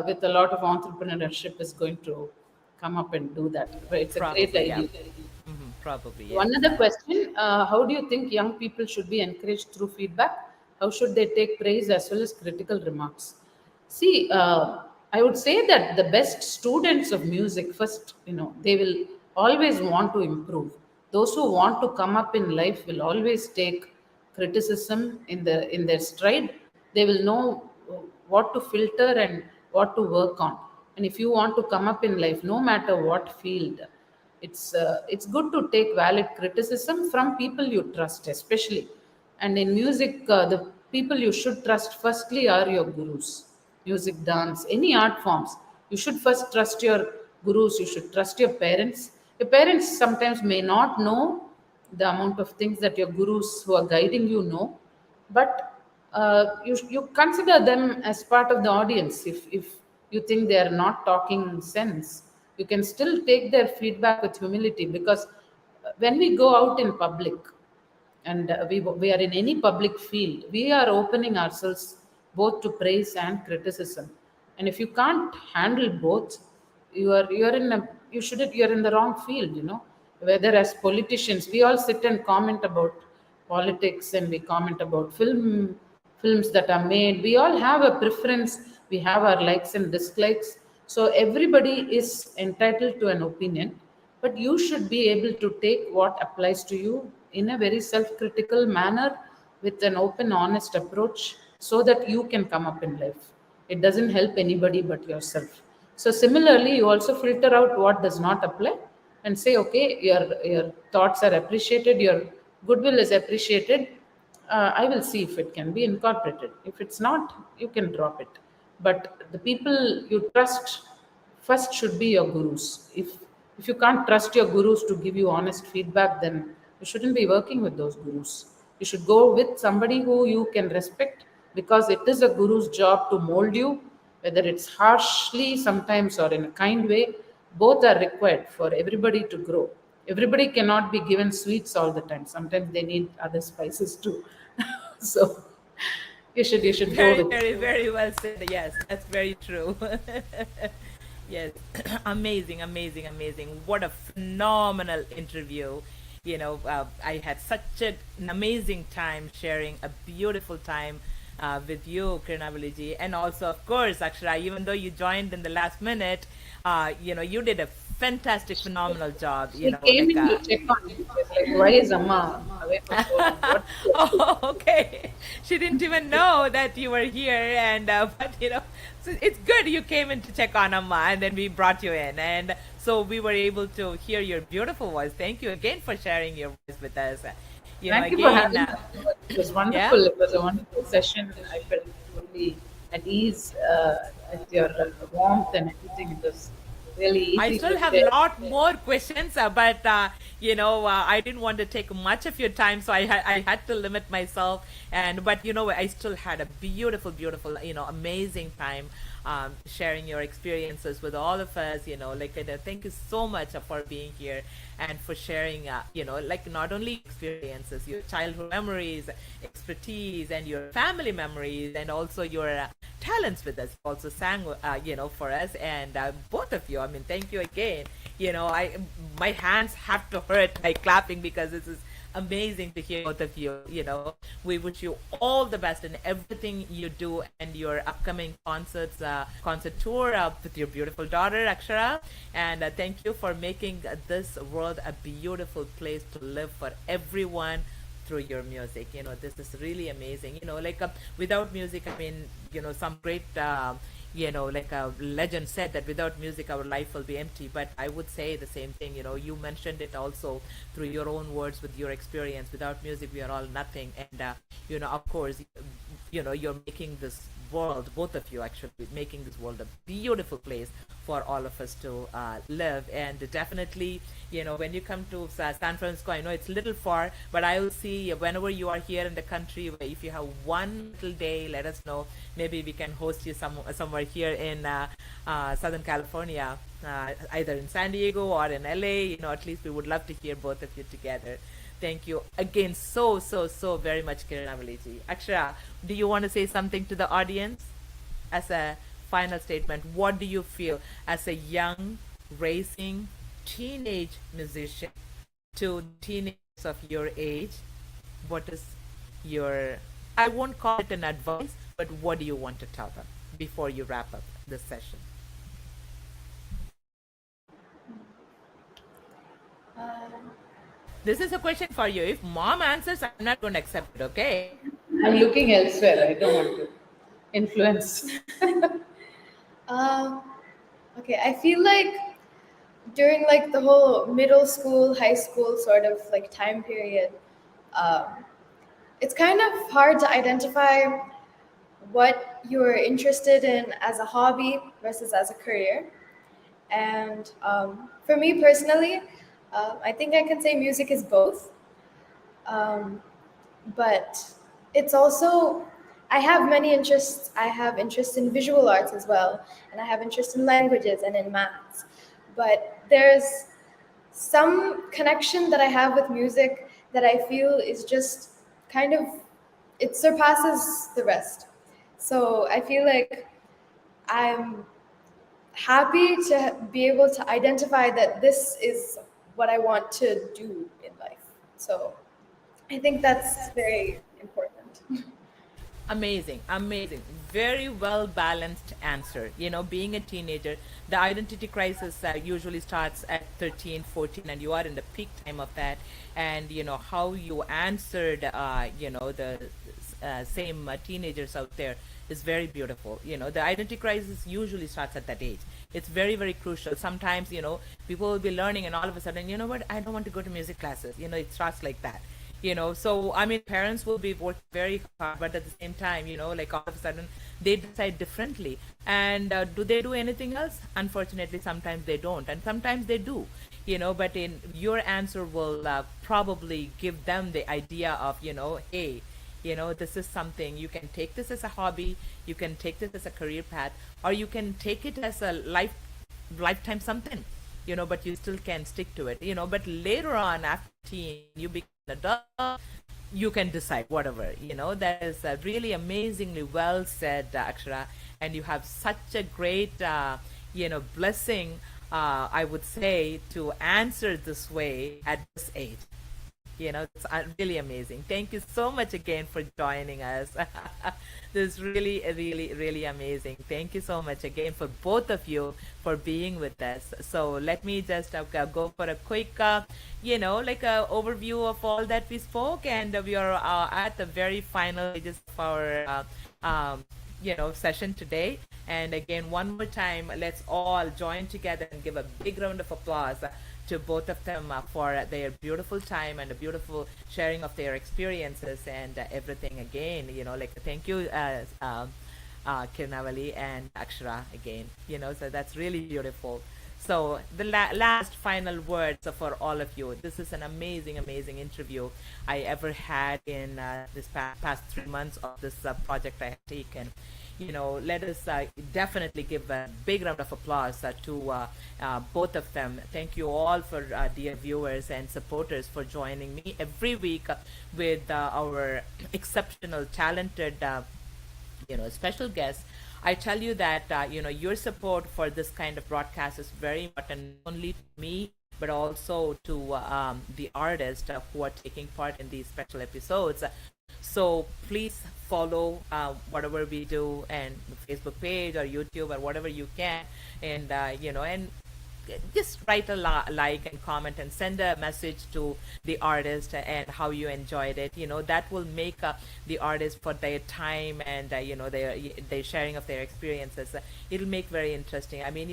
with a lot of entrepreneurship is going to come up and do that. But it's a great Probably, yeah. idea. Probably, yeah. One other question: how do you think young people should be encouraged through feedback? How should they take praise as well as critical remarks? See, I would say that the best students of music, first, they will always want to improve. Those who want to come up in life will always take criticism in their stride. They will know what to filter and what to work on. And if you want to come up in life, no matter what field, it's good to take valid criticism from people you trust, especially. And in music, the people you should trust firstly are your gurus. Music, dance, any art forms, you should first trust your gurus. You should trust your parents. Your parents sometimes may not know the amount of things that your gurus who are guiding you know, but you consider them as part of the audience. If you think they are not talking sense, you can still take their feedback with humility, because when we go out in public, and we are in any public field, we are opening ourselves both to praise and criticism. And if you can't handle both, you're in the wrong field. Whether as politicians, we all sit and comment about politics, and we comment about films that are made. We all have a preference. We have our likes and dislikes. So everybody is entitled to an opinion, but you should be able to take what applies to you in a very self-critical manner, with an open, honest approach, so that you can come up in life. It doesn't help anybody but yourself. So similarly, you also filter out what does not apply, and say, okay, your thoughts are appreciated, your goodwill is appreciated. I will see if it can be incorporated. If it's not, you can drop it. But the people you trust first should be your gurus. If you can't trust your gurus to give you honest feedback, then you shouldn't be working with those gurus. You should go with somebody who you can respect, because it is a guru's job to mold you, whether it's harshly sometimes or in a kind way. both are required for everybody to grow. Everybody cannot be given sweets all the time. Sometimes they need other spices too. So you should go Very, with. very, very well said. Yes, that's very true. Yes, amazing, amazing, amazing. What a phenomenal interview. I had such an amazing time sharing a beautiful time with you, Kiranavali ji. And also, of course, Akshara, even though you joined in the last minute, you did a fantastic, phenomenal job. She came in to check on me. She was like, why is Amma away for so long? What? Oh, okay. She didn't even know that you were here, and but so it's good you came in to check on Amma, and then we brought you in, and so we were able to hear your beautiful voice. Thank you again for sharing your voice with us. Thank you for Again, having us. It was yeah. wonderful. It was a wonderful session. I felt totally at ease with your warmth and everything. It was really easy. I still to have a share. lot more questions, but I didn't want to take much of your time, so I had to limit myself. But I still had a beautiful, beautiful, amazing time sharing your experiences with all of us. Thank you so much for being here and for sharing, not only experiences, your childhood memories, expertise, and your family memories, and also your talents with us. You also sang, for us, and both of you. I mean, thank you again. My hands have to hurt by clapping because this is amazing to hear both of you. We wish you all the best in everything you do and your upcoming concerts, concert tour with your beautiful daughter Akshara. And thank you for making this world a beautiful place to live for everyone through your music. This is really amazing. Without music, I mean, some great like a legend said that without music our life will be empty, but I would say the same thing. You mentioned it also through your own words with your experience. Without music we are all nothing, and of course, you're making this world, both of you actually making this world a beautiful place for all of us to live. And definitely, when you come to San Francisco, I know it's a little far, but I will see whenever you are here in the country, if you have one little day, let us know. Maybe we can host you somewhere here in Southern California, either in San Diego or in LA. At least we would love to hear both of you together. Thank you again so very much, Kiranavali ji. Akshara, do you want to say something to the audience as a final statement? What do you feel as a young, racing, teenage musician to teenagers of your age? What is your, I won't call it an advice, but what do you want to tell them before you wrap up this session? This is a question for you. If mom answers, I'm not going to accept it, okay? I'm looking elsewhere. I don't want to influence. Okay, I feel like during like the whole middle school, high school sort of like time period, it's kind of hard to identify what you're interested in as a hobby versus as a career. And for me personally, I think I can say music is both. But it's also, I have many interests. I have interest in visual arts as well, and I have interest in languages and in maths. But there's some connection that I have with music that I feel is just kind of, it surpasses the rest. So I feel like I'm happy to be able to identify that this is what I want to do in life. So I think that's very important. Amazing, amazing. Very well balanced answer. Being a teenager, the identity crisis usually starts at 13, 14, and you are in the peak time of that. And how you answered, the same teenagers out there is very beautiful. The identity crisis usually starts at that age. It's very, very crucial. Sometimes, people will be learning, and all of a sudden, you know what, I don't want to go to music classes. It starts like that. So I mean, parents will be working very hard, but at the same time, like all of a sudden they decide differently. And do they do anything else? Unfortunately, sometimes they don't, and sometimes they do. But in your answer will probably give them the idea of, hey, this is something, you can take this as a hobby, you can take this as a career path, or you can take it as a lifetime something. but you still can stick to it, but later on after teen, you become an adult, you can decide whatever. That is really amazingly well said, Akshara, and you have such a great blessing, I would say, to answer this way at this age. It's really amazing. Thank you so much again for joining us. This is really, really, really amazing. Thank you so much again for both of you for being with us. So let me just go for a quick, overview of all that we spoke, and we are at the very final stages of our session today. And again, one more time, let's all join together and give a big round of applause to both of them for their beautiful time and a beautiful sharing of their experiences and everything again. Thank you, Kiranavali and Akshara again. So that's really beautiful. So the last final words for all of you. This is an amazing, amazing interview I ever had in this past 3 months of this project I have taken. Let us definitely give a big round of applause to both of them. Thank you all for dear viewers and supporters for joining me every week with our exceptional, talented, special guests. I tell you that, your support for this kind of broadcast is very important, not only to me, but also to the artists who are taking part in these special episodes. So please follow whatever we do, and Facebook page or YouTube or whatever you can, and and just write a like and comment and send a message to the artist and how you enjoyed it. That will make the artist for their time and their sharing of their experiences. It'll make very interesting. I mean,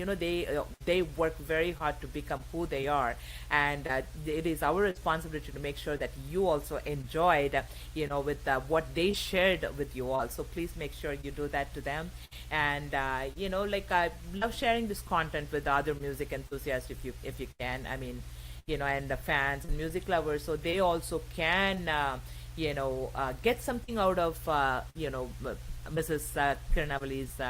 they work very hard to become who they are, and it is our responsibility to make sure that you also enjoyed with what they shared with you all. So please make sure you do that to them. And I love sharing this content with other music enthusiasts if you can. I mean, and the fans and music lovers, so they also can get something out of Mrs. Kiranavali's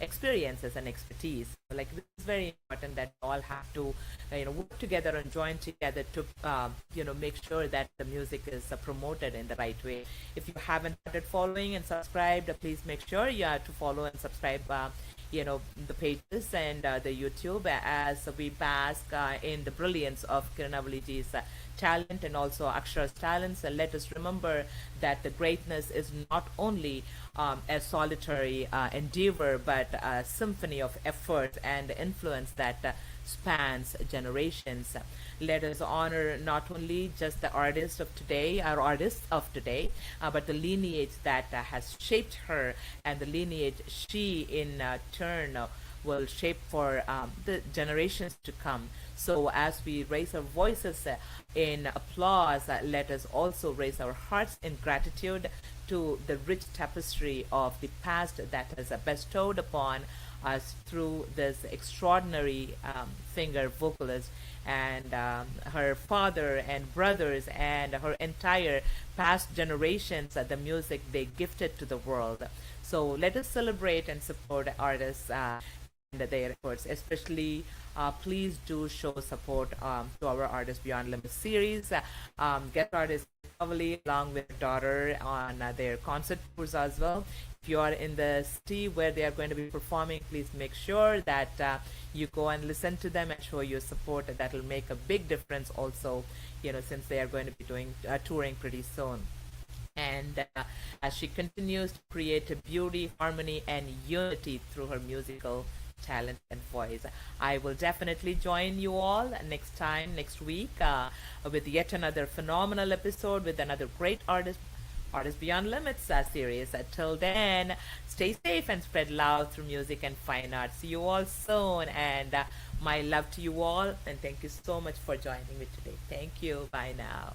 experiences and expertise. This is very important that all have to work together and join together to make sure that the music is promoted in the right way. If you haven't started following and subscribed, please make sure you have to follow and subscribe the pages and the YouTube, as we bask in the brilliance of Kiranavaliji's talent and also Akshara's talents. And let us remember that the greatness is not only a solitary endeavor, but a symphony of effort and influence that spans generations. Let us honor not only just the artists of today, our artists of today, but the lineage that has shaped her, and the lineage she in turn will shape for the generations to come. So as we raise our voices in applause, let us also raise our hearts in gratitude to the rich tapestry of the past that has bestowed upon us through this extraordinary singer, vocalist, and her father and brothers and her entire past generations, the music they gifted to the world. So let us celebrate and support artists and their efforts. Especially, please do show support to our Artists Beyond Limits series. Guest artist Kavali along with her daughter on their concert tours as well. If you are in the city where they are going to be performing, please make sure that you go and listen to them and show your support. That will make a big difference also, since they are going to be doing touring pretty soon. And as she continues to create beauty, harmony, and unity through her musical talent and voice, I will definitely join you all next week with yet another phenomenal episode with another great Artist Beyond Limits series. Till then, stay safe and spread love through music and fine art. See you all soon, and my love to you all, and thank you so much for joining me today. Thank you. Bye now.